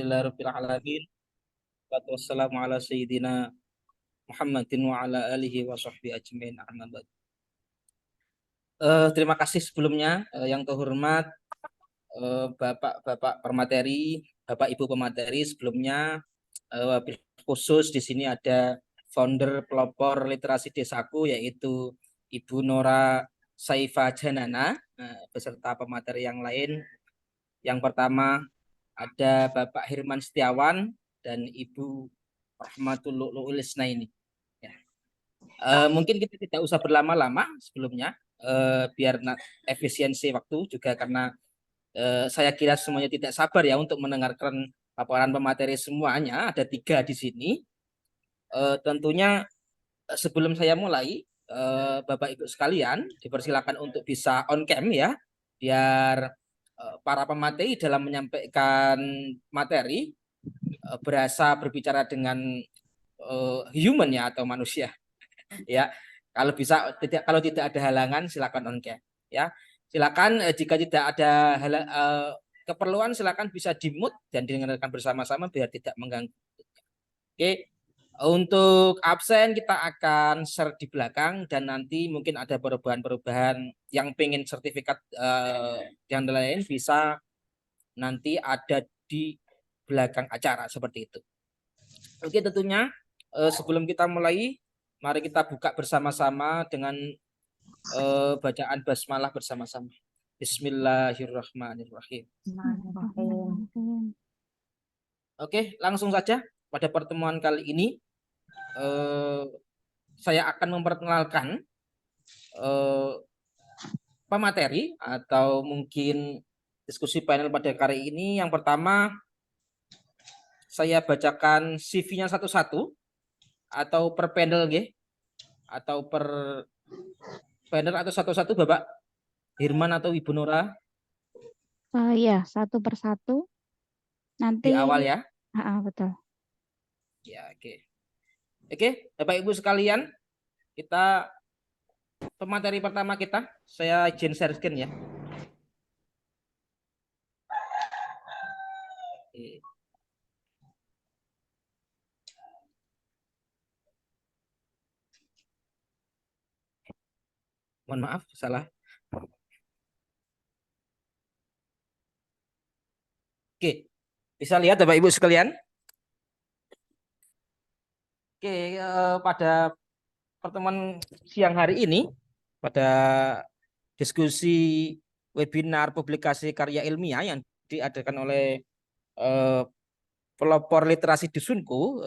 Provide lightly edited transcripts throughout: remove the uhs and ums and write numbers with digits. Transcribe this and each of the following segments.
Rabbil alamin. Wassalamu ala sayyidina Muhammadin wa ala alihi wa sahbihi ajmain. Terima kasih sebelumnya yang terhormat Bapak pemateri, Bapak Ibu pemateri. Sebelumnya khusus di sini ada founder pelopor literasi desaku, yaitu Ibu Nora Saifa Janana, beserta pemateri yang lain. Yang pertama ada Bapak Hirman Setiawan dan Ibu Rahmatul Lulisnaini. Ya. Mungkin kita tidak usah berlama-lama sebelumnya, biar efisiensi waktu juga, karena saya kira semuanya tidak sabar ya untuk mendengarkan paparan pemateri semuanya. Ada 3 di sini. Tentunya sebelum saya mulai, Bapak Ibu sekalian dipersilakan untuk bisa on cam ya, biar para pemateri dalam menyampaikan materi berasa berbicara dengan human ya, atau manusia ya. Kalau bisa, kalau tidak ada halangan silakan on cam ya. Silakan jika tidak ada keperluan silakan bisa di mute dan didengarkan bersama-sama biar tidak mengganggu. Oke. Untuk absen kita akan share di belakang, dan nanti mungkin ada perubahan-perubahan yang pengen sertifikat yang lain bisa nanti ada di belakang acara seperti itu. Oke, tentunya sebelum kita mulai, mari kita buka bersama-sama dengan bacaan basmalah bersama-sama. Bismillahirrahmanirrahim. Oke, langsung saja pada pertemuan kali ini saya akan memperkenalkan pemateri atau mungkin diskusi panel pada kali ini. Yang pertama, saya bacakan CV-nya satu-satu atau per panel ya, atau per panel atau satu-satu, Bapak Hirman atau Ibu Nora? Ya, satu persatu. Nanti Di awal ya. betul. Ya, oke. Oke, Bapak Ibu sekalian, kita pemateri pertama kita, saya izin share screen ya. Oke. Mohon maaf, salah. Oke, bisa lihat Bapak Ibu sekalian. Oke, pada pertemuan siang hari ini, pada diskusi webinar publikasi karya ilmiah yang diadakan oleh pelopor literasi Dusunku,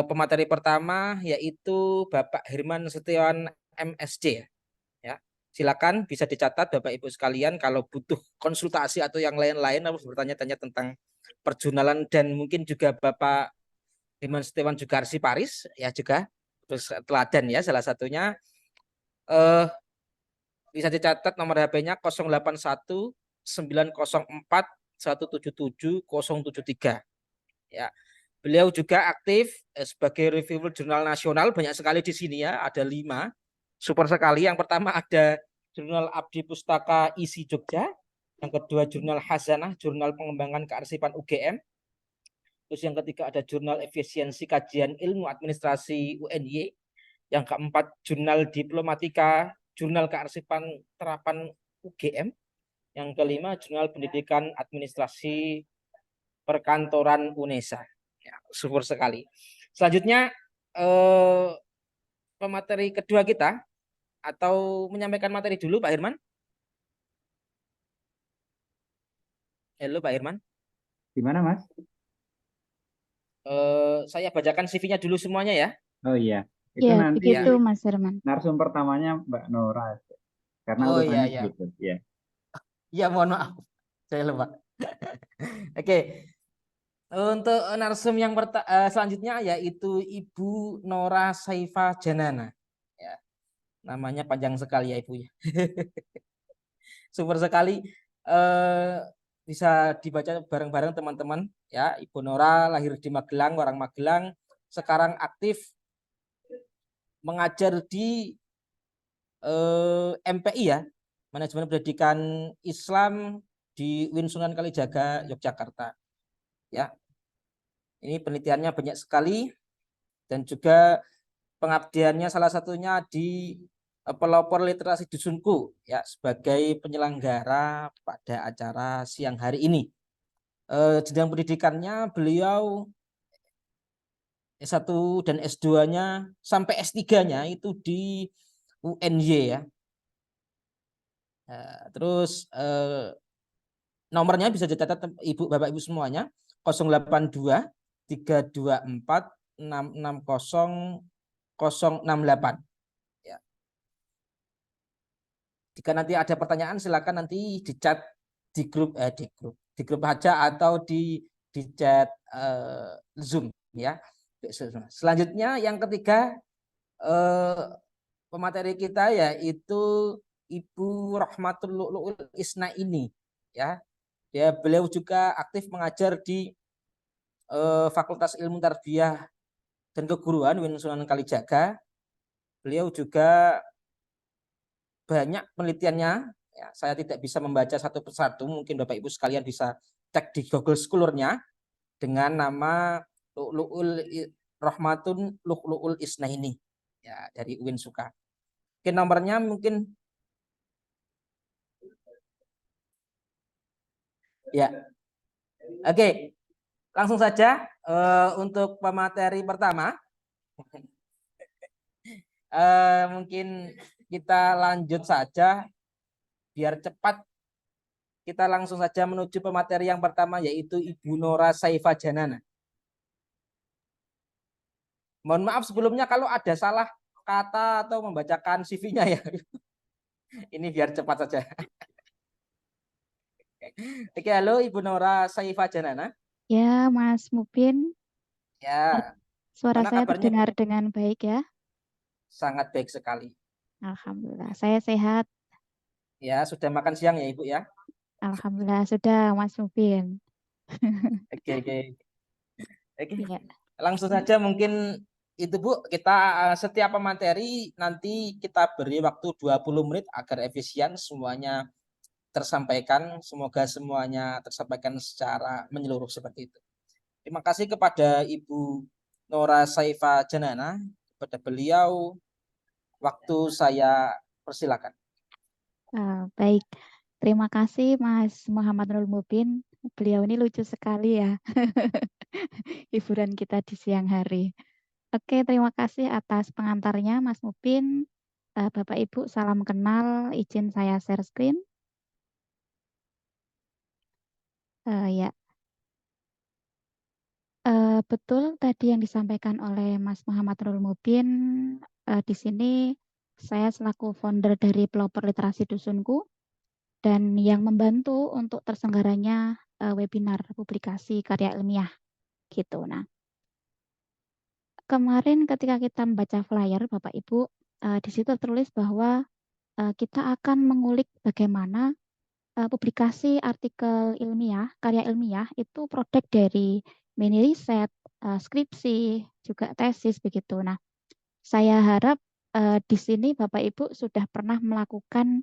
pemateri pertama yaitu Bapak Hirman Setiawan MSc ya. Silakan bisa dicatat Bapak Ibu sekalian, kalau butuh konsultasi atau yang lain-lain harus bertanya-tanya tentang perjunalan, dan mungkin juga Bapak Hirman Setiawan juga arsiparis ya, juga terus teladan ya, salah satunya bisa dicatat nomor HP-nya 081 904 177 073 ya. Beliau juga aktif sebagai reviewer jurnal nasional, banyak sekali di sini ya, ada 5, super sekali. Yang pertama ada Jurnal Abdi Pustaka Isi Jogja, yang kedua Jurnal Hazanah, Jurnal Pengembangan Kearsipan UGM, terus yang ketiga ada Jurnal Efisiensi Kajian Ilmu Administrasi UNY, yang keempat Jurnal Diplomatika, Jurnal Kearsipan Terapan UGM, yang kelima Jurnal Pendidikan Administrasi Perkantoran UNESA. Ya, super sekali. Selanjutnya pemateri kedua kita, atau menyampaikan materi dulu Pak Hirman. Halo Pak Hirman. Gimana Mas? Saya bacakan CV-nya dulu semuanya ya. Oh iya, itu Ya, nanti begitu Mas Herman. narsum pertamanya Mbak Nora, karena Oh iya urutannya ya. begitu. Ya. Ya mohon maaf, saya lupa. Oke. Untuk narsum yang selanjutnya yaitu Ibu Nora Saifa Janana. Ya, namanya panjang sekali ya Ibu ya. Super sekali. Bisa dibaca bareng-bareng teman-teman ya. Ibu Nora lahir di Magelang, orang Magelang, sekarang aktif mengajar di MPI ya, Manajemen Pendidikan Islam di UIN Sunan Kalijaga, Yogyakarta. Ya, ini penelitiannya banyak sekali dan juga pengabdiannya salah satunya di pelopor literasi dusunku ya sebagai penyelenggara pada acara siang hari ini. Jenjang pendidikannya beliau S1 dan S2-nya sampai S3-nya itu di UNY ya. Terus nomornya bisa dicatat Ibu Bapak Ibu semuanya 082 324 660 068 ya. Jika nanti ada pertanyaan silakan nanti di chat di grup aja atau di chat Zoom ya. Selanjutnya yang ketiga pemateri kita yaitu Ibu Rahmatul Lu'lu'ul Isna ini ya. Beliau juga aktif mengajar di Fakultas Ilmu Tarbiyah dan Keguruan UIN Sunan Kalijaga. Beliau juga banyak penelitiannya ya, saya tidak bisa membaca satu persatu, mungkin Bapak Ibu sekalian bisa cek di Google Scholar-nya dengan nama Rahmatun Lu'lu'ul Isna ini ya dari UIN Suka. Mungkin nomornya mungkin ya. Oke. Langsung saja untuk pemateri pertama. Mungkin kita lanjut saja biar cepat. Kita langsung saja menuju pemateri yang pertama yaitu Ibu Nora Saifah Janana. Mohon maaf sebelumnya kalau ada salah kata atau membacakan CV-nya ya. Ini biar cepat saja. Oke, halo Ibu Nora Saifah Janana. Ya, Mas Mupin, Ya, suara mana saya kabarnya? terdengar dengan baik ya? Sangat baik sekali. Alhamdulillah, saya sehat. Ya, sudah makan siang ya Ibu ya? Alhamdulillah, sudah Mas Mupin. Oke. Ya. Langsung saja mungkin itu Bu, kita setiap materi nanti kita beri waktu 20 menit agar efisien semuanya tersampaikan. Semoga semuanya tersampaikan secara menyeluruh seperti itu. Terima kasih kepada Ibu Nora Saifah Janana. Kepada beliau, waktu saya persilakan. Baik, terima kasih Mas Muhammad Nurul Mubin. Beliau ini lucu sekali ya. Hiburan kita di siang hari. Oke, terima kasih atas pengantarnya Mas Mubin. Bapak Ibu, salam kenal. Izin saya share screen. Ya. Betul tadi yang disampaikan oleh Mas Muhammad Nurul Mubin. Di sini saya selaku founder dari pelopor literasi dusunku dan yang membantu untuk terselenggaranya webinar publikasi karya ilmiah gitu. Nah, kemarin ketika kita membaca flyer Bapak Ibu, di situ tertulis bahwa kita akan mengulik bagaimana publikasi artikel ilmiah, karya ilmiah itu produk dari mini riset, skripsi, juga tesis begitu. Nah, saya harap di sini Bapak Ibu sudah pernah melakukan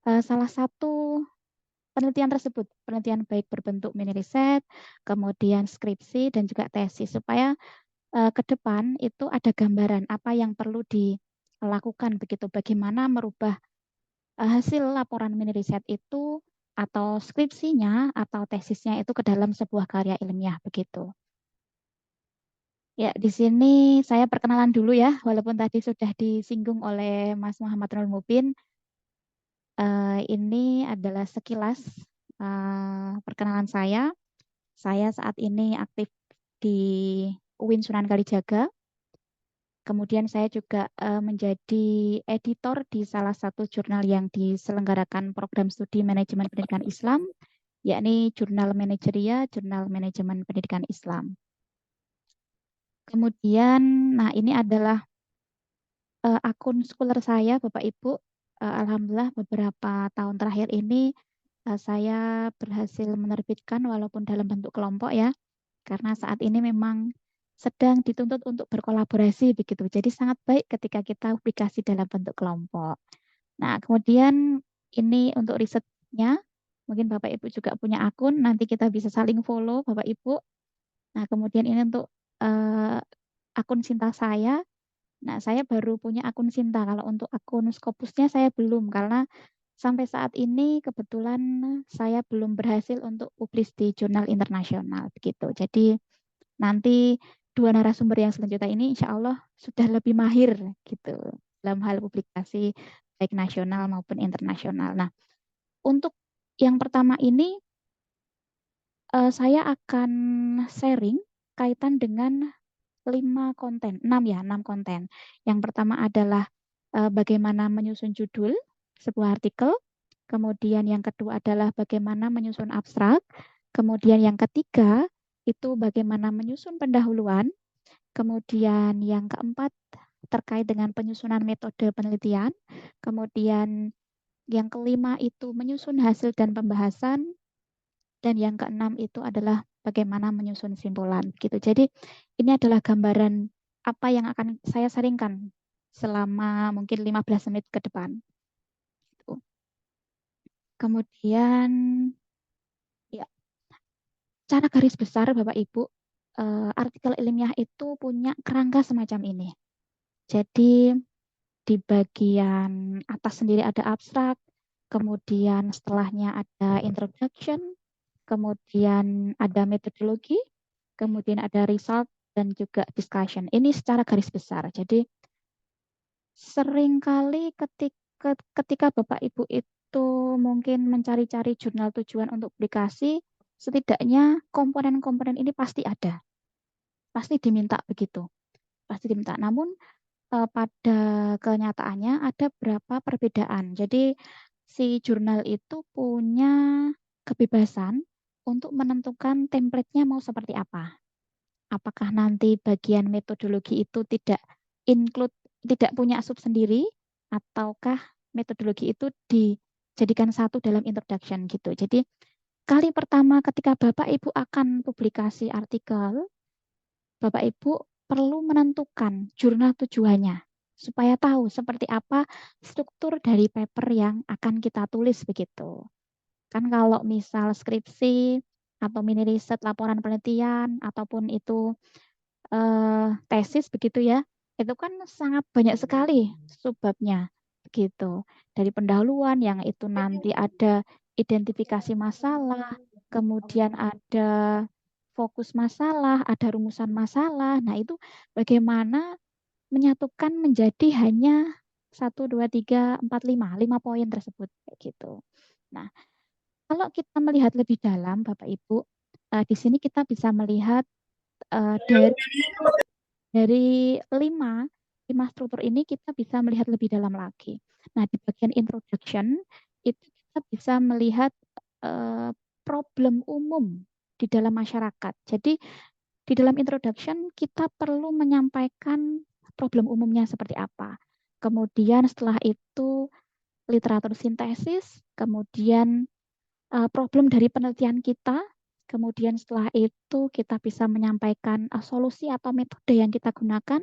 salah satu penelitian tersebut, penelitian baik berbentuk mini riset, kemudian skripsi dan juga tesis supaya ke depan itu ada gambaran apa yang perlu dilakukan begitu, bagaimana merubah hasil laporan mini riset itu atau skripsinya atau tesisnya itu ke dalam sebuah karya ilmiah begitu. Ya, di sini saya perkenalan dulu ya, walaupun tadi sudah disinggung oleh Mas Muhammad Nurul Mubin. Ini adalah sekilas perkenalan saya. Saya saat ini aktif di UIN Sunan Kalijaga. Kemudian saya juga menjadi editor di salah satu jurnal yang diselenggarakan program studi manajemen pendidikan Islam, yakni Jurnal Manajeria, Jurnal Manajemen Pendidikan Islam. Kemudian, nah ini adalah akun Scholar saya, Bapak Ibu. Alhamdulillah beberapa tahun terakhir ini saya berhasil menerbitkan walaupun dalam bentuk kelompok ya, karena saat ini memang sedang dituntut untuk berkolaborasi begitu. Jadi sangat baik ketika kita publikasi dalam bentuk kelompok. Nah, kemudian ini untuk risetnya, Mungkin Bapak Ibu juga punya akun, nanti kita bisa saling follow Bapak Ibu. Nah, kemudian ini untuk akun Sinta saya. Nah, saya baru punya akun Sinta. Kalau untuk akun Scopusnya saya belum, karena sampai saat ini kebetulan saya belum berhasil untuk publis di jurnal internasional begitu. Jadi nanti dua narasumber yang selanjutnya ini insya Allah sudah lebih mahir gitu dalam hal publikasi baik nasional maupun internasional. Nah, untuk yang pertama ini saya akan sharing kaitan dengan 6 konten. Yang pertama adalah bagaimana menyusun judul sebuah artikel. Kemudian yang kedua adalah bagaimana menyusun abstrak. Kemudian yang ketiga itu bagaimana menyusun pendahuluan. Kemudian yang keempat terkait dengan penyusunan metode penelitian. Kemudian yang kelima itu menyusun hasil dan pembahasan. Dan yang keenam itu adalah bagaimana menyusun simpulan. Gitu. Jadi ini adalah gambaran apa yang akan saya sharingkan selama mungkin 15 menit ke depan. Gitu. Kemudian ya, secara garis besar Bapak Ibu, artikel ilmiah itu punya kerangka semacam ini. Jadi di bagian atas sendiri ada abstrak, kemudian setelahnya ada introduction, kemudian ada metodologi, kemudian ada result, dan juga discussion. Ini secara garis besar. Jadi seringkali ketika Bapak Ibu itu mungkin mencari-cari jurnal tujuan untuk publikasi, setidaknya komponen-komponen ini pasti ada. Pasti diminta begitu. Pasti diminta. Namun pada kenyataannya ada beberapa perbedaan. Jadi si jurnal itu punya kebebasan untuk menentukan template-nya mau seperti apa. Apakah nanti bagian metodologi itu tidak punya sub sendiri, ataukah metodologi itu dijadikan satu dalam introduction gitu. Jadi kali pertama ketika Bapak Ibu akan publikasi artikel, Bapak Ibu perlu menentukan jurnal tujuannya supaya tahu seperti apa struktur dari paper yang akan kita tulis begitu. Kan kalau misal skripsi atau mini riset, laporan penelitian ataupun itu tesis begitu ya, itu kan sangat banyak sekali subbabnya begitu. Dari pendahuluan yang itu nanti ada identifikasi masalah, kemudian ada fokus masalah, ada rumusan masalah. Nah, itu bagaimana menyatukan menjadi hanya 1, 2, 3, 4, 5 poin tersebut kayak gitu. Nah, kalau kita melihat lebih dalam Bapak Ibu, di sini kita bisa melihat dari lima struktur ini kita bisa melihat lebih dalam lagi. Nah, di bagian introduction itu kita bisa melihat problem umum di dalam masyarakat. Jadi di dalam introduction kita perlu menyampaikan problem umumnya seperti apa. Kemudian setelah itu literatur sintesis, kemudian problem dari penelitian kita, kemudian setelah itu kita bisa menyampaikan solusi atau metode yang kita gunakan,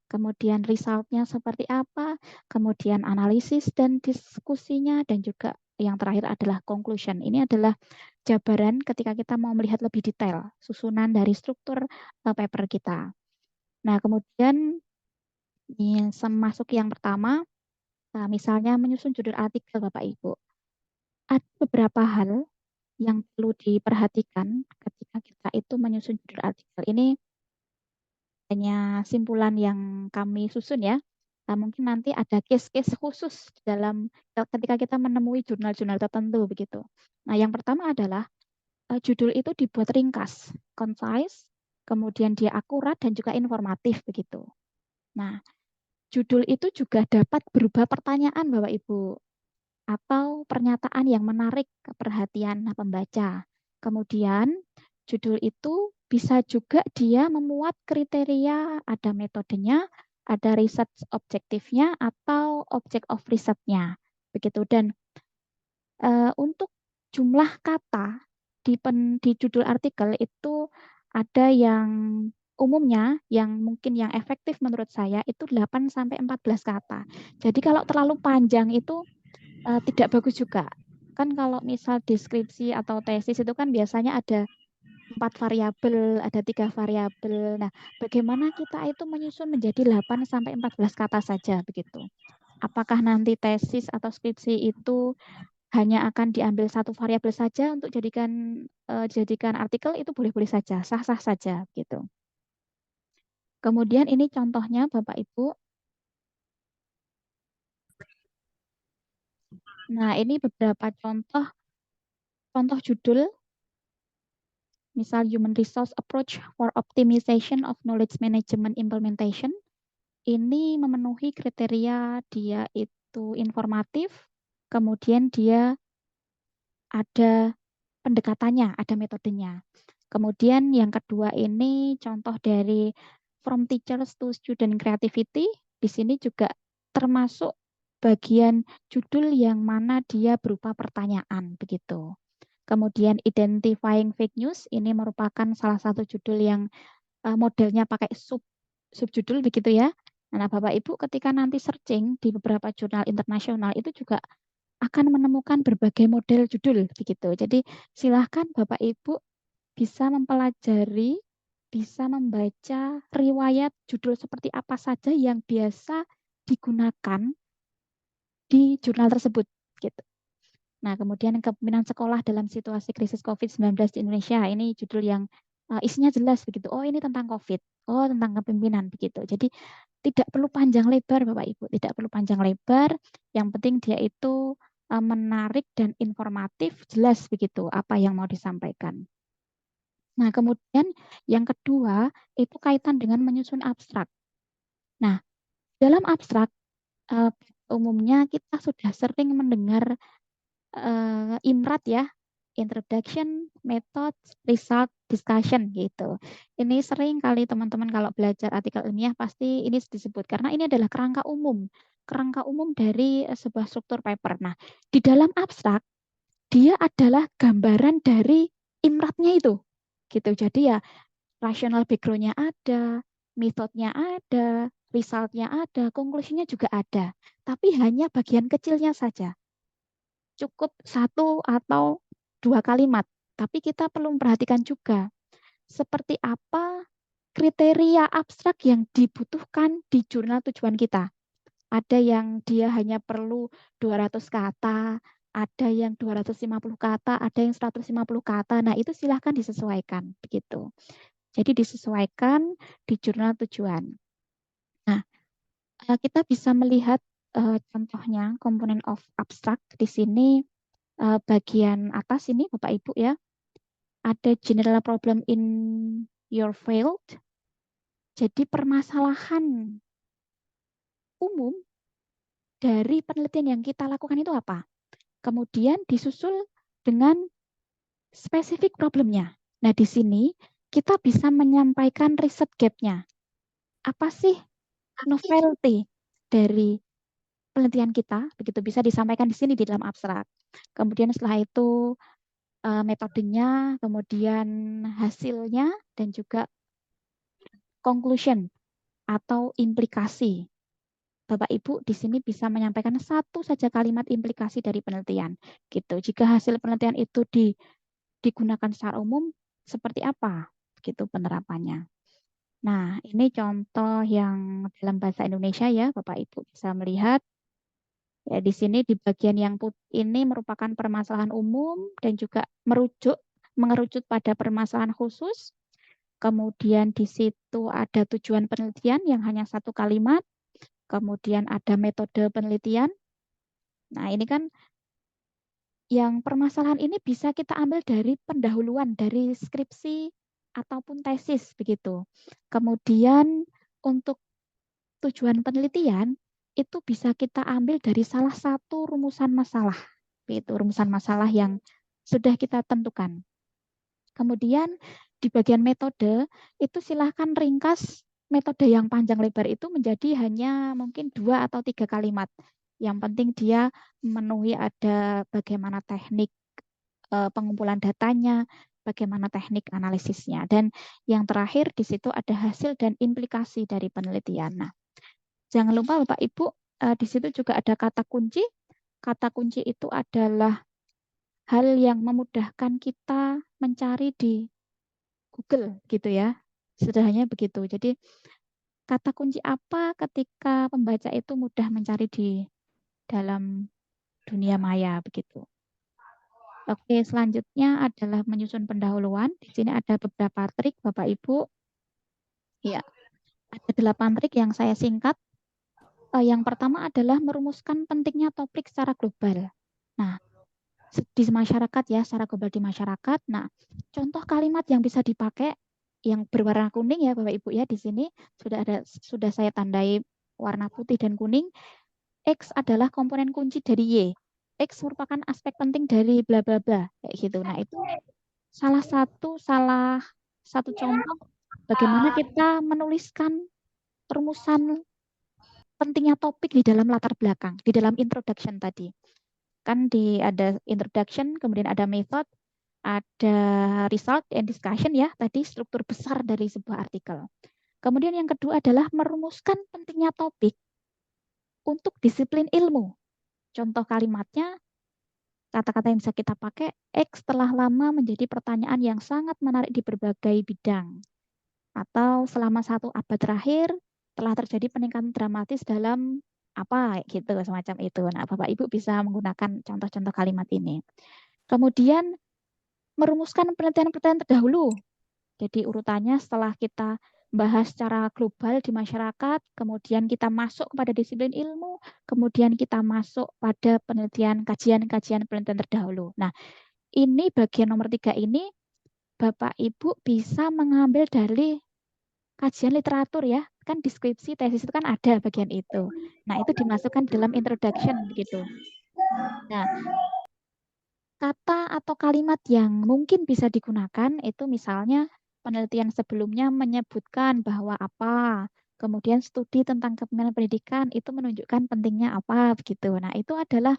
kemudian resultnya seperti apa, kemudian analisis dan diskusinya, dan juga yang terakhir adalah conclusion. Ini adalah jabaran ketika kita mau melihat lebih detail susunan dari struktur paper kita. Nah, kemudian ini masuk yang pertama, misalnya menyusun judul artikel Bapak Ibu. Ada beberapa hal yang perlu diperhatikan ketika kita itu menyusun judul artikel. Ini hanya simpulan yang kami susun ya. Nah, mungkin nanti ada case-case khusus dalam ketika kita menemui jurnal-jurnal tertentu begitu. Nah, yang pertama adalah judul itu dibuat ringkas, concise, kemudian dia akurat dan juga informatif begitu. Nah, judul itu juga dapat berupa pertanyaan Bapak Ibu atau pernyataan yang menarik perhatian pembaca. Kemudian judul itu bisa juga dia memuat kriteria, ada metodenya, ada research objektifnya atau object of research-nya. Begitu. Dan untuk jumlah kata di judul artikel itu ada yang umumnya yang mungkin yang efektif menurut saya itu 8 sampai 14 kata. Jadi kalau terlalu panjang itu tidak bagus juga. Kan kalau misal deskripsi atau tesis itu kan biasanya ada 4 variabel, ada 3 variabel. Nah, bagaimana kita itu menyusun menjadi 8 sampai 14 kata saja begitu. Apakah nanti tesis atau skripsi itu hanya akan diambil satu variabel saja untuk dijadikan artikel, itu boleh-boleh saja, sah-sah saja gitu. Kemudian ini contohnya Bapak Ibu. Nah, ini beberapa contoh judul. Misal Human Resource Approach for Optimization of Knowledge Management Implementation. Ini memenuhi kriteria dia itu informatif, kemudian dia ada pendekatannya, ada metodenya. Kemudian yang kedua ini contoh dari From Teachers to Student Creativity. Di sini juga termasuk bagian judul yang mana dia berupa pertanyaan begitu. Kemudian Identifying Fake News ini merupakan salah satu judul yang modelnya pakai subjudul begitu ya. Nah, Bapak Ibu ketika nanti searching di beberapa jurnal internasional itu juga akan menemukan berbagai model judul begitu. Jadi silahkan Bapak Ibu bisa mempelajari, bisa membaca riwayat judul seperti apa saja yang biasa digunakan di jurnal tersebut gitu. Nah, kemudian kepemimpinan sekolah dalam situasi krisis COVID-19 di Indonesia. Ini judul yang isinya jelas begitu. Oh, ini tentang COVID. Oh, tentang kepemimpinan begitu. Jadi tidak perlu panjang lebar Bapak Ibu, tidak perlu panjang lebar. Yang penting dia itu menarik dan informatif, jelas begitu apa yang mau disampaikan. Nah, kemudian yang kedua itu kaitan dengan menyusun abstrak. Nah, dalam abstrak umumnya kita sudah sering mendengar IMRAT ya, Introduction, Method, Result, Discussion gitu. Ini sering kali teman-teman kalau belajar artikel ilmiah pasti ini disebut karena ini adalah kerangka umum dari sebuah struktur paper. Nah, di dalam abstrak dia adalah gambaran dari IMRAT-nya itu. Gitu. Jadi ya rational background-nya ada, metodenya ada, result-nya ada, konklusinya juga ada. Tapi hanya bagian kecilnya saja. Cukup satu atau dua kalimat. Tapi kita perlu memperhatikan juga seperti apa kriteria abstrak yang dibutuhkan di jurnal tujuan kita. Ada yang dia hanya perlu 200 kata, ada yang 250 kata, ada yang 150 kata. Nah, itu silahkan disesuaikan begitu. Jadi disesuaikan di jurnal tujuan. Nah, kita bisa melihat contohnya komponen of abstract di sini bagian atas ini Bapak Ibu ya. Ada general problem in your field. Jadi permasalahan umum dari penelitian yang kita lakukan itu apa? Kemudian disusul dengan spesifik problemnya. Nah, di sini kita bisa menyampaikan riset gap-nya. Apa sih novelty dari penelitian kita? Begitu bisa disampaikan di sini di dalam abstrak. Kemudian setelah itu metodenya, kemudian hasilnya, dan juga conclusion atau implikasi. Bapak Ibu di sini bisa menyampaikan satu saja kalimat implikasi dari penelitian. Gitu. Jika hasil penelitian itu digunakan secara umum, seperti apa gitu penerapannya. Nah, ini contoh yang dalam bahasa Indonesia ya, Bapak Ibu bisa melihat. Ya, di sini di bagian yang putih ini merupakan permasalahan umum dan juga mengerucut pada permasalahan khusus. Kemudian di situ ada tujuan penelitian yang hanya satu kalimat. Kemudian ada metode penelitian. Nah, ini kan yang permasalahan ini bisa kita ambil dari pendahuluan, dari skripsi ataupun tesis begitu. Kemudian untuk tujuan penelitian itu bisa kita ambil dari salah satu rumusan masalah. Itu rumusan masalah yang sudah kita tentukan. Kemudian di bagian metode itu silahkan ringkas metode yang panjang lebar itu menjadi hanya mungkin 2 atau 3 kalimat. Yang penting dia memenuhi ada bagaimana teknik pengumpulan datanya, bagaimana teknik analisisnya. Dan yang terakhir di situ ada hasil dan implikasi dari penelitian. Nah, jangan lupa Bapak Ibu, di situ juga ada kata kunci. Kata kunci itu adalah hal yang memudahkan kita mencari di Google gitu ya. Sederhananya begitu. Jadi kata kunci apa ketika pembaca itu mudah mencari di dalam dunia maya begitu. Oke, selanjutnya adalah menyusun pendahuluan. Di sini ada beberapa trik Bapak Ibu. Ya, ada 8 trik yang saya singkat. Yang pertama adalah merumuskan pentingnya topik secara global. Nah, di masyarakat ya, secara global di masyarakat. Nah, contoh kalimat yang bisa dipakai yang berwarna kuning ya Bapak Ibu ya, di sini sudah saya tandai warna putih dan kuning. X adalah komponen kunci dari Y. X merupakan aspek penting dari bla bla bla kayak gitu. Nah, itu salah satu contoh bagaimana kita menuliskan rumusan pentingnya topik di dalam latar belakang, di dalam introduction tadi. Kan ada introduction, kemudian ada method, ada result and discussion ya, tadi struktur besar dari sebuah artikel. Kemudian yang kedua adalah merumuskan pentingnya topik untuk disiplin ilmu. Contoh kalimatnya, kata-kata yang bisa kita pakai, X telah lama menjadi pertanyaan yang sangat menarik di berbagai bidang. Atau selama 1 abad terakhir telah terjadi peningkatan dramatis dalam apa gitu, semacam itu. Nah, Bapak Ibu bisa menggunakan contoh-contoh kalimat ini. Kemudian merumuskan penelitian-penelitian terdahulu. Jadi urutannya setelah kita bahas secara global di masyarakat, kemudian kita masuk kepada disiplin ilmu, kemudian kita masuk pada penelitian, kajian-kajian penelitian terdahulu. Nah, ini bagian nomor 3 ini Bapak Ibu bisa mengambil dari kajian literatur ya, kan deskripsi tesis itu kan ada bagian itu. Nah, itu dimasukkan dalam introduction begitu. Nah, kata atau kalimat yang mungkin bisa digunakan itu misalnya penelitian sebelumnya menyebutkan bahwa apa, kemudian studi tentang kepemimpinan pendidikan itu menunjukkan pentingnya apa begitu. Nah, itu adalah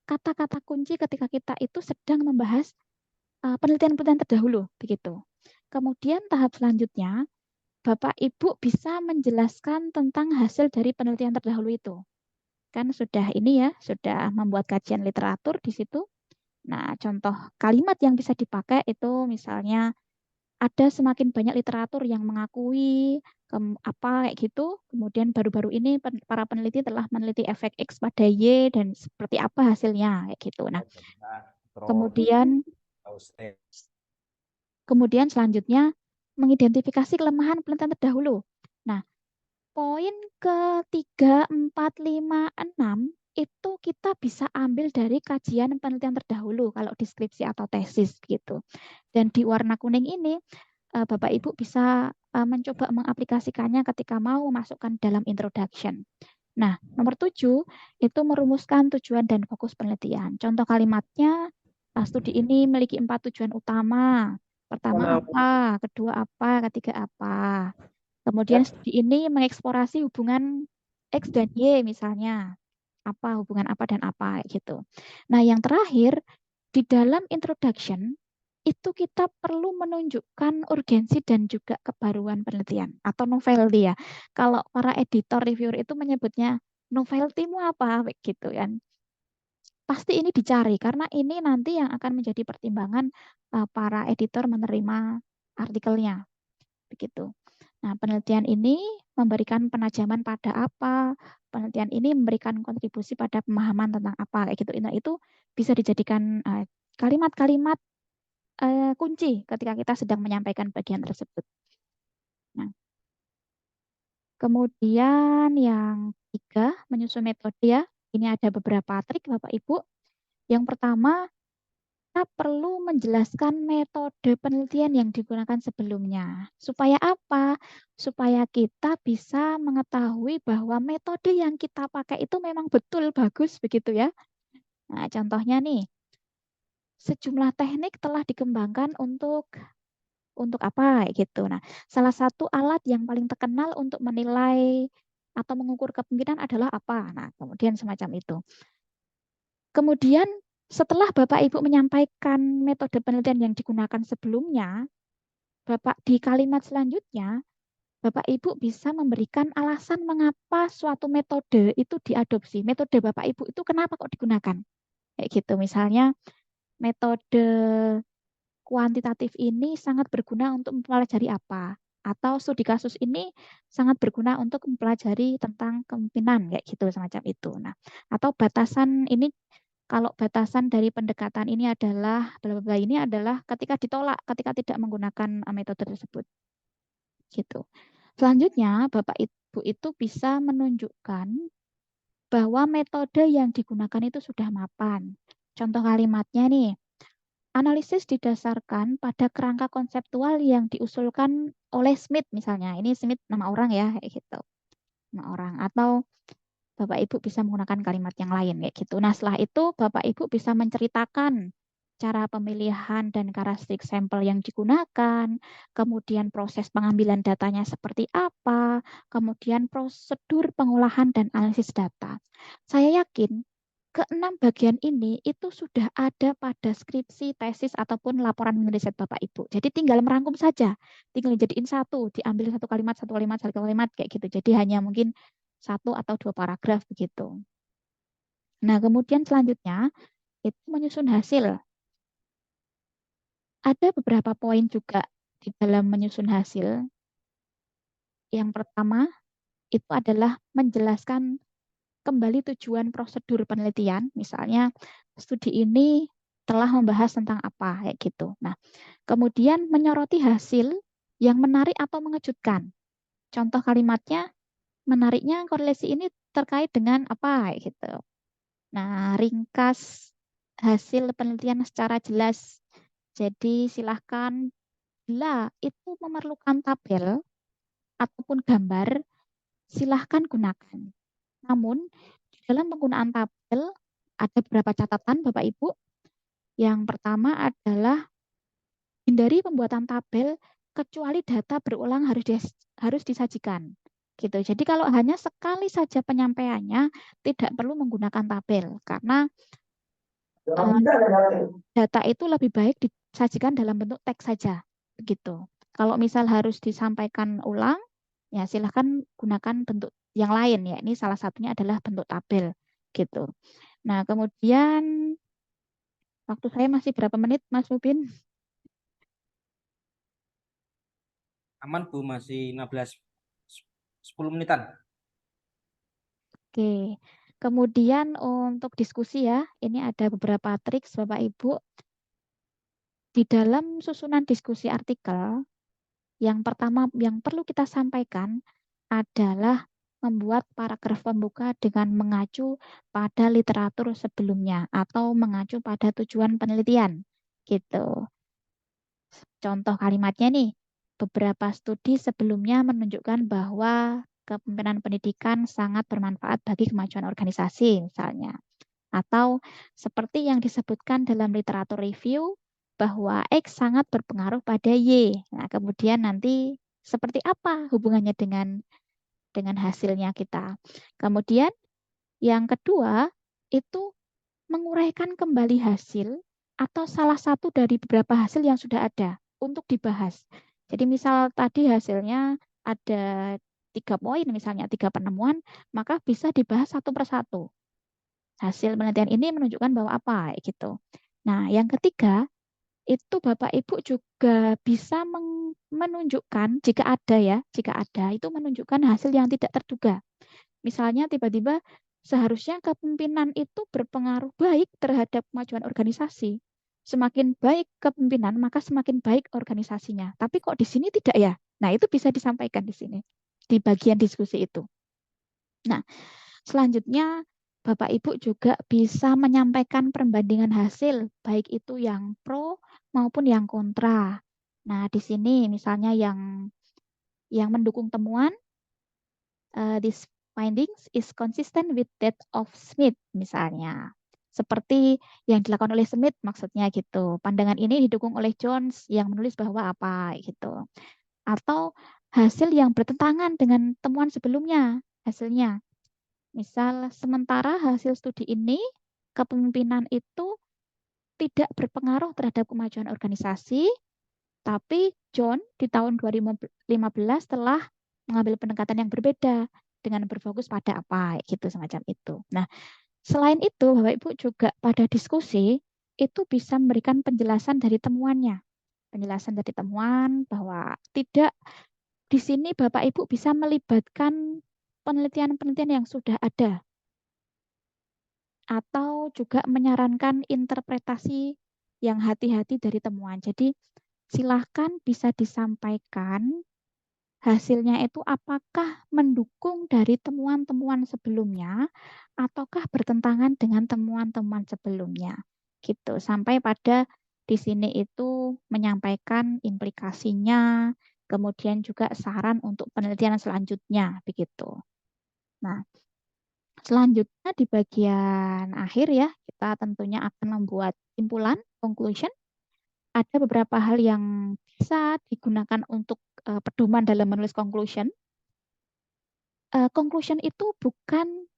kata-kata kunci ketika kita itu sedang membahas penelitian-penelitian terdahulu begitu. Kemudian tahap selanjutnya Bapak Ibu bisa menjelaskan tentang hasil dari penelitian terdahulu itu. Kan sudah ini ya, sudah membuat kajian literatur di situ. Nah, contoh kalimat yang bisa dipakai itu misalnya ada semakin banyak literatur yang mengakui apa kayak gitu. Kemudian baru-baru ini para peneliti telah meneliti efek X pada Y dan seperti apa hasilnya kayak gitu. Nah, kemudian selanjutnya mengidentifikasi kelemahan penelitian terdahulu. Nah, poin ke-3, 4, 5, 6 itu kita bisa ambil dari kajian penelitian terdahulu kalau deskripsi atau tesis gitu. Dan di warna kuning ini Bapak Ibu bisa mencoba mengaplikasikannya ketika mau memasukkan dalam introduction. Nah, nomor 7 itu merumuskan tujuan dan fokus penelitian. Contoh kalimatnya, studi ini memiliki 4 tujuan utama. Pertama apa, kedua apa, ketiga apa. Kemudian studi ini mengeksplorasi hubungan X dan Y misalnya. Apa, hubungan apa dan apa gitu. Nah, yang terakhir, di dalam introduction, itu kita perlu menunjukkan urgensi dan juga kebaruan penelitian atau novelty ya. Kalau para editor reviewer itu menyebutnya novelty-mu apa gitu kan. Pasti ini dicari karena ini nanti yang akan menjadi pertimbangan para editor menerima artikelnya. Begitu. Nah, penelitian ini memberikan penajaman pada apa, penelitian ini memberikan kontribusi pada pemahaman tentang apa, kayak gitu. Nah, itu bisa dijadikan kalimat-kalimat kunci ketika kita sedang menyampaikan bagian tersebut. Nah, kemudian yang 3, menyusun metode ya. Ini ada beberapa trik Bapak Ibu. Yang pertama, kita perlu menjelaskan metode penelitian yang digunakan sebelumnya. Supaya apa? Supaya kita bisa mengetahui bahwa metode yang kita pakai itu memang betul bagus begitu ya. Nah, contohnya nih, sejumlah teknik telah dikembangkan untuk apa gitu. Nah, salah satu alat yang paling terkenal untuk menilai atau mengukur kepemimpinan adalah apa? Nah, kemudian semacam itu. Kemudian setelah Bapak Ibu menyampaikan metode penelitian yang digunakan sebelumnya, Bapak di kalimat selanjutnya, Bapak Ibu bisa memberikan alasan mengapa suatu metode itu diadopsi. Metode Bapak Ibu itu kenapa kok digunakan? Kayak gitu. Misalnya metode kuantitatif ini sangat berguna untuk mempelajari apa? Atau studi kasus ini sangat berguna untuk mempelajari tentang kepemimpinan, kayak gitu, semacam itu. Nah, atau batasan ini, kalau batasan dari pendekatan ini adalah, bla bla bla ini adalah ketika ditolak, ketika tidak menggunakan metode tersebut. Gitu. Selanjutnya, Bapak Ibu itu bisa menunjukkan bahwa metode yang digunakan itu sudah mapan. Contoh kalimatnya nih, analisis didasarkan pada kerangka konseptual yang diusulkan oleh Smith misalnya. Ini Smith nama orang ya, kayak gitu. Nama orang. Atau Bapak Ibu bisa menggunakan kalimat yang lain kayak gitu. Nah, setelah itu Bapak Ibu bisa menceritakan cara pemilihan dan karakteristik sampel yang digunakan, kemudian proses pengambilan datanya seperti apa, kemudian prosedur pengolahan dan analisis data. Saya yakin keenam bagian ini itu sudah ada pada skripsi, tesis, ataupun laporan riset Bapak Ibu. Jadi tinggal merangkum saja, tinggal dijadiin satu, diambil satu kalimat, kayak gitu. Jadi hanya mungkin 1 atau 2 paragraf begitu. Nah, kemudian selanjutnya itu menyusun hasil. Ada beberapa poin juga di dalam menyusun hasil. Yang pertama itu adalah menjelaskan kembali tujuan prosedur penelitian. Misalnya studi ini telah membahas tentang apa, kayak gitu. Nah, kemudian menyoroti hasil yang menarik atau mengejutkan. Contoh kalimatnya, menariknya korelasi ini terkait dengan apa, kayak gitu. Nah, ringkas hasil penelitian secara jelas. Jadi silahkan, bila itu memerlukan tabel ataupun gambar, silahkan gunakan. Namun, di dalam penggunaan tabel, ada beberapa catatan Bapak Ibu. Yang pertama adalah hindari pembuatan tabel kecuali data berulang harus disajikan. Gitu. Jadi kalau hanya sekali saja penyampaiannya, tidak perlu menggunakan tabel. Karena data itu lebih baik disajikan dalam bentuk teks saja, begitu. Kalau misal harus disampaikan ulang, ya silahkan gunakan bentuk yang lain ya. Ini salah satunya adalah bentuk tabel, gitu. Nah, kemudian waktu saya masih berapa menit, Mas Mubin? Aman Bu, masih 10 menitan. Oke. Kemudian untuk diskusi ya, ini ada beberapa trik Bapak Ibu. Di dalam susunan diskusi artikel, yang pertama yang perlu kita sampaikan adalah membuat paragraf pembuka dengan mengacu pada literatur sebelumnya atau mengacu pada tujuan penelitian. Gitu. Contoh kalimatnya nih, beberapa studi sebelumnya menunjukkan bahwa kepemimpinan pendidikan sangat bermanfaat bagi kemajuan organisasi misalnya. Atau seperti yang disebutkan dalam literatur review bahwa X sangat berpengaruh pada Y. Nah, kemudian nanti seperti apa hubungannya dengan hasilnya kita. Kemudian yang kedua itu menguraikan kembali hasil atau salah satu dari beberapa hasil yang sudah ada untuk dibahas. Jadi misal tadi hasilnya ada 3 poin, misalnya 3 penemuan, maka bisa dibahas satu persatu. Hasil penelitian ini menunjukkan bahwa apa, gitu. Nah, yang ketiga, itu Bapak Ibu juga bisa menunjukkan jika ada, itu menunjukkan hasil yang tidak terduga. Misalnya tiba-tiba seharusnya kepemimpinan itu berpengaruh baik terhadap kemajuan organisasi. Semakin baik kepemimpinan, maka semakin baik organisasinya. Tapi kok di sini tidak ya? Nah, itu bisa disampaikan di sini, di bagian diskusi itu. Nah, selanjutnya Bapak Ibu juga bisa menyampaikan perbandingan hasil, baik itu yang pro maupun yang kontra. Nah, di sini misalnya yang mendukung temuan, this findings is consistent with that of Smith misalnya. Seperti yang dilakukan oleh Smith maksudnya gitu. Pandangan ini didukung oleh Jones yang menulis bahwa apa gitu. Atau hasil yang bertentangan dengan temuan sebelumnya hasilnya. Misal sementara hasil studi ini kepemimpinan itu tidak berpengaruh terhadap kemajuan organisasi, tapi John di tahun 2015 telah mengambil pendekatan yang berbeda dengan berfokus pada apa gitu semacam itu. Nah, selain itu Bapak Ibu juga pada diskusi itu bisa memberikan penjelasan dari temuannya. Penjelasan dari temuan bahwa tidak di sini Bapak Ibu bisa melibatkan penelitian-penelitian yang sudah ada atau juga menyarankan interpretasi yang hati-hati dari temuan. Jadi silahkan bisa disampaikan hasilnya itu apakah mendukung dari temuan-temuan sebelumnya ataukah bertentangan dengan temuan-temuan sebelumnya. Gitu. Sampai pada di sini itu menyampaikan implikasinya, kemudian juga saran untuk penelitian selanjutnya begitu. Nah, selanjutnya di bagian akhir ya, kita tentunya akan membuat simpulan, conclusion. Ada beberapa hal yang bisa digunakan untuk pedoman dalam menulis conclusion. Conclusion itu bukan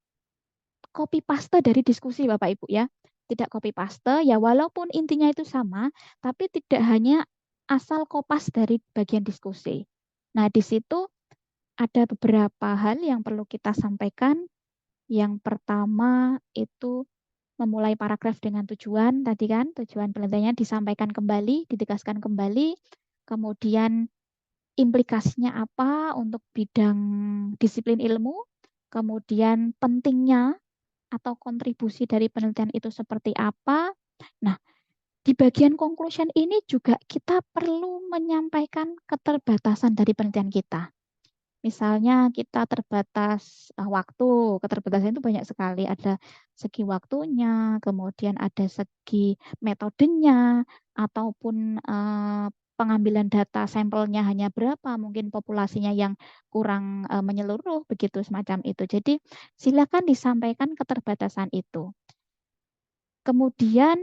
copy paste dari diskusi Bapak Ibu ya. Tidak copy paste ya, walaupun intinya itu sama, tapi tidak hanya asal kopas dari bagian diskusi. Nah, di situ ada beberapa hal yang perlu kita sampaikan. Yang pertama itu memulai paragraf dengan tujuan, tadi kan tujuan penelitiannya disampaikan kembali, ditegaskan kembali, kemudian implikasinya apa untuk bidang disiplin ilmu, kemudian pentingnya atau kontribusi dari penelitian itu seperti apa. Nah, di bagian conclusion ini juga kita perlu menyampaikan keterbatasan dari penelitian kita. Misalnya kita terbatas waktu, keterbatasan itu banyak sekali. Ada segi waktunya, kemudian ada segi metodenya, ataupun pengambilan data sampelnya hanya berapa, mungkin populasinya yang kurang menyeluruh, begitu semacam itu. Jadi silakan disampaikan keterbatasan itu. Kemudian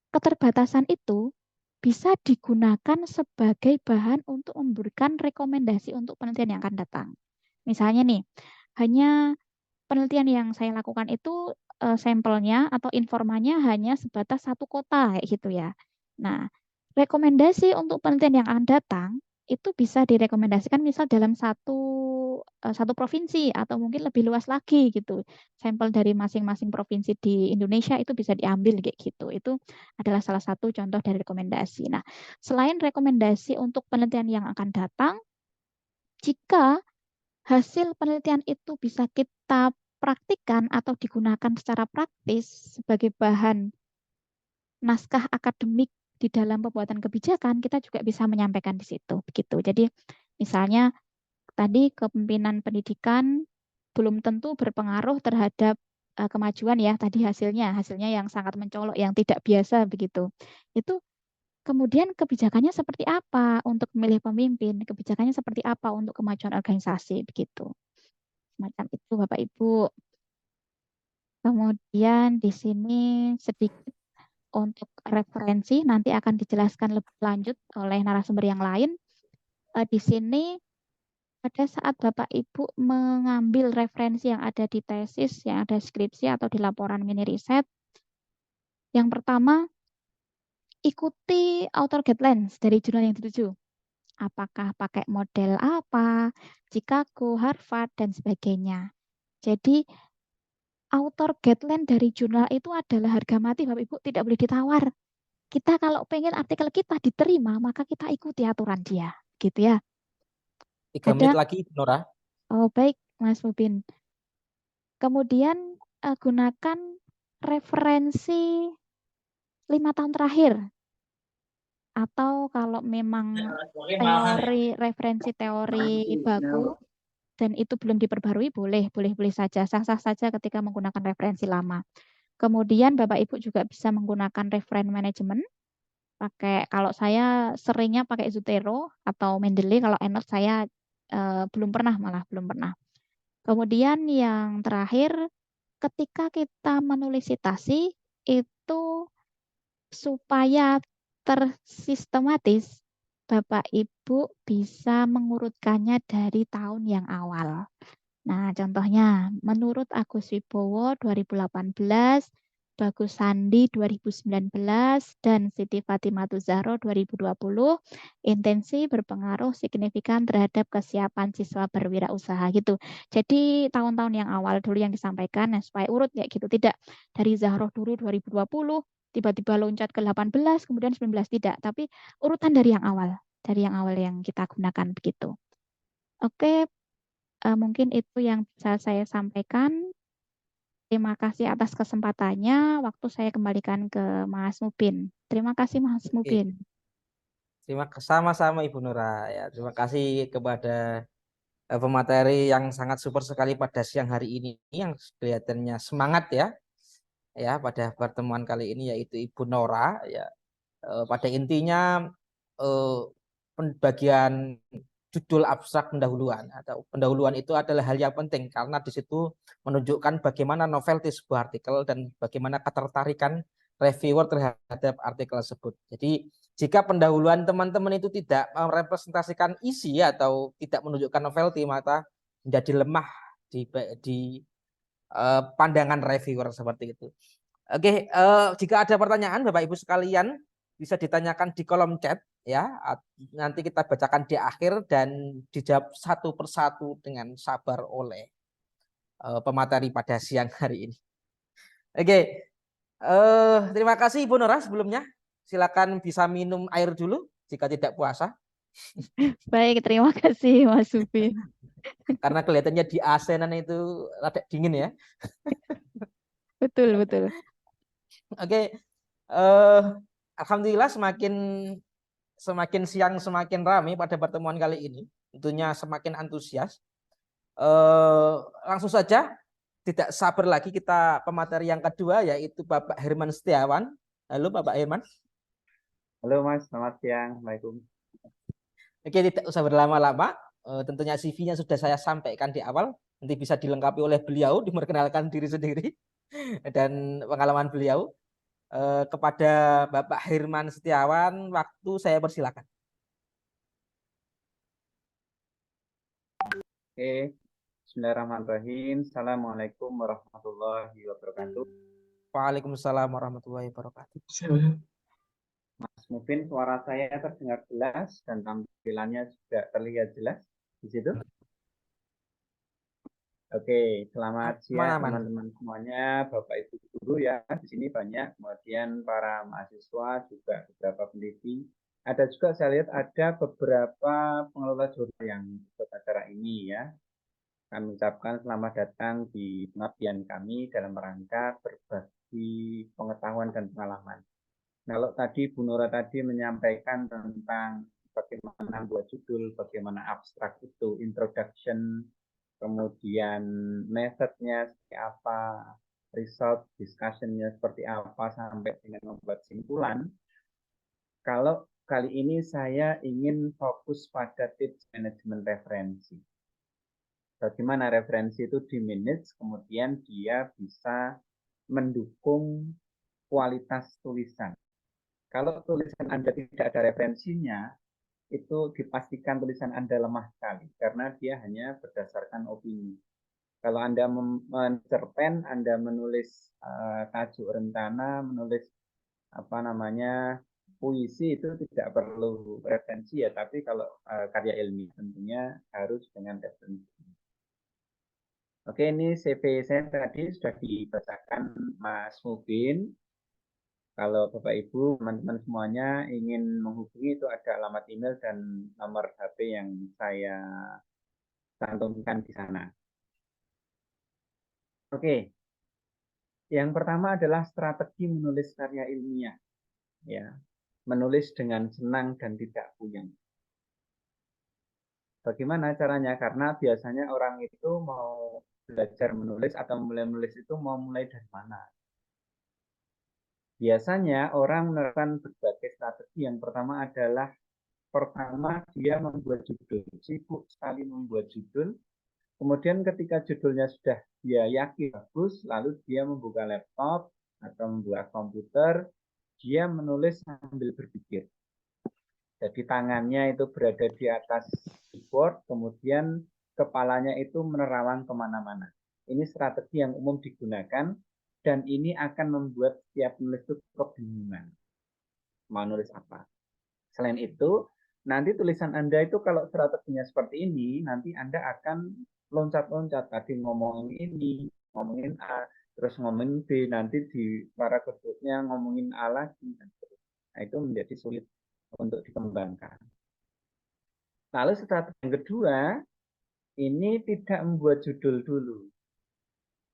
keterbatasan itu bisa digunakan sebagai bahan untuk memberikan rekomendasi untuk penelitian yang akan datang. Misalnya nih, hanya penelitian yang saya lakukan itu sampelnya atau informannya hanya sebatas satu kota kayak gitu ya. Nah, rekomendasi untuk penelitian yang akan datang itu bisa direkomendasikan misal dalam satu provinsi atau mungkin lebih luas lagi gitu. Sampel dari masing-masing provinsi di Indonesia itu bisa diambil kayak gitu. Itu adalah salah satu contoh dari rekomendasi. Nah, selain rekomendasi untuk penelitian yang akan datang, jika hasil penelitian itu bisa kita praktikkan atau digunakan secara praktis sebagai bahan naskah akademik di dalam pembuatan kebijakan, kita juga bisa menyampaikan di situ. Begitu. Jadi misalnya tadi kepemimpinan pendidikan belum tentu berpengaruh terhadap kemajuan ya tadi hasilnya yang sangat mencolok, yang tidak biasa begitu. Itu kemudian kebijakannya seperti apa untuk memilih pemimpin, kebijakannya seperti apa untuk kemajuan organisasi begitu. Semacam itu Bapak Ibu. Kemudian di sini sedikit untuk referensi nanti akan dijelaskan lebih lanjut oleh narasumber yang lain. Di sini pada saat Bapak Ibu mengambil referensi yang ada di tesis, yang ada skripsi atau di laporan mini riset, yang pertama ikuti author guidelines dari jurnal yang dituju. Apakah pakai model apa, Chicago, Harvard, dan sebagainya. Jadi author guideline dari jurnal itu adalah harga mati Bapak Ibu, tidak boleh ditawar. Kita kalau pengen artikel kita diterima, maka kita ikuti aturan dia, gitu ya. 3 menit lagi, Nora. Oh baik, Mas Mubin. Kemudian gunakan referensi 5 tahun terakhir. Atau kalau memang referensi teori baku dan itu belum diperbarui, boleh saja, sah-sah saja ketika menggunakan referensi lama. Kemudian Bapak Ibu juga bisa menggunakan reference management. Kalau saya seringnya pakai Zotero atau Mendeley, kalau EndNote saya belum pernah. Kemudian yang terakhir, ketika kita menulis citasi itu supaya tersistematis, Bapak Ibu bisa mengurutkannya dari tahun yang awal. Nah, contohnya menurut Agus Wibowo 2018, Bagus Sandi 2019, dan Siti Fatimah Zahro 2020, intensi berpengaruh signifikan terhadap kesiapan siswa berwirausaha gitu. Jadi tahun-tahun yang awal dulu yang disampaikan, nah, supaya urut ya gitu. Tidak dari Zahro dulu 2020, tiba-tiba loncat ke 18, kemudian 19 tidak, tapi urutan dari yang awal yang kita gunakan begitu. Oke, mungkin itu yang bisa saya sampaikan. Terima kasih atas kesempatannya. Waktu saya kembalikan ke Mas Mubin. Terima kasih Mas Oke, Mubin. sama-sama Ibu Nora ya. Terima kasih kepada pemateri yang sangat super sekali pada siang hari ini yang kelihatannya semangat ya pada pertemuan kali ini yaitu Ibu Nora ya. Pada intinya bagian judul abstrak pendahuluan atau pendahuluan itu adalah hal yang penting karena di situ menunjukkan bagaimana novelty sebuah artikel dan bagaimana ketertarikan reviewer terhadap artikel tersebut. Jadi jika pendahuluan teman-teman itu tidak merepresentasikan isi atau tidak menunjukkan novelty, maka menjadi lemah di pandangan reviewer seperti itu. Oke, jika ada pertanyaan Bapak Ibu sekalian bisa ditanyakan di kolom chat ya. Nanti kita bacakan di akhir dan dijawab satu persatu dengan sabar oleh pemateri pada siang hari ini. Oke, terima kasih Ibu Nora sebelumnya. Silakan bisa minum air dulu jika tidak puasa. Baik, terima kasih Mas Mubin. Karena kelihatannya di AC-nan itu rada dingin ya. Betul, betul. Oke, alhamdulillah semakin siang semakin ramai pada pertemuan kali ini. Tentunya semakin antusias. Langsung saja, tidak sabar lagi kita pemateri yang kedua yaitu Bapak Herman Setiawan. Halo Bapak Herman. Halo Mas, selamat siang. Assalamualaikum. Oke, tidak usah berlama-lama. Tentunya CV-nya sudah saya sampaikan di awal. Nanti bisa dilengkapi oleh beliau, diperkenalkan diri sendiri dan pengalaman beliau. Kepada Bapak Herman Setiawan, waktu saya persilakan. Oke, Bismillahirrahmanirrahim. Assalamualaikum warahmatullahi wabarakatuh. Waalaikumsalam warahmatullahi wabarakatuh. Mas Mubin, suara saya terdengar jelas dan tampilannya juga terlihat jelas di situ. Oke, selamat siang Aman-aman. teman-teman semuanya, Bapak Ibu guru ya. Di sini banyak, kemudian para mahasiswa juga beberapa peneliti. Ada juga saya lihat ada beberapa pengelola jurnal yang ikut acara ini ya. Kami ucapkan selamat datang di pengabdian kami dalam rangka berbagi pengetahuan dan pengalaman. Kalau tadi Bu Nora tadi menyampaikan tentang bagaimana buat judul, bagaimana abstrak itu, introduction, kemudian methodnya seperti apa, result discussionnya seperti apa, sampai dengan membuat simpulan. Kalau kali ini saya ingin fokus pada tips manajemen referensi. Bagaimana referensi itu dimanage, kemudian dia bisa mendukung kualitas tulisan. Kalau tulisan Anda tidak ada referensinya, itu dipastikan tulisan Anda lemah sekali karena dia hanya berdasarkan opini. Kalau Anda mencerpen, Anda menulis tajuk rencana, menulis puisi itu tidak perlu referensi ya, tapi kalau karya ilmiah tentunya harus dengan referensi. Oke, ini CV saya tadi sudah dibacakan Mas Mubin. Kalau Bapak Ibu, teman-teman semuanya ingin menghubungi itu ada alamat email dan nomor HP yang saya cantumkan di sana. Oke, yang pertama adalah strategi menulis karya ilmiah. Ya, menulis dengan senang dan tidak puyeng. Bagaimana caranya? Karena biasanya orang itu mau belajar menulis atau mulai menulis itu mau mulai dari mana? Biasanya orang menerapkan berbagai strategi. Yang pertama adalah dia membuat judul, sibuk sekali membuat judul. Kemudian ketika judulnya sudah dia yakin bagus, lalu dia membuka laptop atau membuka komputer, dia menulis sambil berpikir. Jadi tangannya itu berada di atas keyboard, kemudian kepalanya itu menerawang kemana-mana. Ini strategi yang umum digunakan, dan ini akan membuat setiap penulis itu kebingungan. Mau nulis apa? Selain itu, nanti tulisan Anda itu kalau strateginya seperti ini, nanti Anda akan loncat-loncat. Tadi ngomongin ini, ngomongin A, terus ngomongin B, nanti di paragraf berikutnya ngomongin A lagi. Nah, itu menjadi sulit untuk dikembangkan. Lalu strategi yang kedua, ini tidak membuat judul dulu.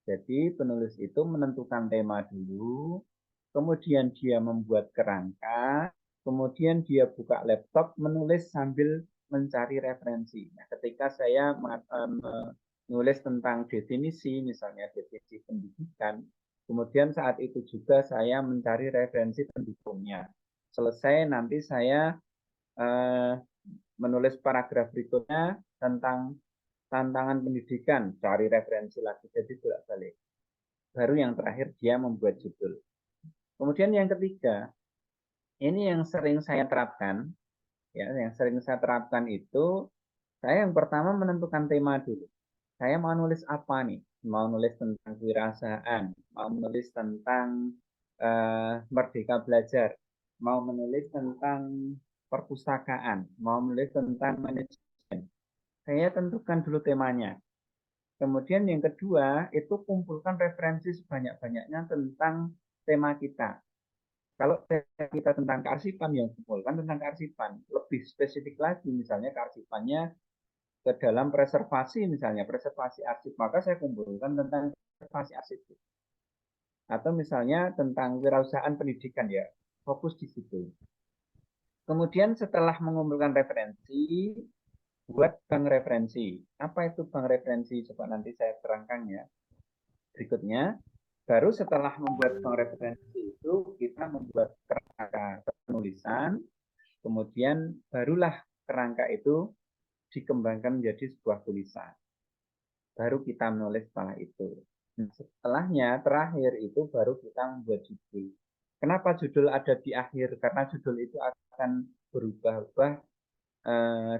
Jadi penulis itu menentukan tema dulu, kemudian dia membuat kerangka, kemudian dia buka laptop menulis sambil mencari referensi. Nah, ketika saya menulis tentang definisi, misalnya definisi pendidikan, kemudian saat itu juga saya mencari referensi pendukungnya. Selesai nanti saya menulis paragraf berikutnya tentang tantangan pendidikan, cari referensi lagi, jadi bolak-balik. Baru yang terakhir dia membuat judul. Kemudian yang ketiga, ini yang sering saya terapkan, ya, yang sering saya terapkan itu, saya yang pertama menentukan tema dulu. Saya mau nulis apa nih? Mau nulis tentang kewirausahaan, mau menulis tentang merdeka belajar, mau menulis tentang perpustakaan, mau menulis tentang manajemen. Saya tentukan dulu temanya. Kemudian yang kedua, itu kumpulkan referensi sebanyak-banyaknya tentang tema kita. Kalau tema kita tentang kearsipan, yang kumpulkan tentang kearsipan. Lebih spesifik lagi, misalnya kearsipannya ke dalam preservasi, misalnya preservasi arsip, maka saya kumpulkan tentang preservasi arsip. Atau misalnya tentang wirausahaan pendidikan, ya, fokus di situ. Kemudian setelah mengumpulkan referensi, buat bank referensi. Apa itu bank referensi? Coba nanti saya terangkan ya. Berikutnya, baru setelah membuat bank referensi itu, kita membuat kerangka penulisan, kemudian barulah kerangka itu dikembangkan menjadi sebuah tulisan. Baru kita menulis setelah itu. Nah, setelahnya, terakhir itu baru kita membuat judul. Kenapa judul ada di akhir? Karena judul itu akan berubah-ubah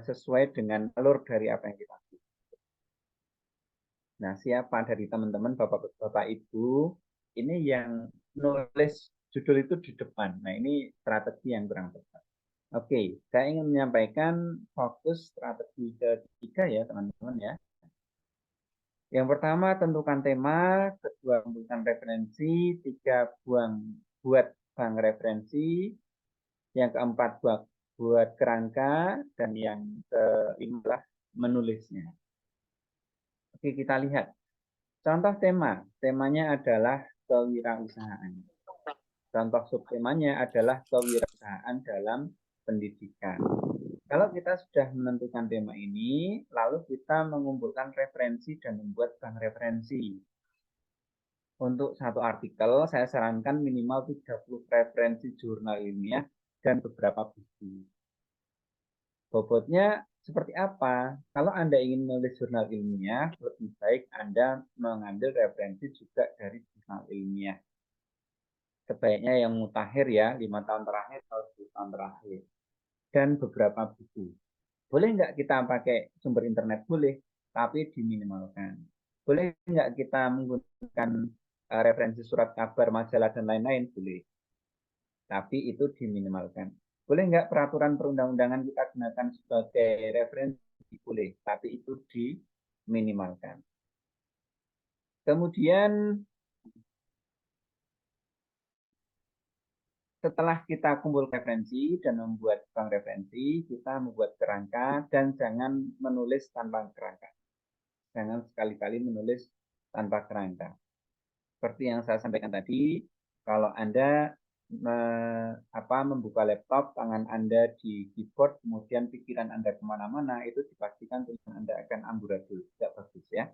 sesuai dengan alur dari apa yang kita tulis. Nah, siapa dari teman-teman, Bapak Ibu, ini yang nulis judul itu di depan. Nah, ini strategi yang kurang tepat. Oke, saya ingin menyampaikan fokus strategi ketiga ya, teman-teman ya. Yang pertama, tentukan tema, kedua, kumpulkan referensi, tiga, buat bank referensi, yang keempat, buat kerangka, dan yang kelima menulisnya. Oke, kita lihat. Contoh tema, temanya adalah kewirausahaan. Contoh subtemanya adalah kewirausahaan dalam pendidikan. Kalau kita sudah menentukan tema ini, lalu kita mengumpulkan referensi dan membuat bank referensi. Untuk satu artikel, saya sarankan minimal 30 referensi jurnal ilmiah dan beberapa buku. Bobotnya seperti apa? Kalau Anda ingin menulis jurnal ilmiah, lebih baik Anda mengambil referensi juga dari jurnal ilmiah. Sebaiknya yang mutakhir ya, 5 tahun terakhir atau 10 tahun terakhir. Dan beberapa buku. Boleh nggak kita pakai sumber internet? Boleh, tapi diminimalkan. Boleh nggak kita menggunakan referensi surat kabar, majalah, dan lain-lain? Boleh. Tapi itu diminimalkan. Boleh nggak peraturan perundang-undangan kita gunakan sebagai referensi? Boleh, tapi itu diminimalkan. Kemudian setelah kita kumpul referensi dan membuat bank referensi, kita membuat kerangka dan jangan menulis tanpa kerangka. Jangan sekali-kali menulis tanpa kerangka. Seperti yang saya sampaikan tadi, kalau Anda membuka laptop, tangan Anda di keyboard, kemudian pikiran Anda kemana-mana, itu dipastikan tulisan Anda akan amburadul, tidak bagus ya.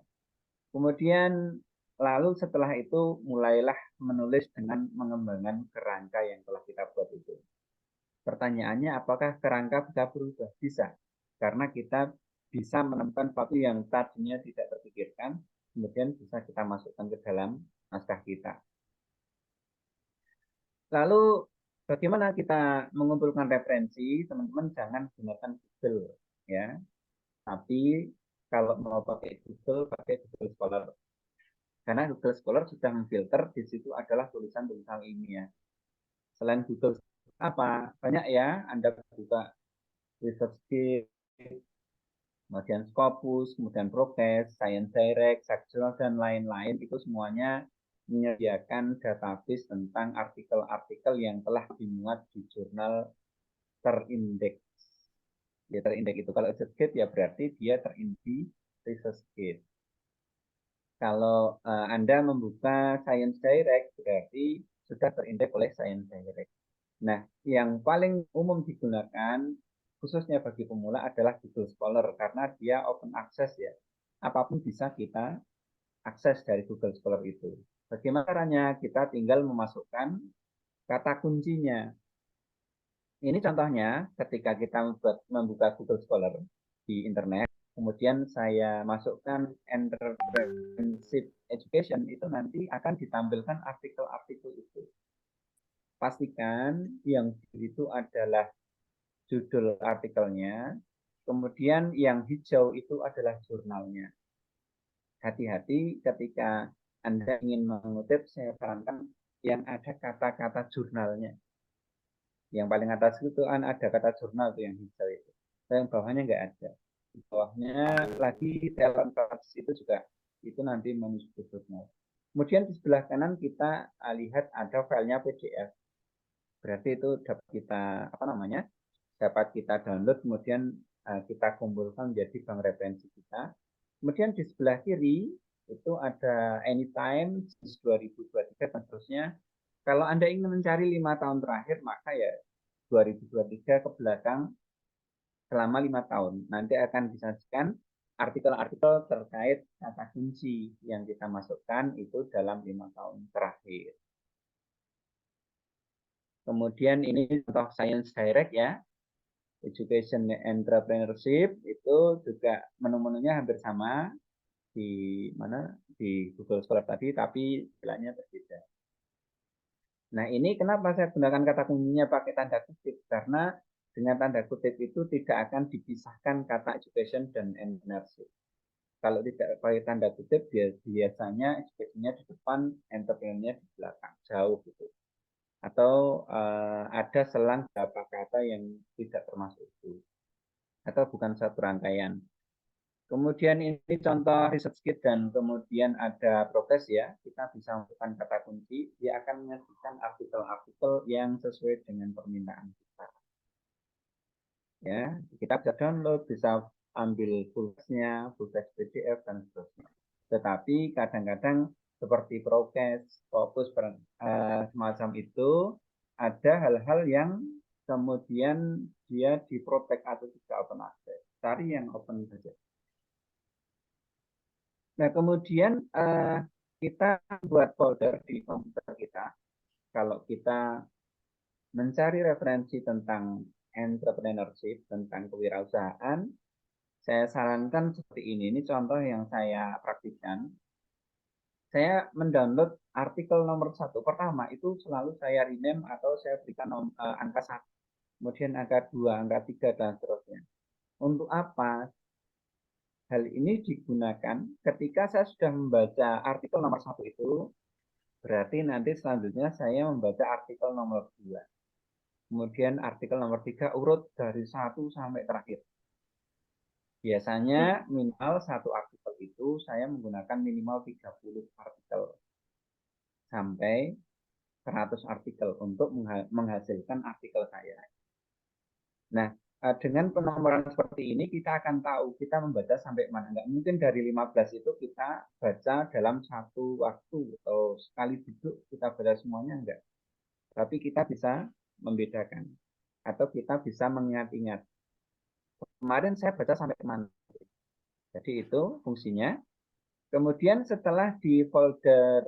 Kemudian lalu setelah itu mulailah menulis dengan mengembangkan kerangka yang telah kita buat itu. Pertanyaannya, apakah kerangka bisa berubah? Bisa, karena kita bisa menemukan sesuatu yang tadinya tidak terpikirkan, kemudian bisa kita masukkan ke dalam naskah kita. Lalu bagaimana kita mengumpulkan referensi? Teman-teman jangan gunakan Google ya. Tapi kalau mau pakai Google Scholar. Karena Google Scholar sudah memfilter, di situ adalah tulisan-tulisan ilmiah. Selain Google apa? Banyak ya, Anda buka ResearchGate, kemudian Scopus, kemudian Progress, Science Direct, Saxo, dan lain-lain, itu semuanya menyediakan database tentang artikel-artikel yang telah dimuat di jurnal terindeks. Ya, terindeks itu kalau ResearchGate ya berarti dia terindeks ResearchGate. Kalau Anda membuka Science Direct berarti sudah terindeks oleh Science Direct. Nah, yang paling umum digunakan khususnya bagi pemula adalah Google Scholar karena dia open access ya. Apapun bisa kita akses dari Google Scholar itu. Bagaimana caranya? Kita tinggal memasukkan kata kuncinya. Ini contohnya ketika kita membuka Google Scholar di internet, kemudian saya masukkan Entrepreneurship Education, itu nanti akan ditampilkan artikel-artikel itu. Pastikan yang itu adalah judul artikelnya, kemudian yang hijau itu adalah jurnalnya. Hati-hati ketika Anda ingin mengutip, saya sarankan yang ada kata-kata jurnalnya. Yang paling atas itu kan ada kata jurnal tuh yang hijau itu. Yang bawahnya nggak ada. Di bawahnya lagi talent practice itu juga itu nanti menyebut jurnal. Kemudian di sebelah kanan kita lihat ada filenya PDF. Berarti itu dapat kita dapat kita download kemudian kita kumpulkan menjadi bank referensi kita. Kemudian di sebelah kiri itu ada anytime 2023 dan seterusnya. Kalau Anda ingin mencari 5 tahun terakhir, maka ya 2023 ke belakang selama 5 tahun. Nanti akan disajikan artikel-artikel terkait kata kunci yang kita masukkan itu dalam 5 tahun terakhir. Kemudian ini contoh Science Direct ya. Education Entrepreneurship itu juga menu-menunya hampir sama di Google Scholar tadi, tapi istilahnya berbeda. Nah, ini kenapa saya gunakan kata kuncinya pakai tanda kutip? Karena dengan tanda kutip itu tidak akan dipisahkan kata education dan entrepreneurship. Kalau tidak pakai tanda kutip, biasanya education-nya di depan, entrepreneur-nya di belakang, jauh gitu. Atau ada selang beberapa kata yang tidak termasuk itu. Atau bukan satu rangkaian. Kemudian ini contoh ResearchGate dan kemudian ada progres ya. Kita bisa masukkan kata kunci, dia akan menyajikan artikel-artikel yang sesuai dengan permintaan kita. Ya, kita bisa download, bisa ambil full text-nya, full text PDF dan seterusnya. Tetapi kadang-kadang seperti progres, fokus semacam itu ada hal-hal yang kemudian dia diprotek atau tidak open access. Cari yang open saja. Nah, kemudian kita buat folder di komputer kita. Kalau kita mencari referensi tentang entrepreneurship, tentang kewirausahaan, saya sarankan seperti ini. Ini contoh yang saya praktikkan. Saya mendownload artikel nomor 1. Pertama, itu selalu saya rename atau saya berikan angka 1. Kemudian angka 2, angka 3, dan seterusnya. Untuk apa? Hal ini digunakan ketika saya sudah membaca artikel nomor 1 itu, berarti nanti selanjutnya saya membaca artikel nomor 2. Kemudian artikel nomor 3 urut dari 1 sampai terakhir. Biasanya minimal satu artikel itu saya menggunakan minimal 30 artikel sampai 100 artikel untuk menghasilkan artikel saya. Nah, dengan penomoran seperti ini kita akan tahu kita membaca sampai mana. Enggak mungkin dari 15 itu kita baca dalam satu waktu atau sekali duduk kita baca semuanya, enggak. Tapi kita bisa membedakan atau kita bisa mengingat-ingat. Kemarin saya baca sampai mana. Jadi itu fungsinya. Kemudian setelah di folder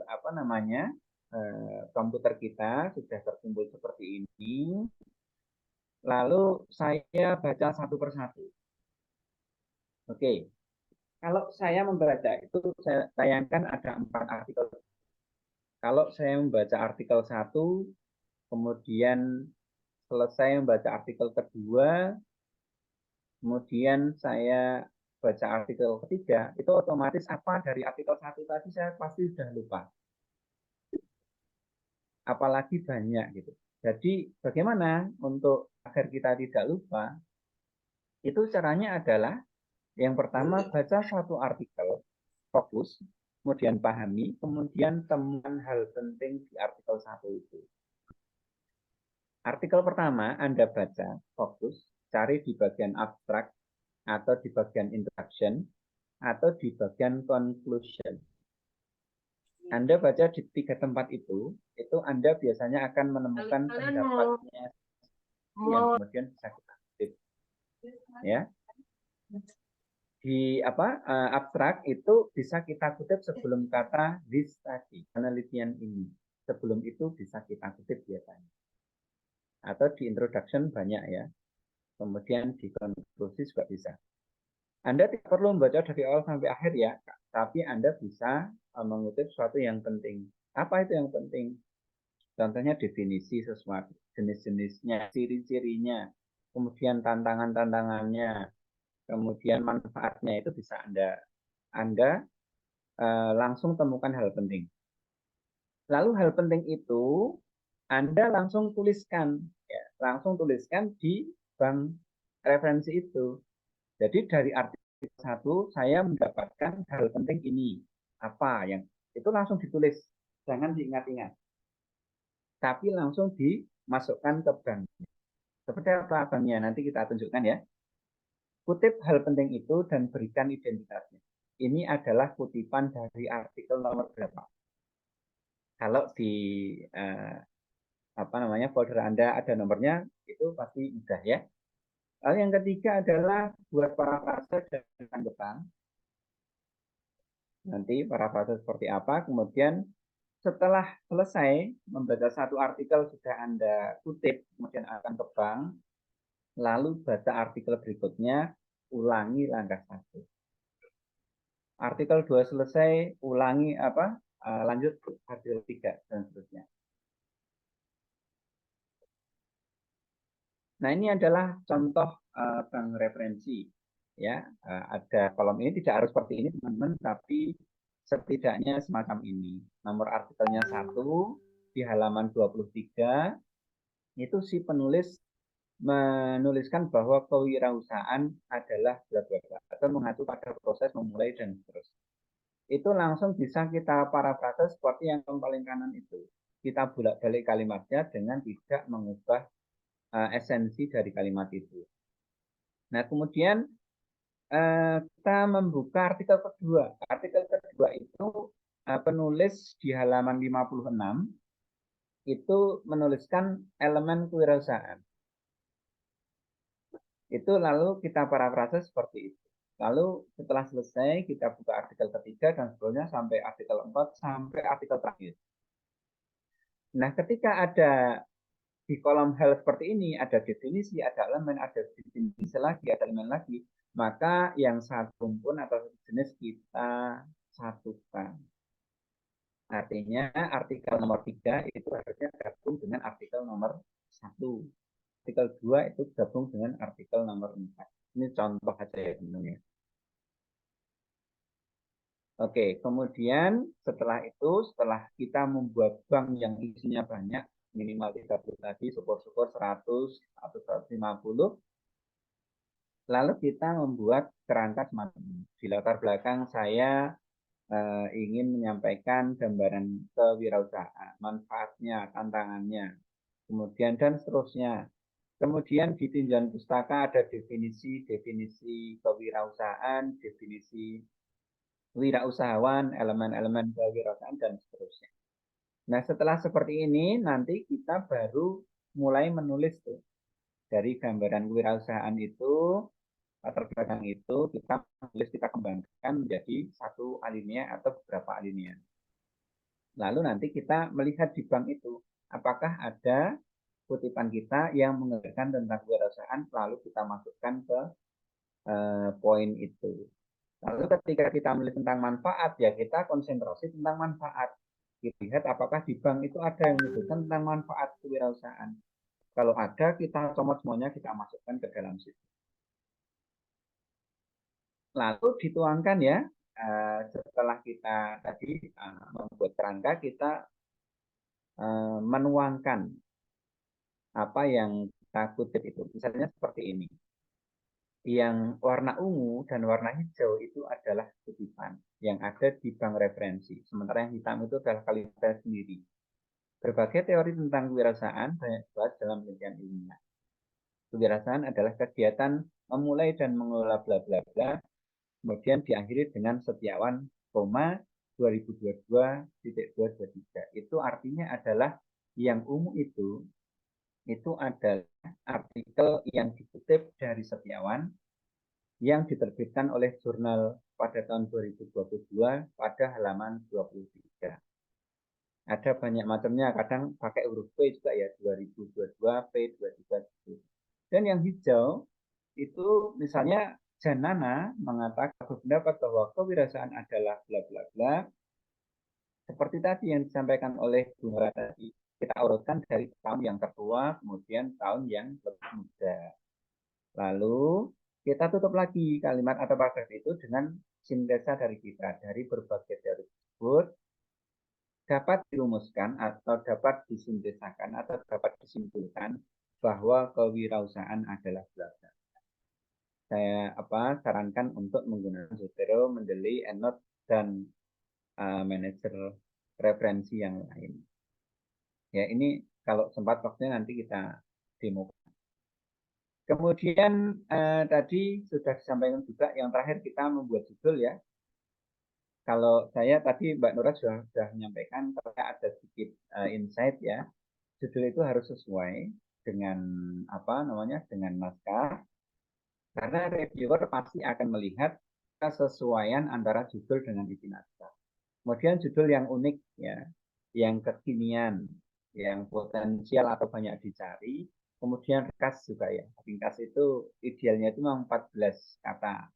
komputer kita sudah terkumpul seperti ini, lalu saya baca satu persatu. Oke, kalau saya membaca itu saya tayangkan ada 4 artikel. Kalau saya membaca artikel 1, kemudian selesai membaca artikel kedua, kemudian saya baca artikel ketiga, itu otomatis apa dari artikel 1 tadi saya pasti sudah lupa. Apalagi banyak gitu. Jadi bagaimana untuk agar kita tidak lupa? Itu caranya adalah yang pertama baca satu artikel, fokus, kemudian pahami, kemudian temukan hal penting di artikel 1 itu. Artikel pertama Anda baca, fokus, cari di bagian abstrak, atau di bagian introduction, atau di bagian conclusion. Anda baca di 3 tempat itu Anda biasanya akan menemukan pendapatnya yang kemudian bisa kita kutip. Ya. Di abstrak itu bisa kita kutip sebelum kata this study, penelitian ini. Sebelum itu bisa kita kutip biasanya. Atau di introduction banyak ya. Kemudian di konklusi juga bisa. Anda tidak perlu membaca dari awal sampai akhir ya, tapi Anda bisa mengutip sesuatu yang penting. Apa itu yang penting? Contohnya definisi sesuatu, jenis-jenisnya, ciri-cirinya, kemudian tantangan-tantangannya, kemudian manfaatnya itu bisa Anda langsung temukan hal penting. Lalu hal penting itu Anda langsung tuliskan, ya, langsung tuliskan di bank referensi itu. Jadi dari artikel 1 saya mendapatkan hal penting ini. Apa yang itu langsung ditulis, jangan diingat-ingat. Tapi langsung dimasukkan ke bank. Seperti apa banknya? Nanti kita tunjukkan ya. Kutip hal penting itu dan berikan identitasnya. Ini adalah kutipan dari artikel nomor berapa. Kalau di folder Anda ada nomornya, itu pasti mudah ya. Lalu yang ketiga adalah buat parafrase dan depan. Nanti parafrase seperti apa, kemudian setelah selesai membaca satu artikel sudah Anda kutip, kemudian akan ke bank, lalu baca artikel berikutnya, ulangi langkah 1. Artikel 2 selesai, ulangi lanjut artikel 3 dan seterusnya. Nah, ini adalah contoh bank referensi. Ya, ada kolom ini tidak harus seperti ini, teman-teman, tapi setidaknya semacam ini. Nomor artikelnya 1 di halaman 23 itu si penulis menuliskan bahwa kewirausahaan adalah bla bla bla atau mengacu pada proses memulai dan seterusnya. Itu langsung bisa kita parafrase seperti yang paling kanan itu. Kita bolak-balik kalimatnya dengan tidak mengubah esensi dari kalimat itu. Nah, kemudian kita membuka artikel kedua. Artikel kedua itu penulis di halaman 56 itu menuliskan elemen kewirausahaan. Itu lalu kita parafrase seperti itu. Lalu setelah selesai kita buka artikel ketiga dan seterusnya sampai artikel 4 sampai artikel terakhir. Nah, ketika ada di kolom hal seperti ini ada definisi, ada elemen, ada definisi lagi, ada elemen lagi, maka yang satu pun atau jenis kita satukan. Artinya artikel nomor 3 itu harusnya gabung dengan artikel nomor 1. Artikel 2 itu gabung dengan artikel nomor 4. Ini contoh aja ya teman-teman. Oke, kemudian setelah kita membuat bank yang isinya banyak, minimal 30 tadi, syukur-syukur 100 atau 150, lalu kita membuat kerangka semacam ini. Di latar belakang saya ingin menyampaikan gambaran kewirausahaan, manfaatnya, tantangannya, kemudian dan seterusnya. Kemudian di tinjauan pustaka ada definisi kewirausahaan, definisi wirausahawan, elemen-elemen kewirausahaan, dan seterusnya. Nah, setelah seperti ini, nanti kita baru mulai menulis tuh. Dari gambaran kewirausahaan itu, latar belakang itu, kita menulis, kita kembangkan menjadi satu alinea atau beberapa alinea. Lalu nanti kita melihat di bank itu, apakah ada kutipan kita yang mengerjakan tentang kewirausahaan, lalu kita masukkan ke poin itu. Lalu ketika kita menulis tentang manfaat, ya kita konsentrasi tentang manfaat. Kita lihat apakah di bank itu ada yang menyebutkan tentang manfaat kewirausahaan. Kalau ada, kita comot semuanya, kita masukkan ke dalam situ. Lalu dituangkan ya, setelah kita tadi membuat kerangka, kita menuangkan apa yang kita kutip itu. Misalnya seperti ini. Yang warna ungu dan warna hijau itu adalah kutipan. yang ada di bank referensi. Sementara yang hitam itu adalah kalimat saya sendiri. Berbagai teori tentang kewirausahaan banyak dibahas dalam penelitian ilmiah. Kewirausahaan adalah kegiatan memulai dan mengelola bla bla bla, kemudian diakhiri dengan setiawan, 2022.223. Itu artinya adalah yang umum itu adalah artikel yang dikutip dari Setiawan yang diterbitkan oleh jurnal pada tahun 2022 pada halaman 23. Ada banyak macamnya, kadang pakai huruf P juga ya, 2022, P23. Dan yang hijau itu misalnya Janana mengatakan berpendapat bahwa kewirausahaan adalah bla bla bla. Seperti tadi yang disampaikan oleh Bung Ra tadi, kita urutkan dari tahun yang tertua, kemudian tahun yang lebih muda. Lalu kita tutup lagi kalimat atau paragraf itu dengan sintesa dari kita. Dari berbagai teori tersebut, dapat dirumuskan atau dapat disintesakan atau dapat disimpulkan bahwa kewirausahaan adalah bla bla. Saya sarankan untuk menggunakan Zotero, Mendeley, EndNote, dan manajer referensi yang lain. Ya, ini kalau sempat waktunya nanti kita demo. Kemudian tadi sudah disampaikan juga yang terakhir kita membuat judul ya. Kalau saya tadi Mbak Nura sudah menyampaikan ternyata ada sedikit insight ya. Judul itu harus sesuai dengan dengan naskah. Karena reviewer pasti akan melihat kesesuaian antara judul dengan isi naskah. Kemudian judul yang unik ya, yang kekinian, yang potensial atau banyak dicari. Kemudian ringkas juga ya. Ringkas itu idealnya itu memang 14 kata.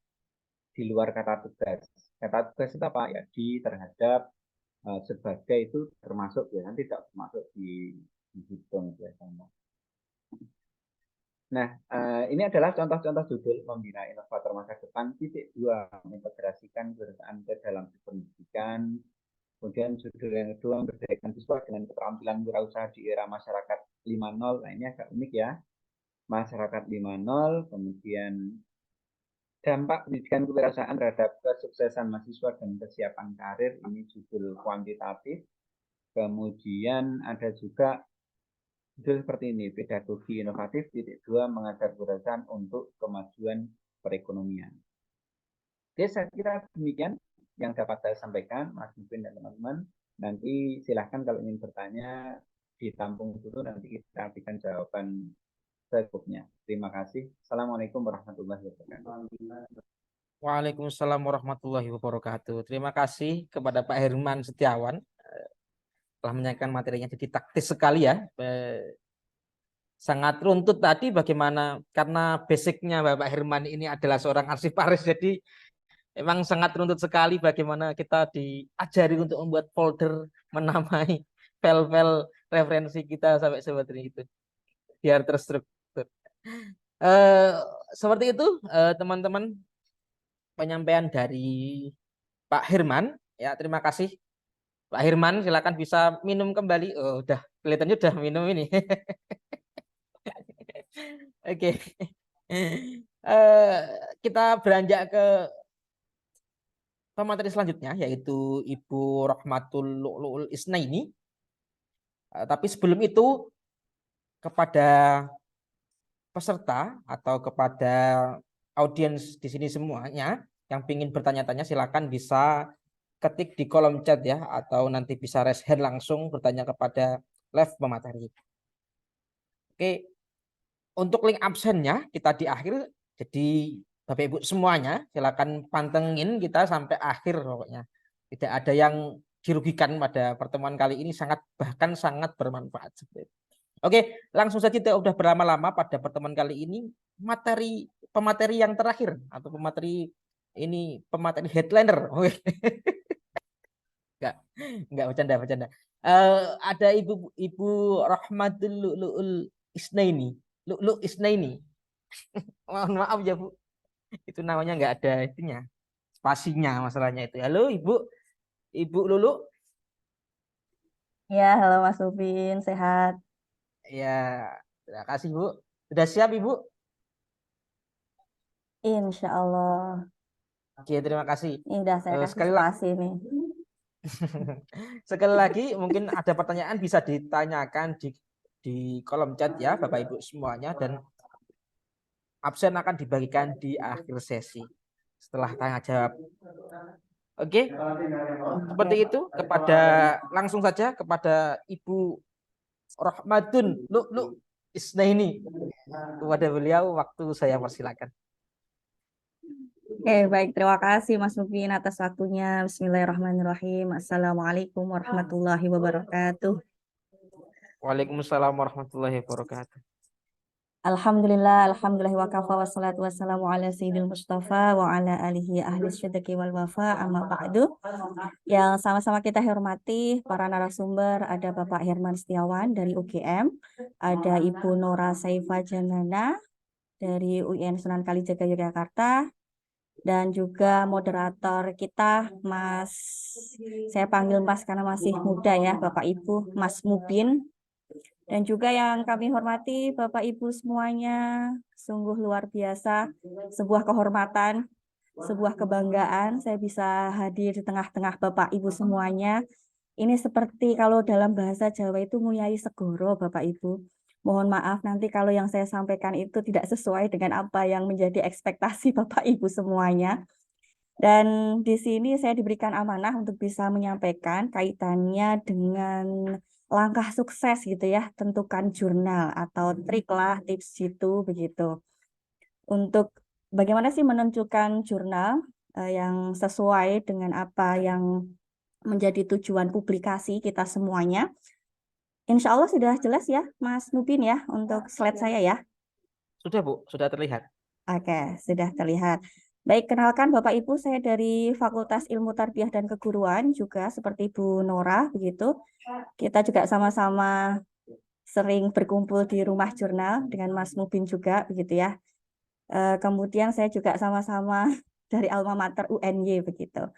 Di luar kata tugas. Kata tugas itu apa ya? Di, terhadap, sebagai itu termasuk ya. Nanti tidak termasuk dihitung biasanya. Nah, ini adalah contoh-contoh judul Membina Inovator Masa Depan titik 2, mengintegrasikan kewirausahaan ke dalam pendidikan. Kemudian judul yang kedua, memberdayakan siswa dengan keterampilan wirausaha di era masyarakat 5.0. Nah, ini agak unik ya. Masyarakat 5.0, kemudian dampak pendidikan kewirausahaan terhadap kesuksesan mahasiswa dan kesiapan karir, ini judul kuantitatif. Kemudian ada juga judul seperti ini, pedagogi inovatif titik 2, mengajar kewirausahaan untuk kemajuan perekonomian. Oke, saya kira demikian yang dapat saya sampaikan, Mas Mufin dan teman-teman. Nanti silahkan kalau ingin bertanya, ditampung dulu, nanti kita berikan jawaban berikutnya. Terima kasih. Assalamualaikum warahmatullahi wabarakatuh. Waalaikumsalam warahmatullahi wabarakatuh. Terima kasih kepada Pak Herman Setiawan telah menyampaikan materinya, jadi taktis sekali ya. Sangat runtut tadi bagaimana, karena basicnya Bapak Herman ini adalah seorang arsiparis, jadi memang sangat runtut sekali bagaimana kita diajari untuk membuat folder menamai file-file referensi kita sampai seperti itu biar terstruktur. Seperti itu teman-teman penyampaian dari Pak Herman ya. Terima kasih Pak Herman, silakan bisa minum kembali. Oh, udah kelihatannya udah minum ini. Oke. Kita beranjak ke pemateri selanjutnya, yaitu Ibu Rahmatul Lu'lu'ul Isnaini. Tapi sebelum itu, kepada peserta atau kepada audiens di sini semuanya yang ingin bertanya-tanya, silakan bisa ketik di kolom chat ya, atau nanti bisa raise hand langsung bertanya kepada live pemateri. Oke, untuk link absennya kita di akhir, jadi Bapak Ibu semuanya silakan pantengin kita sampai akhir pokoknya. Tidak ada yang dirugikan pada pertemuan kali ini, bahkan sangat bermanfaat. Oke, langsung saja, kita udah berlama-lama pada pertemuan kali ini, pemateri yang terakhir atau pemateri headliner. Enggak bercanda. Ada Ibu Rahmatul Lu'lu'ul Isnaini. Lu'lu' Isnaini. Mohon maaf ya Bu, itu namanya enggak ada itunya, spasinya masalahnya itu. Halo Ibu Lulu. Ya, halo Mas Upin, sehat? Ya, terima kasih Bu. Sudah siap Ibu? Insya Allah. Oke, terima kasih. Ini udah saya kasih Sekali lagi, spasi nih. sekali lagi mungkin ada pertanyaan bisa ditanyakan di kolom chat ya Bapak Ibu semuanya, dan absen akan dibagikan di akhir sesi setelah tanya jawab. Oke, seperti Oke. itu. Langsung saja kepada Ibu Rahmatun Lu'lu Isnaini. Kepada beliau waktu saya persilakan. Oke, baik. Terima kasih Mas Mubin atas waktunya. Bismillahirrahmanirrahim. Assalamualaikum warahmatullahi wabarakatuh. Waalaikumsalam warahmatullahi wabarakatuh. Alhamdulillah wa kafa wassalatu wassalamu ala sayyidil Mustafa wa ala alihi ahli syadaki wal wafa amma ba'du. Yang sama-sama kita hormati para narasumber, ada Bapak Herman Setiawan dari UGM, ada Ibu Nora Saifa Janana dari UIN Sunan Kalijaga Yogyakarta, dan juga moderator kita Mas, saya panggil Mas karena masih muda ya, Bapak Ibu, Mas Mubin. Dan juga yang kami hormati Bapak Ibu semuanya, sungguh luar biasa, sebuah kehormatan, sebuah kebanggaan saya bisa hadir di tengah-tengah Bapak Ibu semuanya. Ini seperti kalau dalam bahasa Jawa itu nguyai segoro Bapak Ibu. Mohon maaf nanti kalau yang saya sampaikan itu tidak sesuai dengan apa yang menjadi ekspektasi Bapak Ibu semuanya. Dan di sini saya diberikan amanah untuk bisa menyampaikan kaitannya dengan langkah sukses gitu ya, tentukan jurnal atau trik lah, tips gitu begitu. Untuk bagaimana sih menentukan jurnal yang sesuai dengan apa yang menjadi tujuan publikasi kita semuanya. Insya Allah sudah jelas ya Mas Mubin ya untuk slide saya ya. Sudah Bu, sudah terlihat. Oke, sudah terlihat. Baik, kenalkan Bapak Ibu, saya dari Fakultas Ilmu Tarbiyah dan Keguruan juga seperti Bu Nora begitu. Kita juga sama-sama sering berkumpul di rumah jurnal dengan Mas Mubin juga begitu ya. Kemudian saya juga sama-sama dari alma mater UNY begitu.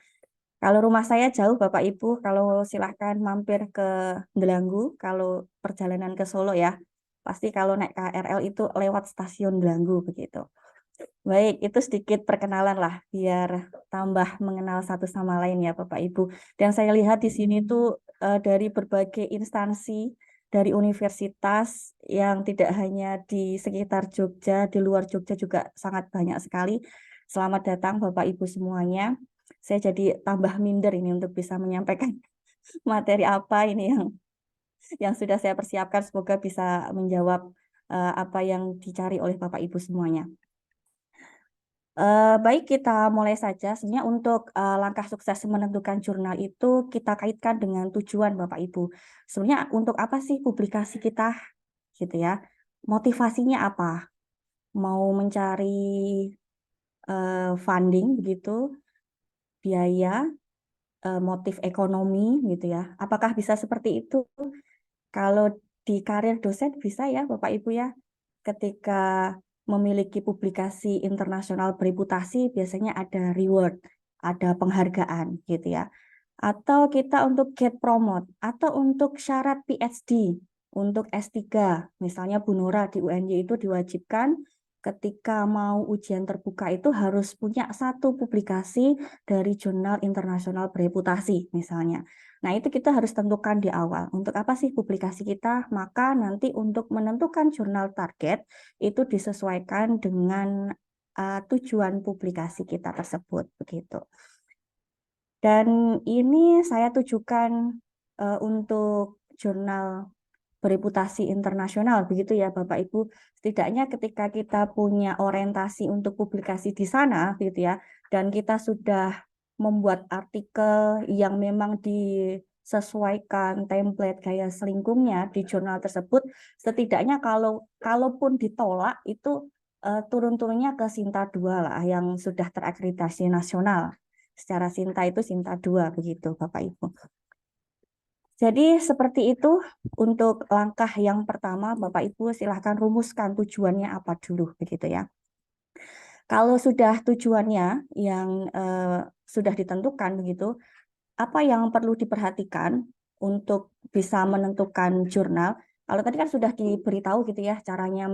Kalau rumah saya jauh Bapak Ibu, kalau silahkan mampir ke Delanggu, kalau perjalanan ke Solo ya. Pasti kalau naik KRL itu lewat stasiun Delanggu begitu. Baik, itu sedikit perkenalan lah, biar tambah mengenal satu sama lain ya Bapak Ibu. Dan saya lihat di sini tuh dari berbagai instansi, dari universitas yang tidak hanya di sekitar Jogja, di luar Jogja juga sangat banyak sekali. Selamat datang Bapak Ibu semuanya. Saya jadi tambah minder ini untuk bisa menyampaikan materi apa ini yang sudah saya persiapkan. Semoga bisa menjawab apa yang dicari oleh Bapak Ibu semuanya. Baik, kita mulai saja. Sebenarnya untuk langkah sukses menentukan jurnal itu kita kaitkan dengan tujuan Bapak Ibu. Sebenarnya untuk apa sih publikasi kita, gitu ya? Motivasinya apa? Mau mencari funding begitu, biaya, motif ekonomi, gitu ya? Apakah bisa seperti itu? Kalau di karir dosen bisa ya Bapak Ibu ya. Ketika memiliki publikasi internasional bereputasi biasanya ada reward, ada penghargaan gitu ya. Atau kita untuk get promote atau untuk syarat PhD, untuk S3, misalnya Bu Nora di UNY itu diwajibkan ketika mau ujian terbuka itu harus punya satu publikasi dari jurnal internasional bereputasi misalnya. Nah, itu kita harus tentukan di awal. Untuk apa sih publikasi kita? Maka nanti untuk menentukan jurnal target itu disesuaikan dengan tujuan publikasi kita tersebut begitu. Dan ini saya tujukan untuk jurnal bereputasi internasional begitu ya Bapak Ibu. Setidaknya ketika kita punya orientasi untuk publikasi di sana gitu ya, dan kita sudah membuat artikel yang memang disesuaikan template gaya selingkungnya di jurnal tersebut, setidaknya kalaupun ditolak itu turun-turunnya ke Sinta 2 lah yang sudah terakreditasi nasional. Secara Sinta itu Sinta 2 begitu Bapak Ibu. Jadi seperti itu untuk langkah yang pertama, Bapak Ibu silahkan rumuskan tujuannya apa dulu begitu ya. Kalau sudah tujuannya yang sudah ditentukan begitu, apa yang perlu diperhatikan untuk bisa menentukan jurnal? Kalau tadi kan sudah diberitahu gitu ya caranya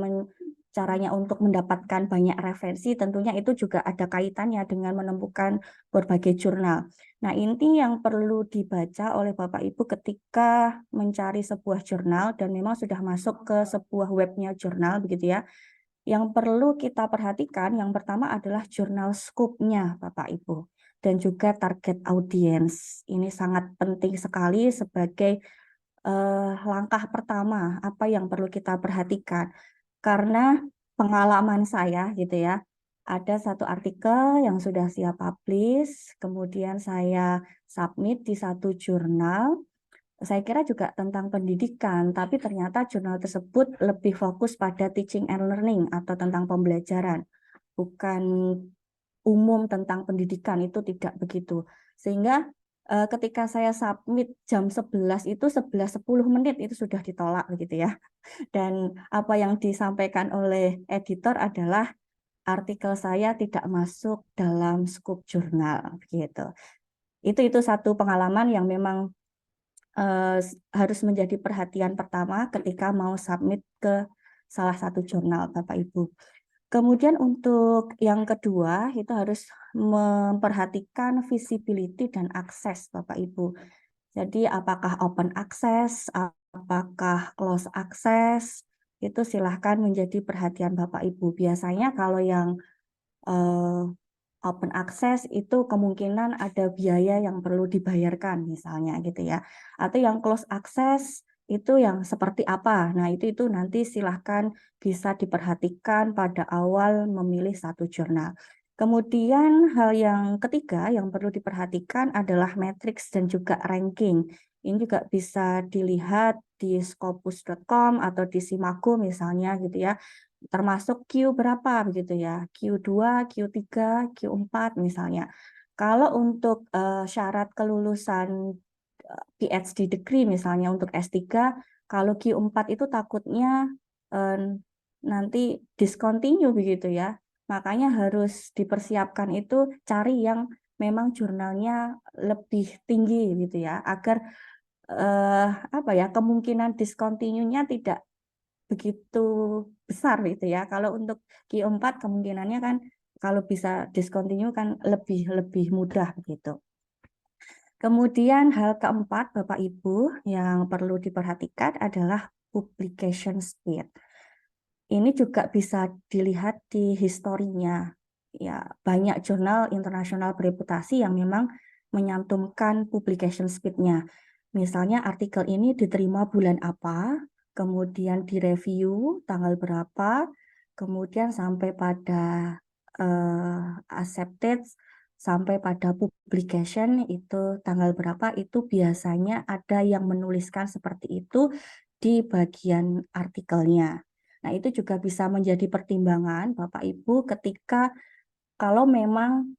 caranya untuk mendapatkan banyak referensi, tentunya itu juga ada kaitannya dengan menemukan berbagai jurnal. Nah, ini yang perlu dibaca oleh Bapak Ibu ketika mencari sebuah jurnal dan memang sudah masuk ke sebuah webnya jurnal begitu ya. Yang perlu kita perhatikan yang pertama adalah jurnal scope-nya Bapak Ibu dan juga target audience. Ini sangat penting sekali sebagai langkah pertama apa yang perlu kita perhatikan. Karena pengalaman saya gitu ya, ada satu artikel yang sudah siap publish, kemudian saya submit di satu jurnal, saya kira juga tentang pendidikan, tapi ternyata jurnal tersebut lebih fokus pada teaching and learning atau tentang pembelajaran, bukan umum tentang pendidikan, itu tidak begitu. Sehingga ketika saya submit jam 11 itu 11.10 menit itu sudah ditolak begitu ya. Dan apa yang disampaikan oleh editor adalah artikel saya tidak masuk dalam scope jurnal begitu. Itu satu pengalaman yang memang harus menjadi perhatian pertama ketika mau submit ke salah satu jurnal Bapak Ibu. Kemudian untuk yang kedua itu harus memperhatikan visibility dan akses Bapak Ibu. Jadi apakah open access, apakah close access, itu silahkan menjadi perhatian Bapak Ibu. Biasanya kalau yang open access itu kemungkinan ada biaya yang perlu dibayarkan misalnya gitu ya. Atau yang close access itu yang seperti apa? Nah, itu nanti silahkan bisa diperhatikan pada awal memilih satu jurnal. Kemudian hal yang ketiga yang perlu diperhatikan adalah matrix dan juga ranking. Ini juga bisa dilihat di scopus.com atau di Simago misalnya gitu ya. Termasuk Q berapa begitu ya. Q2, Q3, Q4 misalnya. Kalau untuk syarat kelulusan PhD degree misalnya untuk S3, kalau Q4 itu takutnya nanti discontinue begitu ya. Makanya harus dipersiapkan itu cari yang memang jurnalnya lebih tinggi gitu ya, agar kemungkinan discontinue-nya tidak begitu besar gitu ya. Kalau untuk Q4 kemungkinannya kan kalau bisa discontinue kan lebih mudah gitu. Kemudian hal keempat Bapak Ibu yang perlu diperhatikan adalah publication speed. Ini juga bisa dilihat di historinya. Ya, banyak jurnal internasional bereputasi yang memang menyantumkan publication speed-nya. Misalnya artikel ini diterima bulan apa, kemudian direview tanggal berapa, kemudian sampai pada accepted, sampai pada publication itu tanggal berapa, itu biasanya ada yang menuliskan seperti itu di bagian artikelnya. Nah, itu juga bisa menjadi pertimbangan Bapak Ibu ketika kalau memang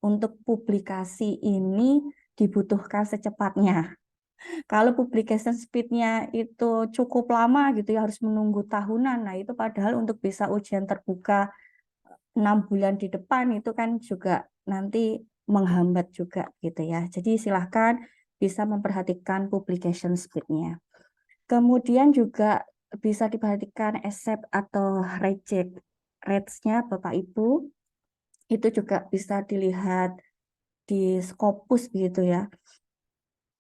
untuk publikasi ini dibutuhkan secepatnya. Kalau publication speed-nya itu cukup lama gitu ya, harus menunggu tahunan. Nah, itu padahal untuk bisa ujian terbuka 6 bulan di depan itu kan juga nanti menghambat juga gitu ya. Jadi silahkan bisa memperhatikan publication speed-nya. Kemudian juga bisa diperhatikan accept atau reject rates-nya Bapak Ibu. Itu juga bisa dilihat di Scopus gitu ya.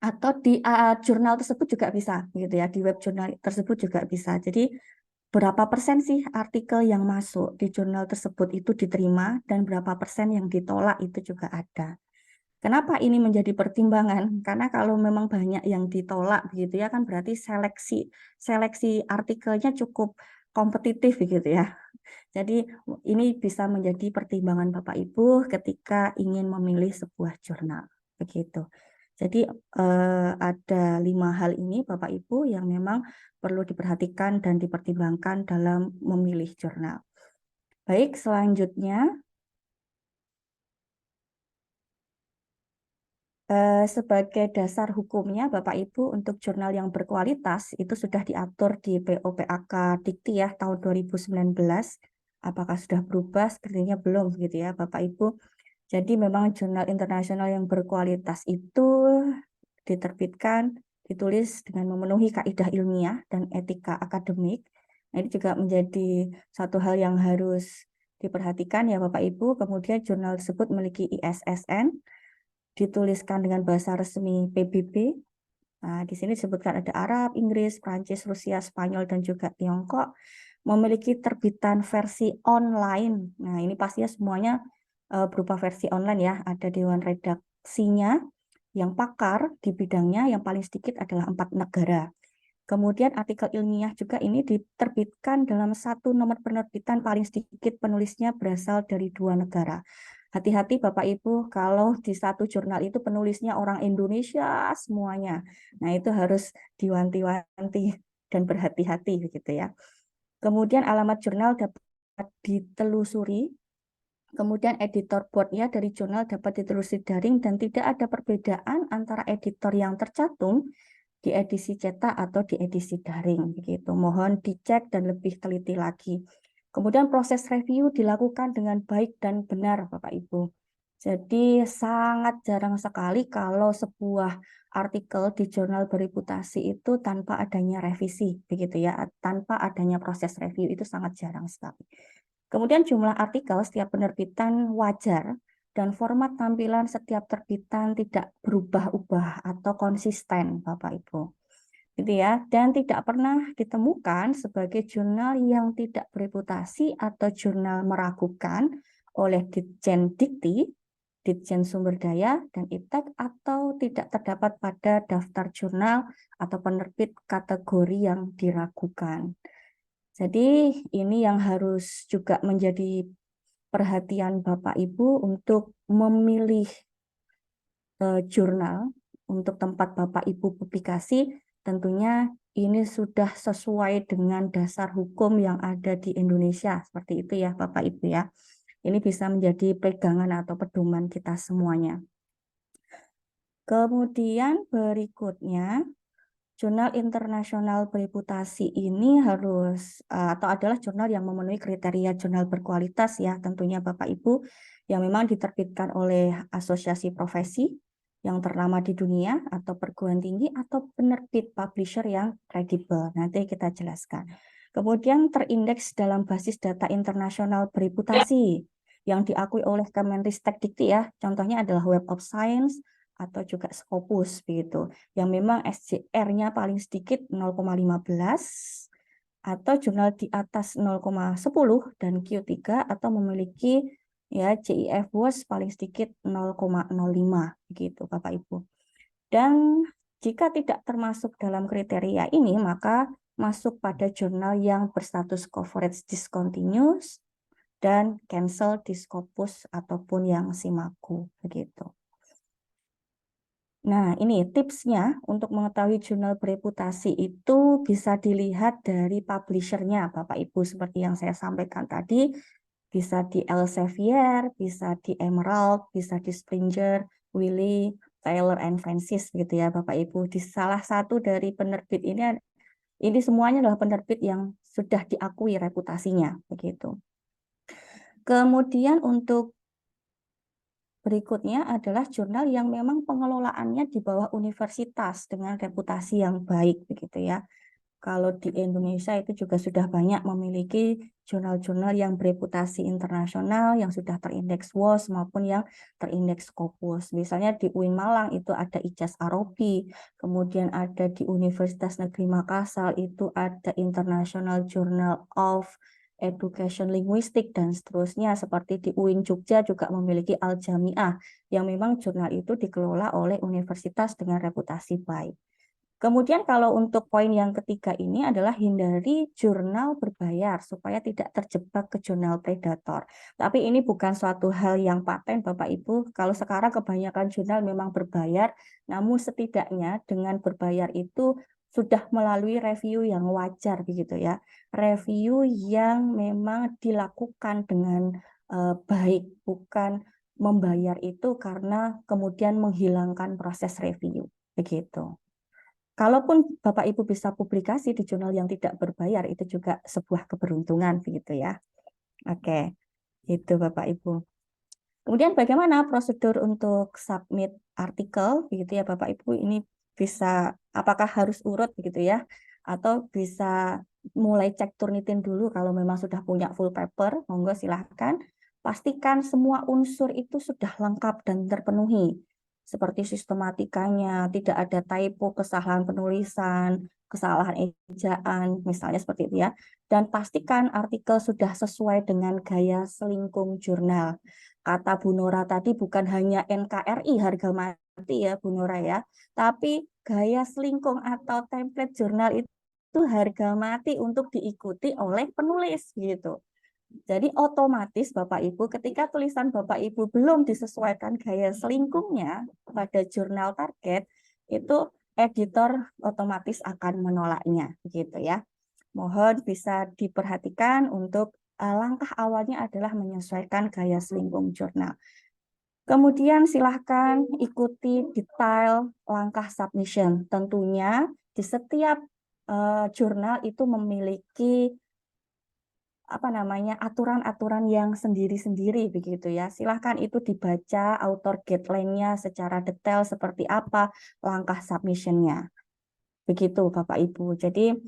Atau di jurnal tersebut juga bisa gitu ya, di web jurnal tersebut juga bisa. Jadi berapa persen sih artikel yang masuk di jurnal tersebut itu diterima dan berapa persen yang ditolak itu juga ada. Kenapa ini menjadi pertimbangan? Karena kalau memang banyak yang ditolak begitu ya kan berarti seleksi artikelnya cukup kompetitif begitu ya. Jadi ini bisa menjadi pertimbangan Bapak Ibu ketika ingin memilih sebuah jurnal begitu. Jadi ada 5 hal ini Bapak Ibu yang memang perlu diperhatikan dan dipertimbangkan dalam memilih jurnal. Baik, selanjutnya sebagai dasar hukumnya Bapak Ibu untuk jurnal yang berkualitas itu sudah diatur di PO/PAK Dikti ya tahun 2019. Apakah sudah berubah? Sepertinya belum gitu ya Bapak Ibu. Jadi memang jurnal internasional yang berkualitas itu diterbitkan, ditulis dengan memenuhi kaidah ilmiah dan etika akademik. Nah, ini juga menjadi satu hal yang harus diperhatikan ya Bapak Ibu. Kemudian jurnal tersebut memiliki ISSN, dituliskan dengan bahasa resmi PBB. Nah, di sini disebutkan ada Arab, Inggris, Prancis, Rusia, Spanyol, dan juga Tiongkok. Memiliki terbitan versi online. Nah, ini pastinya semuanya berupa versi online ya. Ada dewan redaksinya yang pakar di bidangnya, yang paling sedikit adalah 4 negara. Kemudian artikel ilmiah juga ini diterbitkan dalam satu nomor penerbitan, paling sedikit penulisnya berasal dari 2 negara. Hati-hati Bapak Ibu kalau di satu jurnal itu penulisnya orang Indonesia semuanya. Nah, itu harus diwanti-wanti dan berhati-hati begitu ya. Kemudian alamat jurnal dapat ditelusuri. Kemudian editor boardnya dari jurnal dapat ditelusuri daring dan tidak ada perbedaan antara editor yang tercantum di edisi cetak atau di edisi daring begitu. Mohon dicek dan lebih teliti lagi. Kemudian proses review dilakukan dengan baik dan benar Bapak Ibu. Jadi sangat jarang sekali kalau sebuah artikel di jurnal bereputasi itu tanpa adanya revisi begitu ya, tanpa adanya proses review itu sangat jarang sekali. Kemudian jumlah artikel setiap penerbitan wajar dan format tampilan setiap terbitan tidak berubah-ubah atau konsisten Bapak Ibu. Gitu ya, dan tidak pernah ditemukan sebagai jurnal yang tidak bereputasi atau jurnal meragukan oleh Ditjen Dikti, Ditjen Sumber Daya, dan Iptek atau tidak terdapat pada daftar jurnal atau penerbit kategori yang diragukan. Jadi ini yang harus juga menjadi perhatian Bapak Ibu untuk memilih jurnal untuk tempat Bapak Ibu publikasi. Tentunya ini sudah sesuai dengan dasar hukum yang ada di Indonesia. Seperti itu ya Bapak Ibu ya. Ini bisa menjadi pegangan atau pedoman kita semuanya. Kemudian berikutnya, jurnal internasional bereputasi ini harus atau adalah jurnal yang memenuhi kriteria jurnal berkualitas ya tentunya Bapak Ibu, yang memang diterbitkan oleh asosiasi profesi yang ternama di dunia atau perguruan tinggi atau penerbit publisher yang kredibel. Nanti kita jelaskan. Kemudian terindeks dalam basis data internasional bereputasi yang diakui oleh Kemenristek Dikti ya. Contohnya adalah Web of Science atau juga Scopus begitu, yang memang SJR-nya paling sedikit 0,15 atau jurnal di atas 0,10 dan Q3 atau memiliki ya JIF WOS paling sedikit 0,05 begitu Bapak Ibu. Dan jika tidak termasuk dalam kriteria ini maka masuk pada jurnal yang berstatus coverage discontinuous dan cancel di Scopus ataupun yang SIMAKU begitu. Nah, ini tipsnya untuk mengetahui jurnal bereputasi itu bisa dilihat dari publishernya, Bapak Ibu, seperti yang saya sampaikan tadi, bisa di Elsevier, bisa di Emerald, bisa di Springer, Wiley, Taylor and Francis, gitu ya, Bapak Ibu. Di salah satu dari penerbit ini semuanya adalah penerbit yang sudah diakui reputasinya, begitu. Kemudian untuk berikutnya adalah jurnal yang memang pengelolaannya di bawah universitas dengan reputasi yang baik begitu ya. Kalau di Indonesia itu juga sudah banyak memiliki jurnal-jurnal yang bereputasi internasional yang sudah terindeks WOS maupun yang terindeks Scopus. Misalnya di UIN Malang itu ada Ijaz Arobi, kemudian ada di Universitas Negeri Makassar itu ada International Journal of Education Linguistik dan seterusnya, seperti di UIN Jogja juga memiliki Al-Jami'ah yang memang jurnal itu dikelola oleh universitas dengan reputasi baik. Kemudian kalau untuk poin yang ketiga ini adalah hindari jurnal berbayar supaya tidak terjebak ke jurnal predator. Tapi ini bukan suatu hal yang paten Bapak Ibu. Kalau sekarang kebanyakan jurnal memang berbayar, namun setidaknya dengan berbayar itu sudah melalui review yang wajar begitu ya. Review yang memang dilakukan dengan baik, bukan membayar itu karena kemudian menghilangkan proses review begitu. Kalaupun Bapak Ibu bisa publikasi di jurnal yang tidak berbayar, itu juga sebuah keberuntungan begitu ya. Oke, itu Bapak Ibu. Kemudian bagaimana prosedur untuk submit artikel begitu ya Bapak Ibu, ini bisa apakah harus urut begitu ya, atau bisa mulai cek Turnitin dulu kalau memang sudah punya full paper, monggo silahkan. Pastikan semua unsur itu sudah lengkap dan terpenuhi. Seperti sistematikanya, tidak ada typo, kesalahan penulisan, kesalahan ejaan, misalnya seperti itu ya. Dan pastikan artikel sudah sesuai dengan gaya selingkung jurnal. Kata Bu Nora tadi bukan hanya NKRI harga mati ya Bu Nora ya, tapi gaya selingkung atau template jurnal itu harga mati untuk diikuti oleh penulis gitu. Jadi otomatis Bapak Ibu ketika tulisan Bapak Ibu belum disesuaikan gaya selingkungnya pada jurnal target, itu editor otomatis akan menolaknya gitu ya. Mohon bisa diperhatikan untuk langkah awalnya adalah menyesuaikan gaya selingkung jurnal. Kemudian silahkan ikuti detail langkah submission. Tentunya di setiap jurnal itu memiliki aturan-aturan yang sendiri-sendiri begitu ya. Silahkan itu dibaca author guideline-nya secara detail seperti apa langkah submission-nya. Begitu Bapak Ibu. Jadi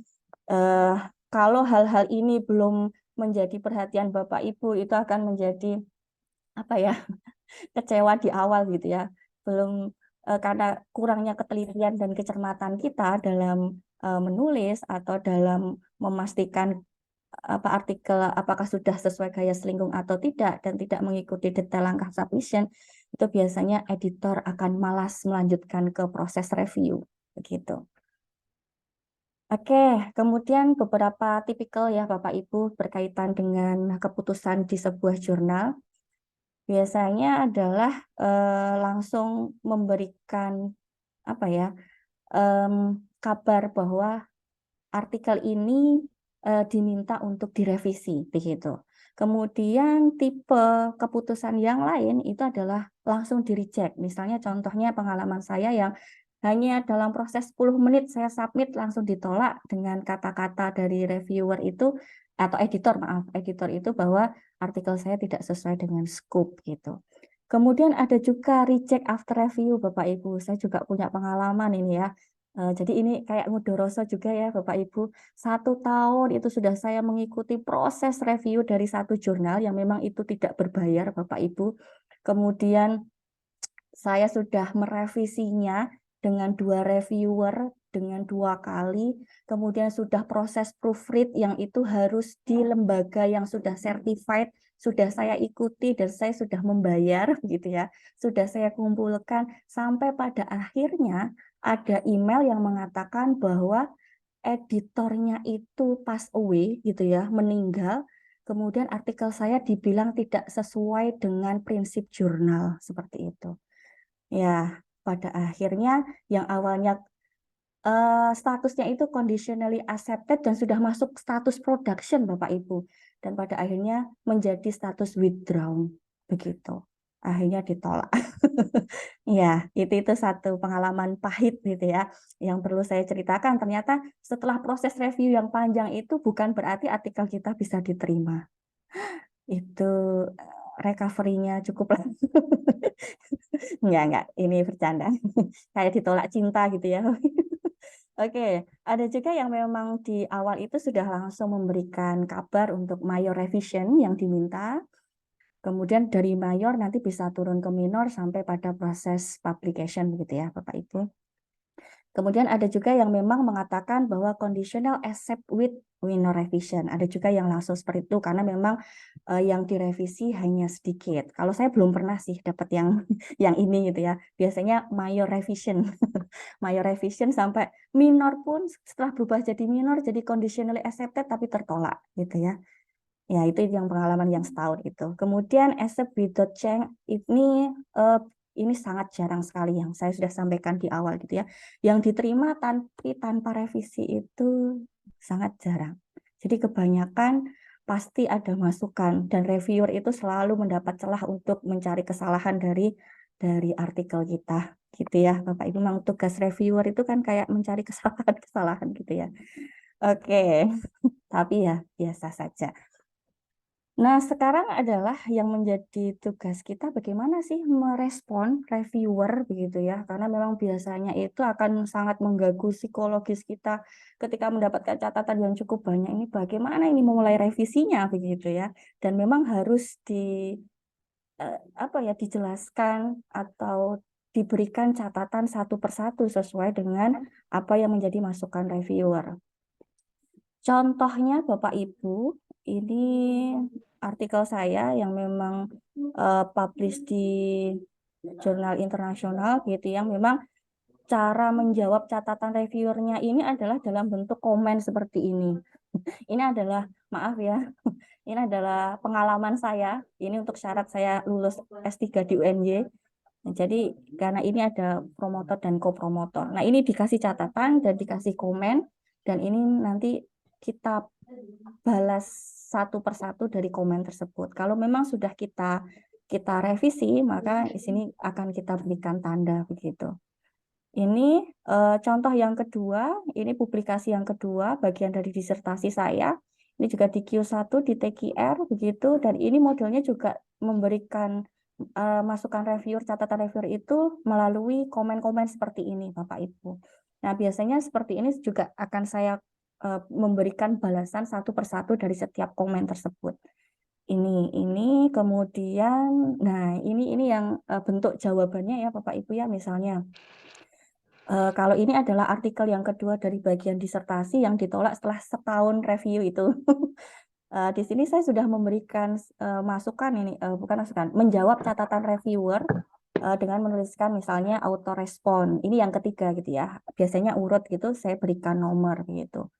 kalau hal-hal ini belum menjadi perhatian Bapak Ibu itu akan menjadi kecewa di awal gitu ya. Belum karena kurangnya ketelitian dan kecermatan kita dalam menulis atau dalam memastikan artikel apakah sudah sesuai gaya selingkung atau tidak dan tidak mengikuti detail langkah submission, itu biasanya editor akan malas melanjutkan ke proses review begitu. Oke, kemudian beberapa tipikal ya Bapak Ibu berkaitan dengan keputusan di sebuah jurnal. Biasanya adalah langsung memberikan kabar bahwa artikel ini diminta untuk direvisi begitu. Kemudian tipe keputusan yang lain itu adalah langsung di-reject. Misalnya contohnya pengalaman saya yang hanya dalam proses 10 menit saya submit langsung ditolak dengan kata-kata dari reviewer itu atau editor itu bahwa artikel saya tidak sesuai dengan scope gitu. Kemudian ada juga reject after review Bapak Ibu. Saya juga punya pengalaman ini ya. Jadi ini kayak Ngudoroso juga ya Bapak Ibu. 1 tahun itu sudah saya mengikuti proses review dari satu jurnal yang memang itu tidak berbayar Bapak Ibu. Kemudian saya sudah merevisinya dengan 2 reviewer, dengan 2 kali. Kemudian sudah proses proofread yang itu harus di lembaga yang sudah certified, sudah saya ikuti dan saya sudah membayar gitu ya. Sudah saya kumpulkan sampai pada akhirnya ada email yang mengatakan bahwa editornya itu pass away gitu ya, meninggal. Kemudian artikel saya dibilang tidak sesuai dengan prinsip jurnal seperti itu. Ya, pada akhirnya yang awalnya statusnya itu conditionally accepted dan sudah masuk status production Bapak Ibu. Dan pada akhirnya menjadi status withdrawn begitu. Akhirnya ditolak. Ya, itu satu pengalaman pahit gitu ya yang perlu saya ceritakan. Ternyata setelah proses review yang panjang itu bukan berarti artikel kita bisa diterima. Itu recovery-nya cukup lama. Enggak, ini bercanda. Kayak ditolak cinta gitu ya. Oke, ada juga yang memang di awal itu sudah langsung memberikan kabar untuk mayor revision yang diminta. Kemudian dari mayor nanti bisa turun ke minor sampai pada proses publication begitu ya Bapak Ibu. Kemudian ada juga yang memang mengatakan bahwa conditional accept with minor revision. Ada juga yang langsung seperti itu karena memang yang direvisi hanya sedikit. Kalau saya belum pernah sih dapat yang yang ini gitu ya. Biasanya mayor revision. Mayor revision sampai minor pun setelah berubah jadi minor jadi conditionally accepted tapi tertolak gitu ya. Ya, itu yang pengalaman yang setahun itu. Kemudian accept without change ini sangat jarang sekali yang saya sudah sampaikan di awal gitu ya. Yang diterima tanpa revisi itu sangat jarang. Jadi kebanyakan pasti ada masukan dan reviewer itu selalu mendapat celah untuk mencari kesalahan dari artikel kita gitu ya. Bapak Ibu, memang tugas reviewer itu kan kayak mencari kesalahan-kesalahan gitu ya. Oke. Tapi ya biasa saja. Nah, sekarang adalah yang menjadi tugas kita bagaimana sih merespon reviewer begitu ya. Karena memang biasanya itu akan sangat mengganggu psikologis kita ketika mendapatkan catatan yang cukup banyak ini bagaimana ini memulai revisinya begitu ya. Dan memang harus dijelaskan atau diberikan catatan satu persatu sesuai dengan apa yang menjadi masukan reviewer. Contohnya Bapak Ibu, ini artikel saya yang memang publish di jurnal internasional gitu yang memang cara menjawab catatan reviewernya ini adalah dalam bentuk komen seperti ini. Ini adalah, maaf ya, ini adalah pengalaman saya. Ini untuk syarat saya lulus S3 di UNY. Nah, jadi karena ini ada promotor dan kopromotor. Nah, ini dikasih catatan dan dikasih komen dan ini nanti kita balas satu persatu dari komen tersebut. Kalau memang sudah kita revisi, maka di sini akan kita berikan tanda begitu. Ini contoh yang kedua, ini publikasi yang kedua, bagian dari disertasi saya. Ini juga di Q1 di TQR begitu, dan ini modelnya juga memberikan masukan reviewer, catatan reviewer itu melalui komen-komen seperti ini, Bapak Ibu. Nah, biasanya seperti ini juga akan saya memberikan balasan satu persatu dari setiap komen tersebut. Ini kemudian, nah ini yang bentuk jawabannya ya, Bapak Ibu ya, misalnya. Kalau ini adalah artikel yang kedua dari bagian disertasi yang ditolak setelah setahun review itu. Di sini saya sudah memberikan masukan ini, bukan masukan, menjawab catatan reviewer dengan menuliskan misalnya autorespon. Ini yang ketiga gitu ya. Biasanya urut gitu, saya berikan nomor gitu.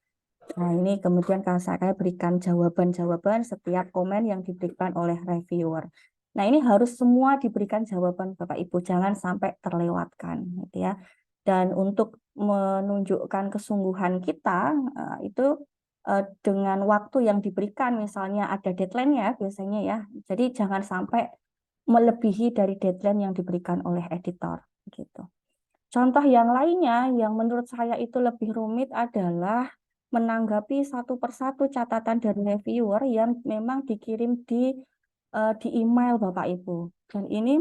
Nah ini kemudian saya berikan jawaban-jawaban setiap komen yang diberikan oleh reviewer. Nah ini harus semua diberikan jawaban Bapak Ibu, jangan sampai terlewatkan gitu ya. Dan untuk menunjukkan kesungguhan kita itu dengan waktu yang diberikan, misalnya ada deadline ya biasanya ya. Jadi jangan sampai melebihi dari deadline yang diberikan oleh editor gitu. Contoh yang lainnya yang menurut saya itu lebih rumit adalah menanggapi satu persatu catatan dari reviewer yang memang dikirim di email Bapak Ibu. Dan ini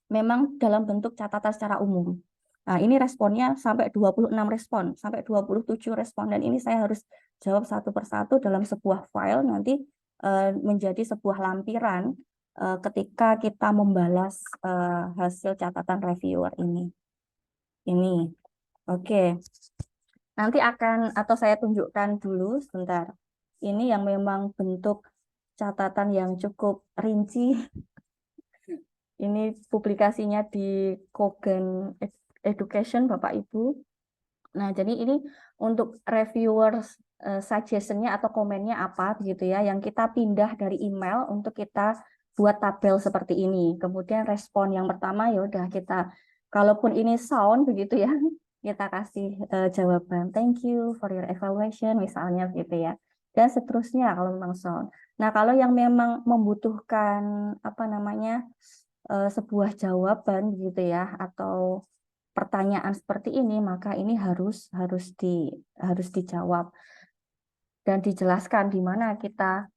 memang dalam bentuk catatan secara umum. Nah, ini responnya sampai 26 respon, sampai 27 respon. Dan ini saya harus jawab satu persatu dalam sebuah file nanti menjadi sebuah lampiran ketika kita membalas hasil catatan reviewer ini. Ini, oke. Nanti atau saya tunjukkan dulu sebentar. Ini yang memang bentuk catatan yang cukup rinci. Ini publikasinya di Kogan Education, Bapak Ibu. Nah, jadi ini untuk reviewers suggestion-nya atau komennya apa begitu ya, yang kita pindah dari email untuk kita buat tabel seperti ini. Kemudian respon yang pertama ya udah kita, kalaupun ini sound begitu ya, kita kasih jawaban thank you for your evaluation misalnya gitu ya. Dan seterusnya kalau memang sound. Nah, kalau yang memang membutuhkan apa namanya sebuah jawaban gitu ya atau pertanyaan seperti ini, maka ini harus dijawab dan dijelaskan di mana kita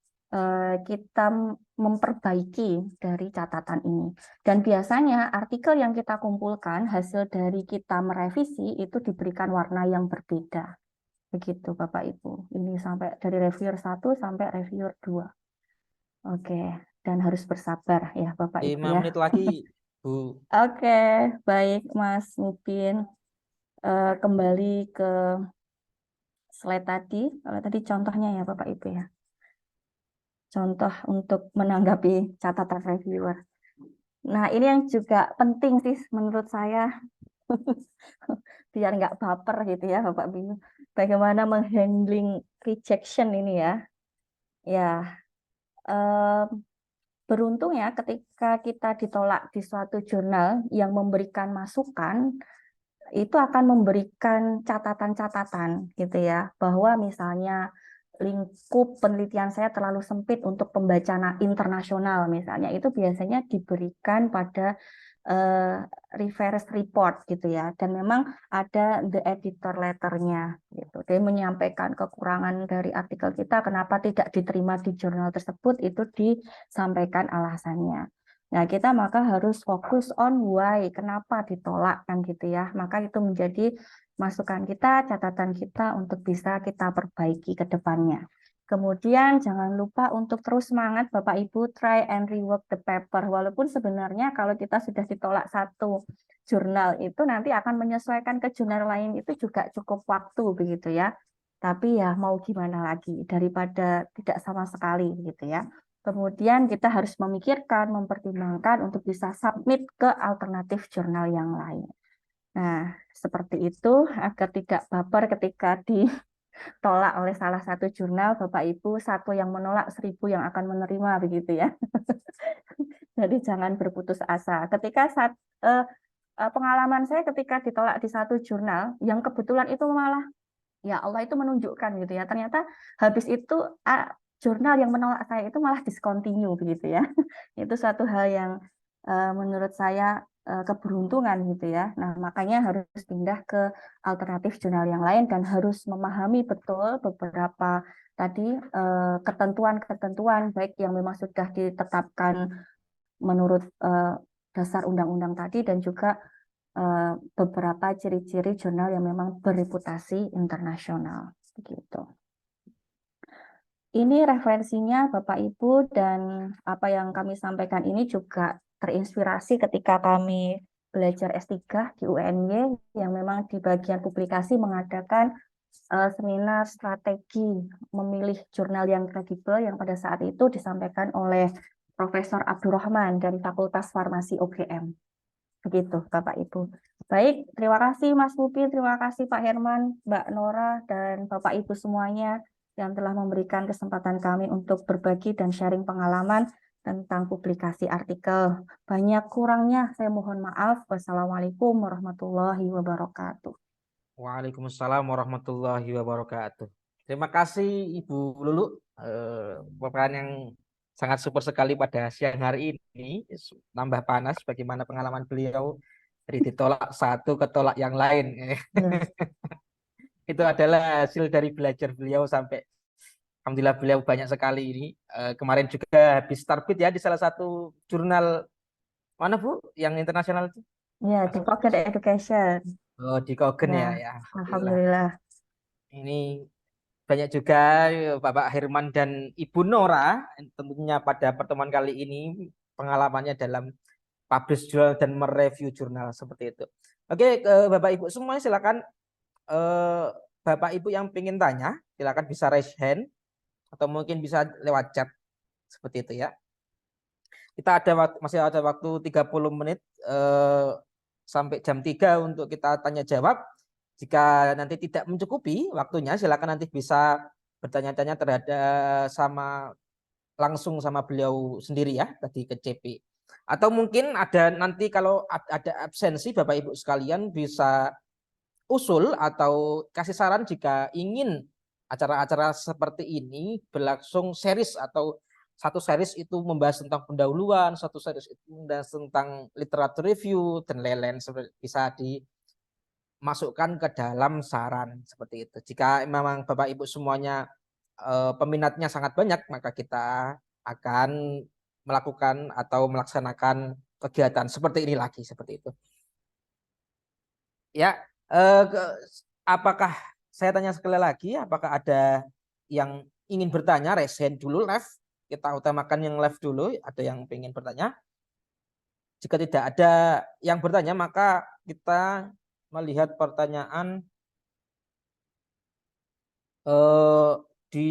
memperbaiki dari catatan ini. Dan biasanya artikel yang kita kumpulkan hasil dari kita merevisi itu diberikan warna yang berbeda. Begitu Bapak Ibu. Ini sampai dari reviewer 1 sampai reviewer 2. Oke, dan harus bersabar ya Bapak Ibu 5 ya. menit lagi, Bu. Oke, baik Mas Mupin. Kembali ke slide tadi. Kalau tadi contohnya ya Bapak Ibu ya. Contoh untuk menanggapi catatan reviewer. Nah, ini yang juga penting sih menurut saya. Biar nggak baper gitu ya Bapak Ibu. Bagaimana menghandling rejection ini ya. Ya, beruntung ya ketika kita ditolak di suatu jurnal yang memberikan masukan, itu akan memberikan catatan-catatan gitu ya, bahwa misalnya lingkup penelitian saya terlalu sempit untuk pembaca internasional misalnya, itu biasanya diberikan pada reverse report gitu ya, dan memang ada the editor letternya gitu. Dia menyampaikan kekurangan dari artikel kita, kenapa tidak diterima di jurnal tersebut, itu disampaikan alasannya. Nah, kita maka harus fokus on why, kenapa ditolak kan gitu ya. Maka itu menjadi masukan kita, catatan kita untuk bisa kita perbaiki ke depannya. Kemudian jangan lupa untuk terus semangat Bapak Ibu, try and rework the paper. Walaupun sebenarnya kalau kita sudah ditolak satu jurnal itu nanti akan menyesuaikan ke jurnal lain itu juga cukup waktu begitu ya. Tapi ya mau gimana lagi daripada tidak sama sekali gitu ya. Kemudian kita harus memikirkan, mempertimbangkan untuk bisa submit ke alternatif jurnal yang lain. Nah, seperti itu agar tidak baper ketika ditolak oleh salah satu jurnal, Bapak Ibu, satu yang menolak 1000 yang akan menerima begitu ya. Jadi jangan berputus asa. Ketika pengalaman saya ketika ditolak di satu jurnal, yang kebetulan itu malah ya Allah itu menunjukkan gitu ya. Ternyata habis itu jurnal yang menolak saya itu malah discontinue begitu ya. Itu suatu hal yang menurut saya keberuntungan gitu ya. Nah, makanya harus pindah ke alternatif jurnal yang lain dan harus memahami betul beberapa tadi ketentuan-ketentuan baik yang memang sudah ditetapkan menurut dasar undang-undang tadi dan juga beberapa ciri-ciri jurnal yang memang bereputasi internasional begitu. Ini referensinya Bapak Ibu, dan apa yang kami sampaikan ini juga terinspirasi ketika kami belajar S3 di UNY yang memang di bagian publikasi mengadakan seminar strategi memilih jurnal yang kredibel yang pada saat itu disampaikan oleh Profesor Abdurrahman dari Fakultas Farmasi UGM. Begitu Bapak Ibu. Baik, terima kasih Mas Mupi, terima kasih Pak Herman, Mbak Nora, dan Bapak Ibu semuanya yang telah memberikan kesempatan kami untuk berbagi dan sharing pengalaman tentang publikasi artikel. Banyak kurangnya saya mohon maaf. Wassalamualaikum warahmatullahi wabarakatuh. Waalaikumsalam warahmatullahi wabarakatuh. Terima kasih Ibu Lulu, pemaparan yang sangat super sekali pada siang hari ini. Nambah panas bagaimana pengalaman beliau dari ditolak satu ke tolak yang lain. Itu adalah hasil dari belajar beliau sampai alhamdulillah beliau banyak sekali ini. Kemarin juga habis terbit ya di salah satu jurnal mana Bu yang internasional itu? Ya, di Cogent Education. Oh, di Cogent ya, Ya, Alhamdulillah. alhamdulillah. Ini banyak juga Bapak Herman dan Ibu Nora tentunya pada pertemuan kali ini pengalamannya dalam publish jurnal dan mereview jurnal seperti itu. Oke, Bapak Ibu semuanya silakan Bapak Ibu yang ingin tanya silakan bisa raise hand atau mungkin bisa lewat chat seperti itu ya. Kita masih ada waktu 30 menit sampai jam 3 untuk kita tanya jawab. Jika nanti tidak mencukupi waktunya, silakan nanti bisa bertanya-tanya terhadap langsung sama beliau sendiri ya tadi ke CP. Atau mungkin ada nanti kalau ada absensi Bapak Ibu sekalian bisa usul atau kasih saran jika ingin acara-acara seperti ini berlangsung series atau satu series itu membahas tentang pendahuluan, satu series itu membahas tentang literatur review dan lain-lain bisa dimasukkan ke dalam saran seperti itu. Jika memang Bapak Ibu semuanya peminatnya sangat banyak, maka kita akan melakukan atau melaksanakan kegiatan seperti ini lagi seperti itu. Ya, apakah saya tanya sekali lagi, apakah ada yang ingin bertanya? Raise hand dulu live. Kita utamakan yang live dulu atau yang ingin bertanya. Jika tidak ada yang bertanya, maka kita melihat pertanyaan di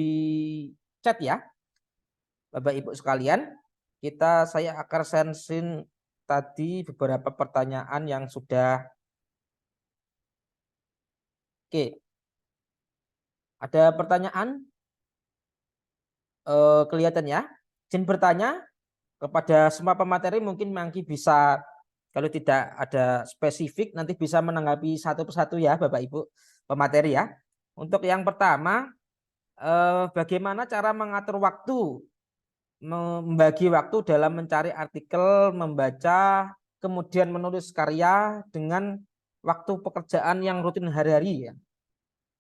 chat ya, Bapak Ibu sekalian. Saya akan sensin tadi beberapa pertanyaan yang sudah. Oke, ada pertanyaan? Kelihatan ya. Izin bertanya kepada semua pemateri, mungkin Mangki bisa kalau tidak ada spesifik nanti bisa menanggapi satu persatu ya Bapak Ibu pemateri ya. Untuk yang pertama, bagaimana cara mengatur waktu, membagi waktu dalam mencari artikel, membaca, kemudian menulis karya dengan waktu pekerjaan yang rutin hari-hari ya.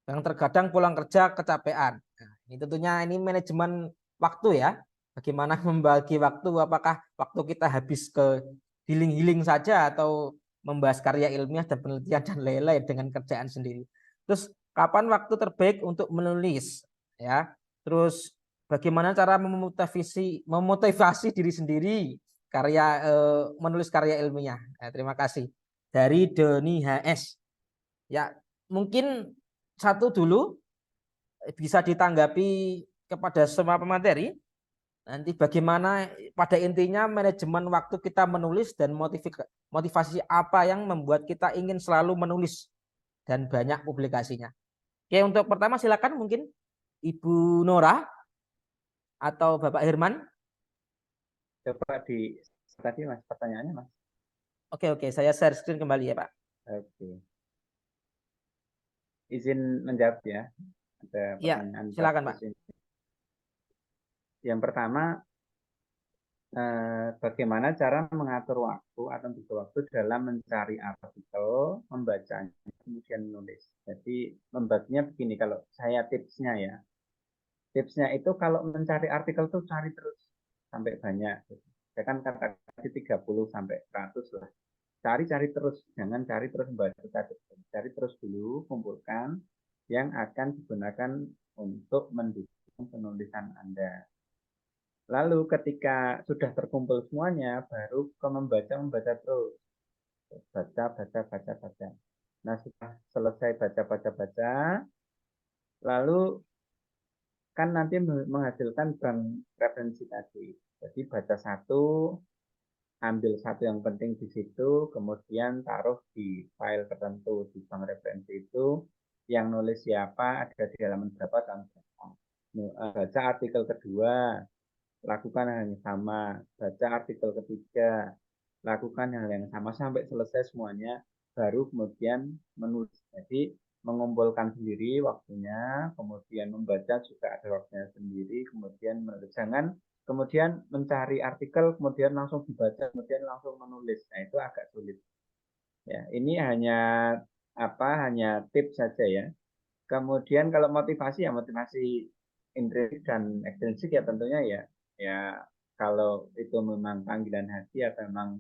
Yang terkadang pulang kerja kecapean. Nah, ini tentunya ini manajemen waktu ya. Bagaimana membagi waktu, apakah waktu kita habis ke healing-healing saja atau membahas karya ilmiah dan penelitian dan lain-lain dengan kerjaan sendiri. Terus kapan waktu terbaik untuk menulis ya. Terus bagaimana cara memotivasi diri sendiri menulis karya ilmiah. Terima kasih. Dari Doni HS. Ya, mungkin satu dulu bisa ditanggapi kepada semua pemateri. Nanti bagaimana pada intinya manajemen waktu kita menulis dan motivasi apa yang membuat kita ingin selalu menulis dan banyak publikasinya. Oke, untuk pertama silakan mungkin Ibu Nora atau Bapak Herman. Coba tadi Mas pertanyaannya Mas. Oke, saya share screen kembali ya Pak. Oke. Izin menjawab ya. Ada Ya, pertanyaan silakan Pak. Yang pertama, bagaimana cara mengatur waktu atau bagi waktu dalam mencari artikel, membacanya, kemudian menulis. Jadi membaginya begini, kalau saya tipsnya ya. Tipsnya itu kalau mencari artikel tuh cari terus sampai banyak. Saya kan kata 30 sampai 100 lah. Cari terus, jangan cari terus membaca. Cari terus dulu, kumpulkan yang akan digunakan untuk mendukung penulisan Anda. Lalu ketika sudah terkumpul semuanya, baru ke membaca terus. Baca. Nah, setelah selesai baca, lalu kan nanti menghasilkan bank referensi tadi. Jadi baca satu, ambil satu yang penting di situ, kemudian taruh di file tertentu di bank referensi itu, yang nulis siapa, ada di halaman berapa, tahun berapa. Baca artikel kedua, lakukan hal yang sama. Baca artikel ketiga, lakukan hal yang sama sampai selesai semuanya, baru kemudian menulis. Jadi mengumpulkan sendiri waktunya, kemudian membaca juga ada waktunya sendiri, kemudian menulis. Jangan kemudian mencari artikel, kemudian langsung dibaca, kemudian langsung menulis. Nah, itu agak sulit. Ya, ini hanya tips saja ya. Kemudian kalau motivasi intrinsik dan ekstrinsik ya tentunya ya kalau itu memang panggilan hati atau memang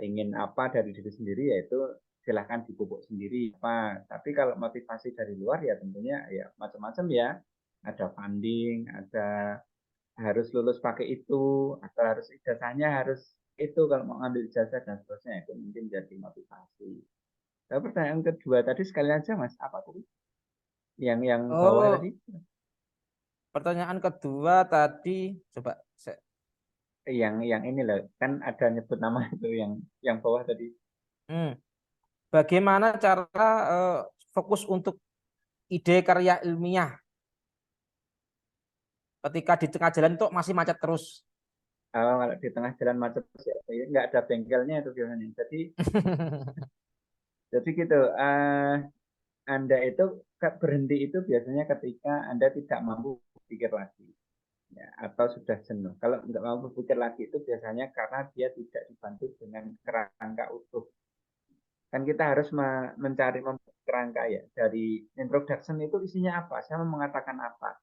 ingin apa dari diri sendiri, yaitu silahkan dipupuk sendiri apa. Tapi kalau motivasi dari luar ya tentunya ya macam-macam ya. Ada funding, ada harus lulus pakai itu, atau harus ijazahnya harus itu kalau mau ngambil ijazah dan seterusnya, itu mungkin jadi motivasi. Nah, pertanyaan kedua tadi sekali aja Mas, apa tadi? Yang bawah tadi? Pertanyaan kedua tadi coba Yang ini loh, kan ada nyebut nama itu yang bawah tadi. Bagaimana cara fokus untuk ide karya ilmiah ketika di tengah jalan itu masih macet terus? Kalau di tengah jalan macet ya, nggak ada bengkelnya itu biasanya. Jadi gitu. Anda itu berhenti itu biasanya ketika Anda tidak mampu berpikir lagi, ya, atau sudah jenuh. Kalau nggak mampu berpikir lagi itu biasanya karena dia tidak dibantu dengan kerangka utuh. Kan kita harus mencari kerangka ya. Dari introduction itu isinya apa? Saya mau mengatakan apa?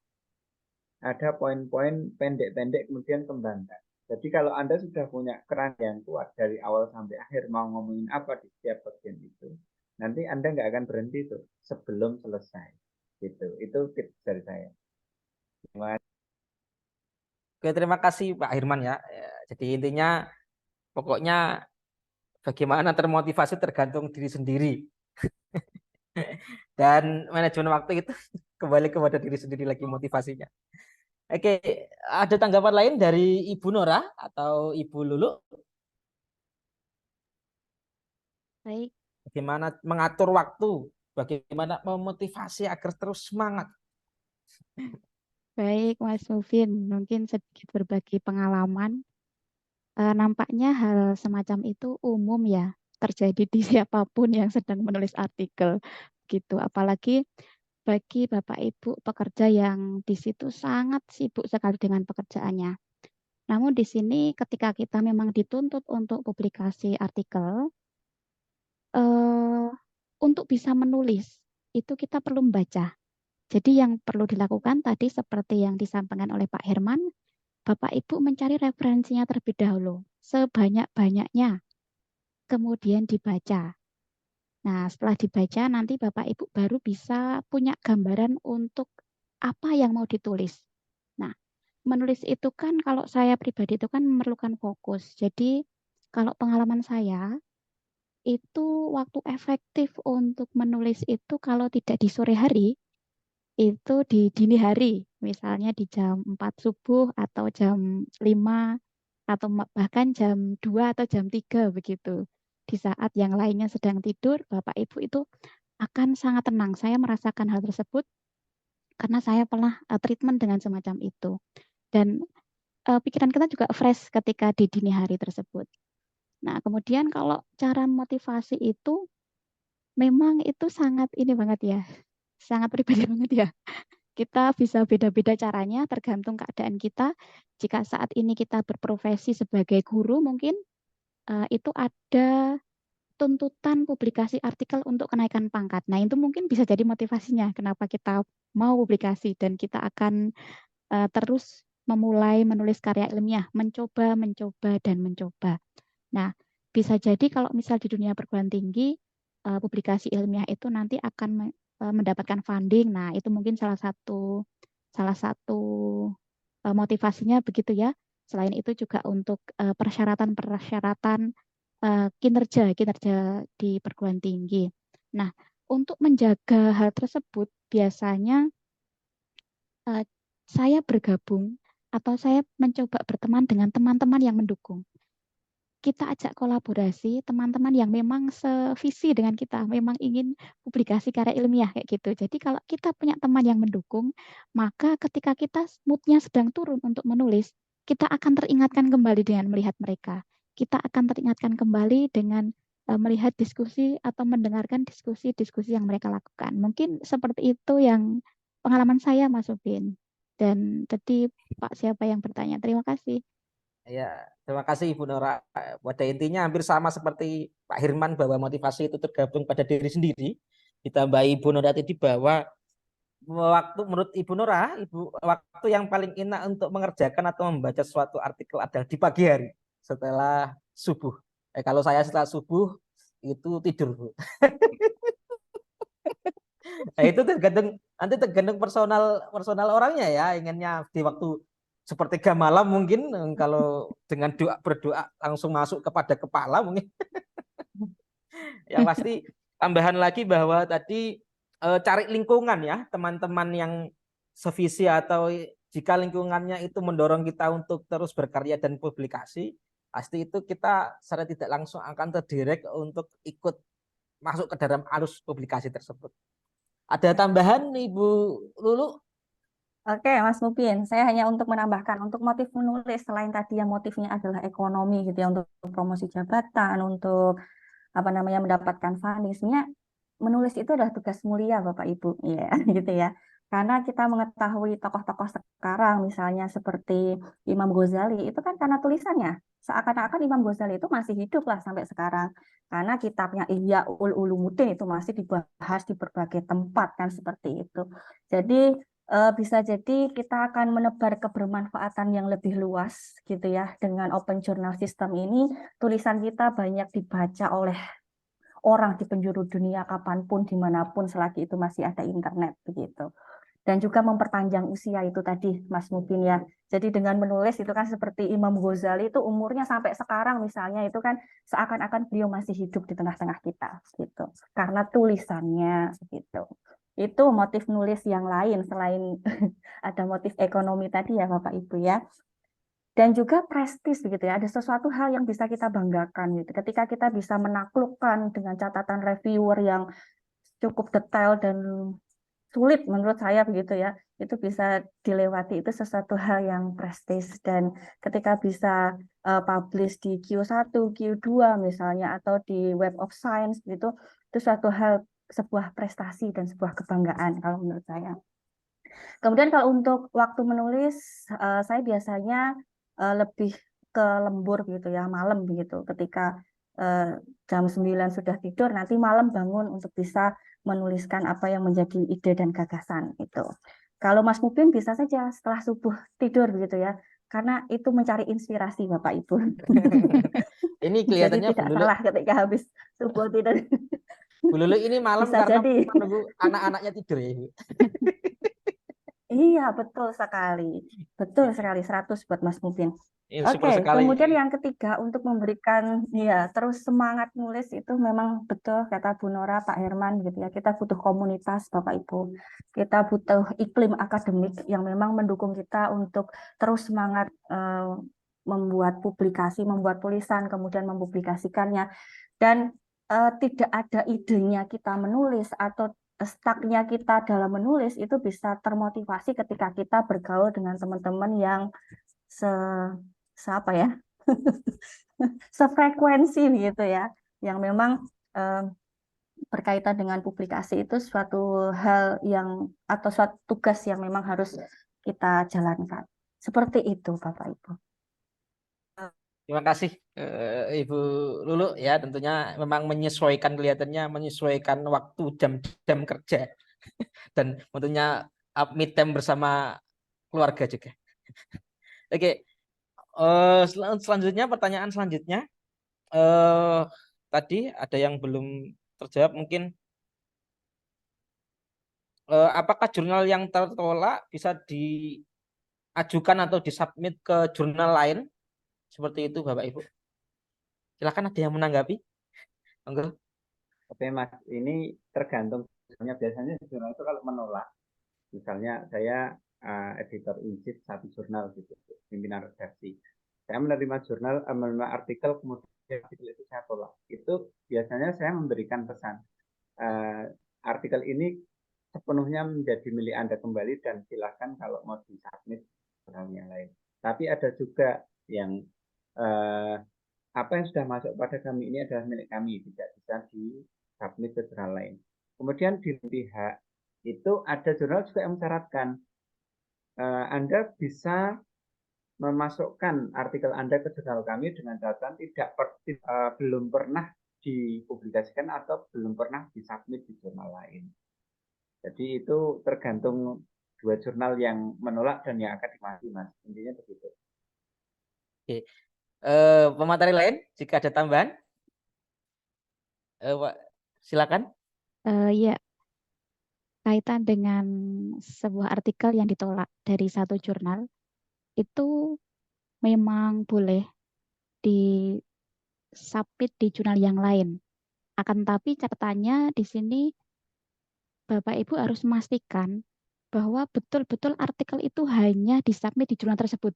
Ada poin-poin pendek-pendek kemudian kembangkan. Jadi kalau Anda sudah punya kerangka yang kuat dari awal sampai akhir mau ngomongin apa di setiap bagian itu, nanti Anda nggak akan berhenti tuh sebelum selesai. Gitu. Itu tips dari saya. Oke, terima kasih Pak Hirman ya. Jadi intinya pokoknya bagaimana termotivasi tergantung diri sendiri. Dan manajemen waktu itu kembali kepada diri sendiri lagi motivasinya. Oke, ada tanggapan lain dari Ibu Nora atau Ibu Lulu? Baik, Bagaimana mengatur waktu? Bagaimana memotivasi agar terus semangat? baik Mas Mufin, mungkin sedikit berbagi pengalaman. Nampaknya hal semacam itu umum ya, terjadi di siapapun yang sedang menulis artikel gitu. Apalagi bagi Bapak Ibu pekerja yang di situ sangat sibuk sekali dengan pekerjaannya. Namun di sini ketika kita memang dituntut untuk publikasi artikel, untuk bisa menulis itu kita perlu membaca. Jadi yang perlu dilakukan tadi seperti yang disampaikan oleh Pak Herman, Bapak Ibu mencari referensinya terlebih dahulu, sebanyak-banyaknya, kemudian dibaca. Nah, setelah dibaca nanti Bapak Ibu baru bisa punya gambaran untuk apa yang mau ditulis. Nah, menulis itu kan kalau saya pribadi itu kan memerlukan fokus. Jadi kalau pengalaman saya itu waktu efektif untuk menulis itu kalau tidak di sore hari, itu di dini hari. Misalnya di jam 4 subuh atau jam 5 atau bahkan jam 2 atau jam 3 begitu. Di saat yang lainnya sedang tidur, Bapak Ibu itu akan sangat tenang. Saya merasakan hal tersebut karena saya pernah treatment dengan semacam itu. Dan pikiran kita juga fresh ketika di dini hari tersebut. Nah, kemudian kalau cara motivasi itu memang itu sangat ini banget ya, sangat pribadi banget ya. Kita bisa beda-beda caranya tergantung keadaan kita. Jika saat ini kita berprofesi sebagai guru mungkin itu ada tuntutan publikasi artikel untuk kenaikan pangkat. Nah, itu mungkin bisa jadi motivasinya kenapa kita mau publikasi dan kita akan terus memulai menulis karya ilmiah, mencoba, dan mencoba. Nah, bisa jadi kalau misal di dunia perguruan tinggi, publikasi ilmiah itu nanti akan mendapatkan funding. Nah, itu mungkin salah satu motivasinya begitu ya. Selain itu juga untuk persyaratan-persyaratan kinerja di perguruan tinggi. Nah, untuk menjaga hal tersebut biasanya saya bergabung atau saya mencoba berteman dengan teman-teman yang mendukung. Kita ajak kolaborasi teman-teman yang memang sevisi dengan kita, memang ingin publikasi karya ilmiah kayak gitu. Jadi kalau kita punya teman yang mendukung, maka ketika kita moodnya sedang turun untuk menulis, kita akan teringatkan kembali dengan melihat mereka. Kita akan teringatkan kembali dengan melihat diskusi atau mendengarkan diskusi-diskusi yang mereka lakukan. Mungkin seperti itu yang pengalaman saya, Mas Upin. Dan tadi Pak siapa yang bertanya? Terima kasih. Ya, terima kasih Ibu Nora. Pada intinya hampir sama seperti Pak Hirman bahwa motivasi itu tergabung pada diri sendiri. Ditambahi Ibu Nora tadi bahwa waktu menurut Ibu Nora, waktu yang paling enak untuk mengerjakan atau membaca suatu artikel adalah di pagi hari setelah subuh. Kalau saya setelah subuh itu tidur, Bu. Nah, itu tergantung personal orangnya ya, inginnya di waktu sepertiga malam mungkin kalau dengan berdoa langsung masuk kepada kepala mungkin. Yang pasti tambahan lagi bahwa tadi cari lingkungan ya, teman-teman yang sevisi atau jika lingkungannya itu mendorong kita untuk terus berkarya dan publikasi, pasti itu kita secara tidak langsung akan terdirect untuk ikut masuk ke dalam arus publikasi tersebut. Ada tambahan Ibu Lulu? Oke, Mas Mupin, saya hanya untuk menambahkan untuk motif menulis selain tadi yang motifnya adalah ekonomi gitu ya, untuk promosi jabatan, untuk apa namanya mendapatkan funding. Sebenarnya menulis itu adalah tugas mulia Bapak Ibu, ya gitu ya. Karena kita mengetahui tokoh-tokoh sekarang, misalnya seperti Imam Ghazali, itu kan karena tulisannya. Seakan-akan Imam Ghazali itu masih hidup lah sampai sekarang. Karena kitabnya Ihya Ulumuddin itu masih dibahas di berbagai tempat kan seperti itu. Jadi bisa jadi kita akan menebar kebermanfaatan yang lebih luas gitu ya. Dengan open journal system ini, tulisan kita banyak dibaca oleh orang di penjuru dunia kapanpun, dimanapun selagi itu masih ada internet begitu. Dan juga memperpanjang usia itu tadi Mas Mubin ya. Jadi dengan menulis itu kan seperti Imam Ghazali itu umurnya sampai sekarang misalnya itu kan seakan-akan beliau masih hidup di tengah-tengah kita gitu. Karena tulisannya gitu. Itu motif nulis yang lain selain ada motif ekonomi tadi ya Bapak Ibu ya. Dan juga prestis begitu ya, ada sesuatu hal yang bisa kita banggakan gitu. Ketika kita bisa menaklukkan dengan catatan reviewer yang cukup detail dan sulit menurut saya begitu ya, itu bisa dilewati, itu sesuatu hal yang prestis. Dan ketika bisa publish di Q1, Q2 misalnya, atau di Web of Science gitu, itu suatu hal, sebuah prestasi dan sebuah kebanggaan kalau menurut saya. Kemudian kalau untuk waktu menulis, saya biasanya lebih ke lembur gitu ya, malam begitu. Ketika jam 9 sudah tidur, nanti malam bangun untuk bisa menuliskan apa yang menjadi ide dan gagasan itu. Kalau Mas Mupin bisa saja setelah subuh tidur begitu ya, karena itu mencari inspirasi Bapak Ibu. Ini Jadi kelihatannya tidak salah ketika habis subuh tidur. Bu Lulu ini malam Bisa karena jadi. menunggu anak-anaknya tidur ya, Ibu. Iya, betul sekali. Betul sekali, 100 buat Mas Mupin. Ini Oke, super sekali. kemudian yang ketiga untuk memberikan ya terus semangat nulis itu memang betul kata Bu Nora, Pak Herman gitu ya. Kita butuh komunitas Bapak Ibu. Kita butuh iklim akademik yang memang mendukung kita untuk terus semangat membuat publikasi, membuat tulisan, kemudian mempublikasikannya. Dan tidak ada idenya kita menulis atau stucknya kita dalam menulis itu bisa termotivasi ketika kita bergaul dengan teman-teman yang apa ya sefrekuensi gitu ya, yang memang berkaitan dengan publikasi itu suatu hal yang atau suatu tugas yang memang harus kita jalankan. Seperti itu Bapak Ibu. Terima kasih Ibu Lulu ya, tentunya memang kelihatannya menyesuaikan waktu jam kerja dan tentunya mid time bersama keluarga juga. Oke, selanjutnya pertanyaan selanjutnya tadi ada yang belum terjawab mungkin. Apakah jurnal yang tertolak bisa diajukan atau disubmit ke jurnal lain? Seperti itu Bapak Ibu. Silakan, ada yang menanggapi? Enggak. Oke Mas, ini tergantung. Biasanya jurnal itu kalau menolak, misalnya saya editor in chief satu jurnal gitu, pimpinan redaksi. Saya menerima menerima artikel, kemudian artikel itu saya tolak. Itu biasanya saya memberikan pesan. Artikel ini sepenuhnya menjadi milik Anda kembali dan silakan kalau mau disubmit jurnal yang lain. Tapi ada juga yang apa yang sudah masuk pada kami ini adalah milik kami, tidak bisa disubmit ke jurnal lain. Kemudian di pihak itu ada jurnal juga yang mensyaratkan Anda bisa memasukkan artikel Anda ke jurnal kami dengan catatan belum pernah dipublikasikan atau belum pernah disubmit di jurnal lain. Jadi itu tergantung dua jurnal yang menolak dan yang akan dimasuki, Mas. Intinya begitu. Oke. Pemateri lain jika ada tambahan, silakan. Ya, kaitan dengan sebuah artikel yang ditolak dari satu jurnal itu memang boleh disubmit di jurnal yang lain. Akan tapi catatannya di sini Bapak Ibu harus memastikan bahwa betul-betul artikel itu hanya disubmit di jurnal tersebut.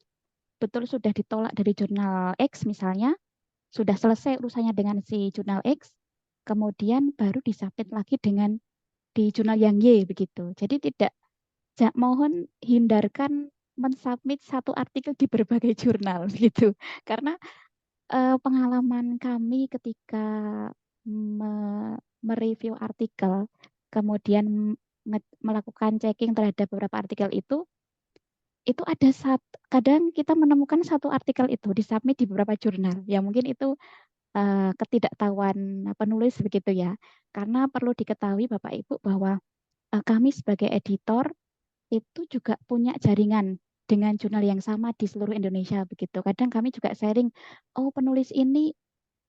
Betul sudah ditolak dari jurnal X misalnya, sudah selesai urusannya dengan si jurnal X, kemudian baru disubmit lagi dengan di jurnal yang Y begitu. Jadi mohon hindarkan mensubmit satu artikel di berbagai jurnal gitu. Karena pengalaman kami ketika mereview artikel, kemudian melakukan checking terhadap beberapa artikel itu ada kadang kita menemukan satu artikel itu disubmit di beberapa jurnal. Ya mungkin itu ketidaktahuan penulis begitu ya. Karena perlu diketahui Bapak Ibu bahwa kami sebagai editor itu juga punya jaringan dengan jurnal yang sama di seluruh Indonesia begitu. Kadang kami juga sharing, oh penulis ini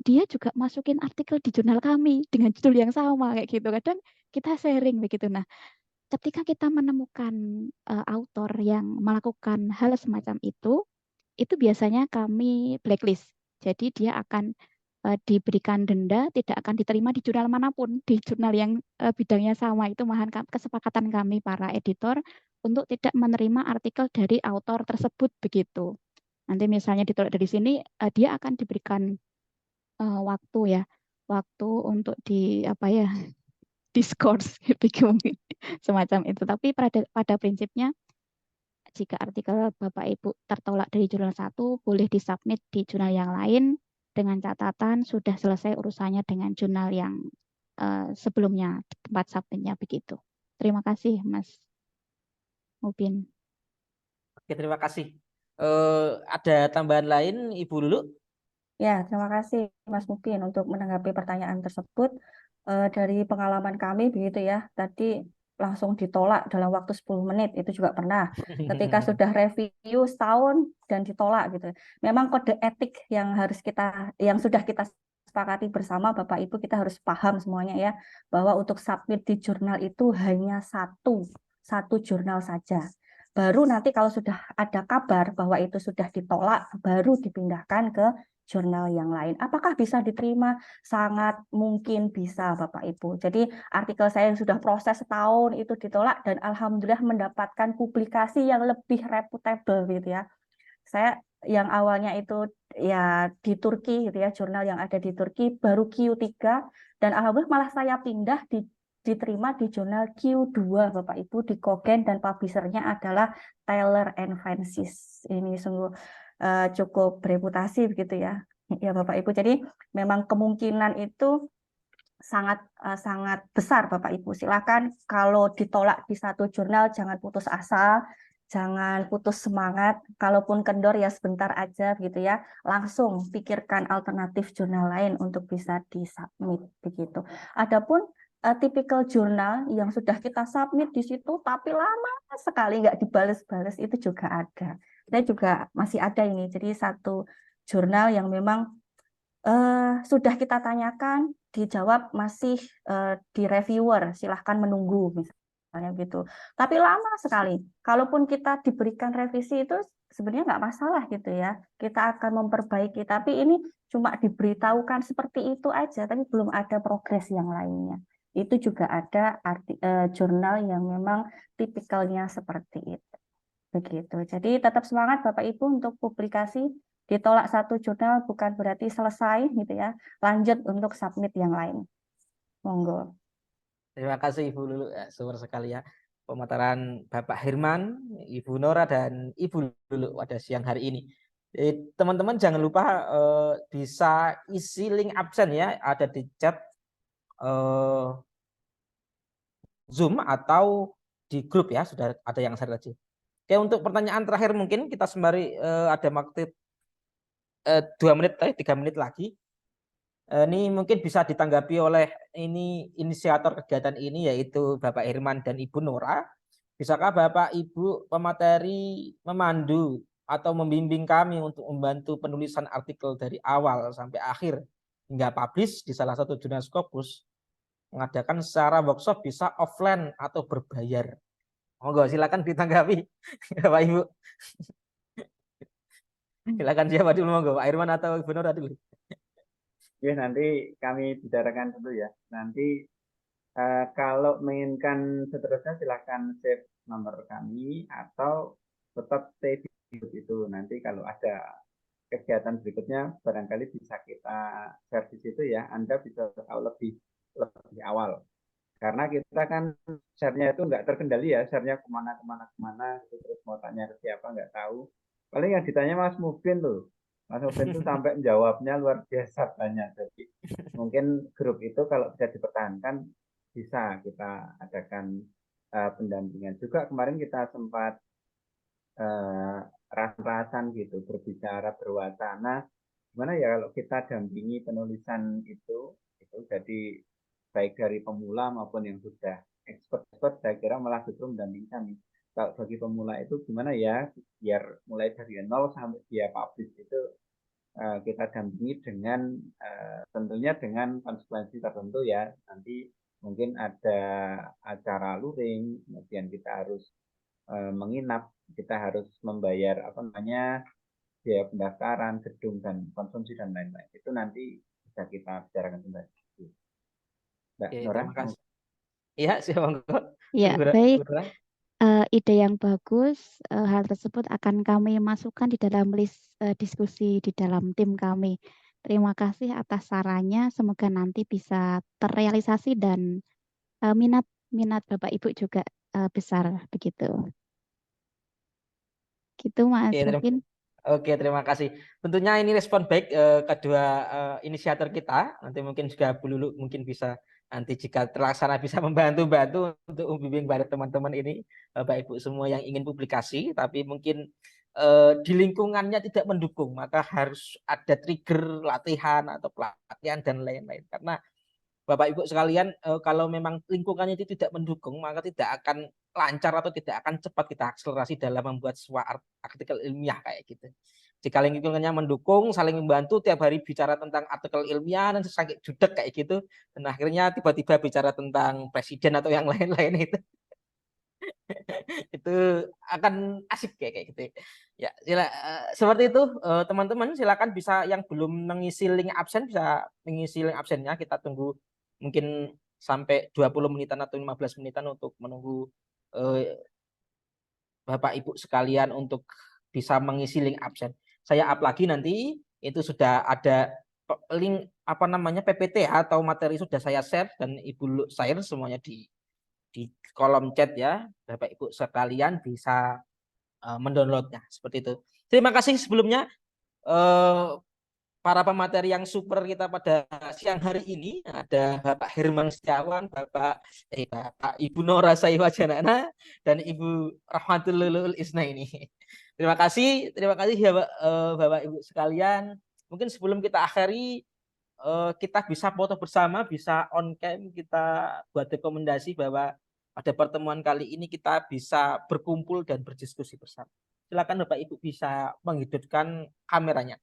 dia juga masukin artikel di jurnal kami dengan judul yang sama kayak gitu. Kadang kita sharing begitu. Nah, ketika kita menemukan autor yang melakukan hal semacam itu biasanya kami blacklist. Jadi dia akan diberikan denda, tidak akan diterima di jurnal manapun, di jurnal yang bidangnya sama. Itu mohon kesepakatan kami para editor untuk tidak menerima artikel dari autor tersebut begitu. Nanti misalnya ditolak dari sini, dia akan diberikan waktu ya, waktu untuk diskors gitu semacam itu. Tapi pada prinsipnya jika artikel Bapak Ibu tertolak dari jurnal satu, boleh disubmit di jurnal yang lain dengan catatan sudah selesai urusannya dengan jurnal yang sebelumnya, tempat submitnya begitu. Terima kasih Mas Mupin. Oke, terima kasih Ada tambahan lain, Ibu Lulu? Ya, terima kasih Mas Mungkin untuk menanggapi pertanyaan tersebut. Dari pengalaman kami begitu ya, tadi langsung ditolak dalam waktu 10 menit, itu juga pernah. Ketika sudah review setahun dan ditolak gitu. Memang kode etik yang sudah kita sepakati bersama Bapak Ibu, kita harus paham semuanya ya, bahwa untuk submit di jurnal itu hanya satu jurnal saja. Baru nanti kalau sudah ada kabar bahwa itu sudah ditolak, baru dipindahkan ke jurnal yang lain. Apakah bisa diterima? Sangat mungkin bisa, Bapak Ibu. Jadi artikel saya yang sudah proses setahun itu ditolak dan alhamdulillah mendapatkan publikasi yang lebih reputable gitu ya. Saya yang awalnya itu ya di Turki gitu ya, jurnal yang ada di Turki baru Q3 dan alhamdulillah malah saya pindah diterima di jurnal Q2 Bapak Ibu di Cogent dan publishernya adalah Taylor and Francis. Ini sungguh cukup bereputasi begitu ya. Ya Bapak Ibu. Jadi memang kemungkinan itu sangat besar Bapak Ibu. Silakan kalau ditolak di satu jurnal jangan putus asa, jangan putus semangat. Kalaupun kendor ya sebentar aja gitu ya. Langsung pikirkan alternatif jurnal lain untuk bisa disubmit begitu. Adapun tipikal jurnal yang sudah kita submit di situ tapi lama sekali nggak dibales-bales itu juga ada. Saya juga masih ada ini. Jadi satu jurnal yang memang sudah kita tanyakan, dijawab masih di reviewer, silahkan menunggu misalnya gitu. Tapi lama sekali. Kalaupun kita diberikan revisi itu sebenarnya nggak masalah gitu ya. Kita akan memperbaiki. Tapi ini cuma diberitahukan seperti itu aja, tapi belum ada progres yang lainnya. Itu juga ada jurnal yang memang tipikalnya seperti itu. Begitu. Jadi tetap semangat Bapak Ibu untuk publikasi. Ditolak satu jurnal bukan berarti selesai gitu ya. Lanjut untuk submit yang lain. Monggo. Terima kasih Ibu Lulu, sumber sekali ya pemaparan Bapak Herman, Ibu Nora dan Ibu Lulu pada siang hari ini. Teman-teman jangan lupa bisa isi link absen ya, ada di chat Zoom atau di grup ya, sudah ada yang share tadi. Oke, untuk pertanyaan terakhir mungkin kita sembari ada waktu 2 menit, 3 menit lagi. Ini mungkin bisa ditanggapi oleh ini inisiator kegiatan ini yaitu Bapak Herman dan Ibu Nora. Bisakah Bapak Ibu pemateri memandu atau membimbing kami untuk membantu penulisan artikel dari awal sampai akhir hingga publish di salah satu jurnal Scopus, mengadakan secara workshop bisa offline atau berbayar. Monggo silakan ditanggapi Bapak Ibu. Silakan siapa dulu monggo, Pak Herman atau Ibu Nora dulu. Ya, nanti kami bicarakan dulu ya. Nanti kalau menginginkan seterusnya silakan save nomor kami atau tetap stay di grup itu. Nanti kalau ada kegiatan berikutnya barangkali bisa kita share di situ ya. Anda bisa tahu lebih awal. Karena kita kan share-nya itu nggak terkendali ya, share-nya kemana, terus mau tanya ke siapa nggak tahu. Paling yang ditanya Mas Mubin tuh. Mas Mubin tuh sampai menjawabnya luar biasa banyak. Jadi mungkin grup itu kalau bisa dipertahankan bisa kita adakan pendampingan. Juga kemarin kita sempat ras-rasan gitu, berbicara, berwacana. Gimana ya kalau kita dampingi penulisan itu jadi baik dari pemula maupun yang sudah expert, saya kira malah justru mendampingi kami. Kalau bagi pemula itu gimana ya, biar mulai dari nol sampai dia publish itu kita dampingi dengan tentunya dengan konsekuensi tertentu ya. Nanti mungkin ada acara luring, kemudian kita harus menginap, kita harus membayar biaya pendaftaran, gedung dan konsumsi dan lain-lain. Itu nanti bisa kita bicarakan kembali. Mbak Oke, Nora, terima kasih. Iya, siapa monggo. Ya, Ibu baik. Nora. Ide yang bagus. Hal tersebut akan kami masukkan di dalam list diskusi di dalam tim kami. Terima kasih atas sarannya. Semoga nanti bisa terrealisasi dan minat Bapak Ibu juga besar begitu. Gitu Mas Oke, Mungkin. Oke, terima kasih. Tentunya ini respon baik kedua inisiator kita. Nanti mungkin juga Bu Lulu mungkin bisa nanti jika terlaksana bisa membantu untuk membimbing pada teman-teman ini Bapak Ibu semua yang ingin publikasi, tapi mungkin di lingkungannya tidak mendukung, maka harus ada trigger latihan atau pelatihan dan lain-lain. Karena Bapak Ibu sekalian, kalau memang lingkungannya itu tidak mendukung, maka tidak akan lancar atau tidak akan cepat kita akselerasi dalam membuat sebuah artikel ilmiah kayak gitu. Jika lingkungannya mendukung, saling membantu, tiap hari bicara tentang artikel ilmiah dan sakit judek kayak gitu, dan akhirnya tiba-tiba bicara tentang presiden atau yang lain-lain itu akan asik kayak gitu. Ya, seperti itu teman-teman, silakan bisa yang belum mengisi link absen bisa mengisi link absennya. Kita tunggu mungkin sampai 20 menitan atau 15 menitan untuk menunggu Bapak Ibu sekalian untuk bisa mengisi link absen. Saya up lagi nanti, itu sudah ada link PPT atau materi sudah saya share dan Ibu share semuanya di kolom chat ya. Bapak Ibu sekalian bisa mendownloadnya seperti itu. Terima kasih sebelumnya para pemateri yang super kita pada siang hari ini. Ada Bapak Herman Setiawan, Bapak Ibu Nora Saiwajanana dan Ibu Rahmatul Lulul Isna ini. Terima kasih ya Bapak Ibu sekalian. Mungkin sebelum kita akhiri, kita bisa foto bersama, bisa on cam, kita buat rekomendasi bahwa pada pertemuan kali ini kita bisa berkumpul dan berdiskusi bersama. Silakan Bapak Ibu bisa menghidupkan kameranya.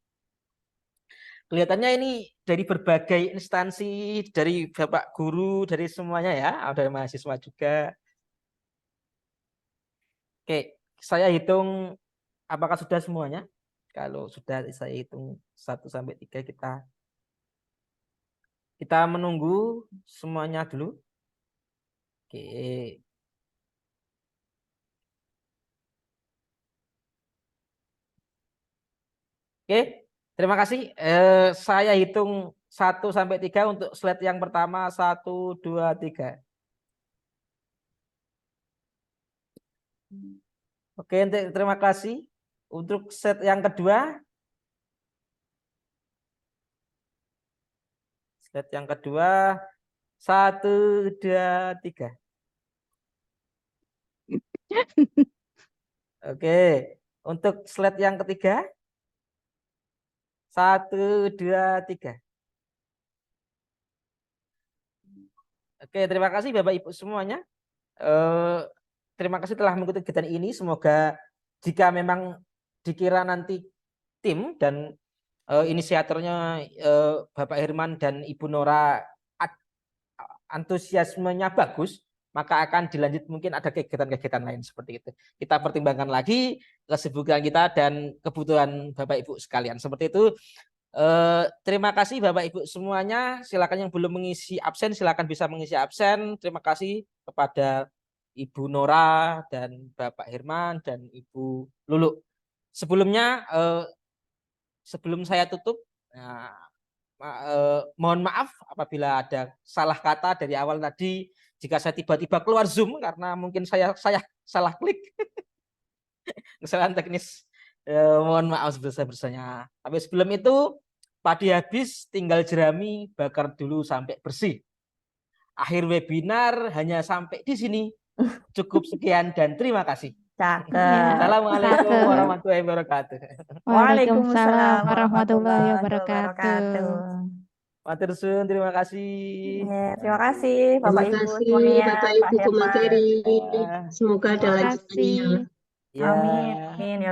Kelihatannya ini dari berbagai instansi, dari Bapak Guru, dari semuanya ya, ada mahasiswa juga. Oke, saya hitung apakah sudah semuanya? Kalau sudah saya hitung 1 sampai 3 kita menunggu semuanya dulu. Oke. Oke, terima kasih. Saya hitung 1 sampai 3 untuk slide yang pertama. 1, 2, 3. Oke, terima kasih. Untuk set yang kedua. Slide yang kedua. 1, 2, 3. Oke, untuk slide yang ketiga. 1, 2, 3. Oke, terima kasih Bapak Ibu semuanya. Terima kasih telah mengikuti kegiatan ini. Semoga jika memang dikira nanti tim dan inisiatornya Bapak Herman dan Ibu Nora antusiasmenya bagus, maka akan dilanjut mungkin ada kegiatan-kegiatan lain seperti itu. Kita pertimbangkan lagi kesibukan kita dan kebutuhan Bapak Ibu sekalian. Seperti itu. Terima kasih Bapak Ibu semuanya. Silakan yang belum mengisi absen, silakan bisa mengisi absen. Terima kasih kepada Ibu Nora dan Bapak Herman dan Ibu Lulu. Sebelumnya, sebelum saya tutup, mohon maaf apabila ada salah kata dari awal tadi. Jika saya tiba-tiba keluar Zoom karena mungkin saya salah klik, kesalahan teknis. Mohon maaf sebesar-besarnya. Tapi sebelum itu, padi habis tinggal jerami, bakar dulu sampai bersih. Akhir webinar hanya sampai di sini. Cukup sekian dan terima kasih. Cakep. Assalamualaikum Cakep. warahmatullahi wabarakatuh. Waalaikumsalam warahmatullahi wabarakatuh. Matur suwun, terima kasih. Terima kasih Bapak Terima Ibu kasih semuanya, Bapak Pak Ibu Herman. pemateri. Ya. Semoga ada Terima lanjutannya. kasih. Ya. Amin. Amin.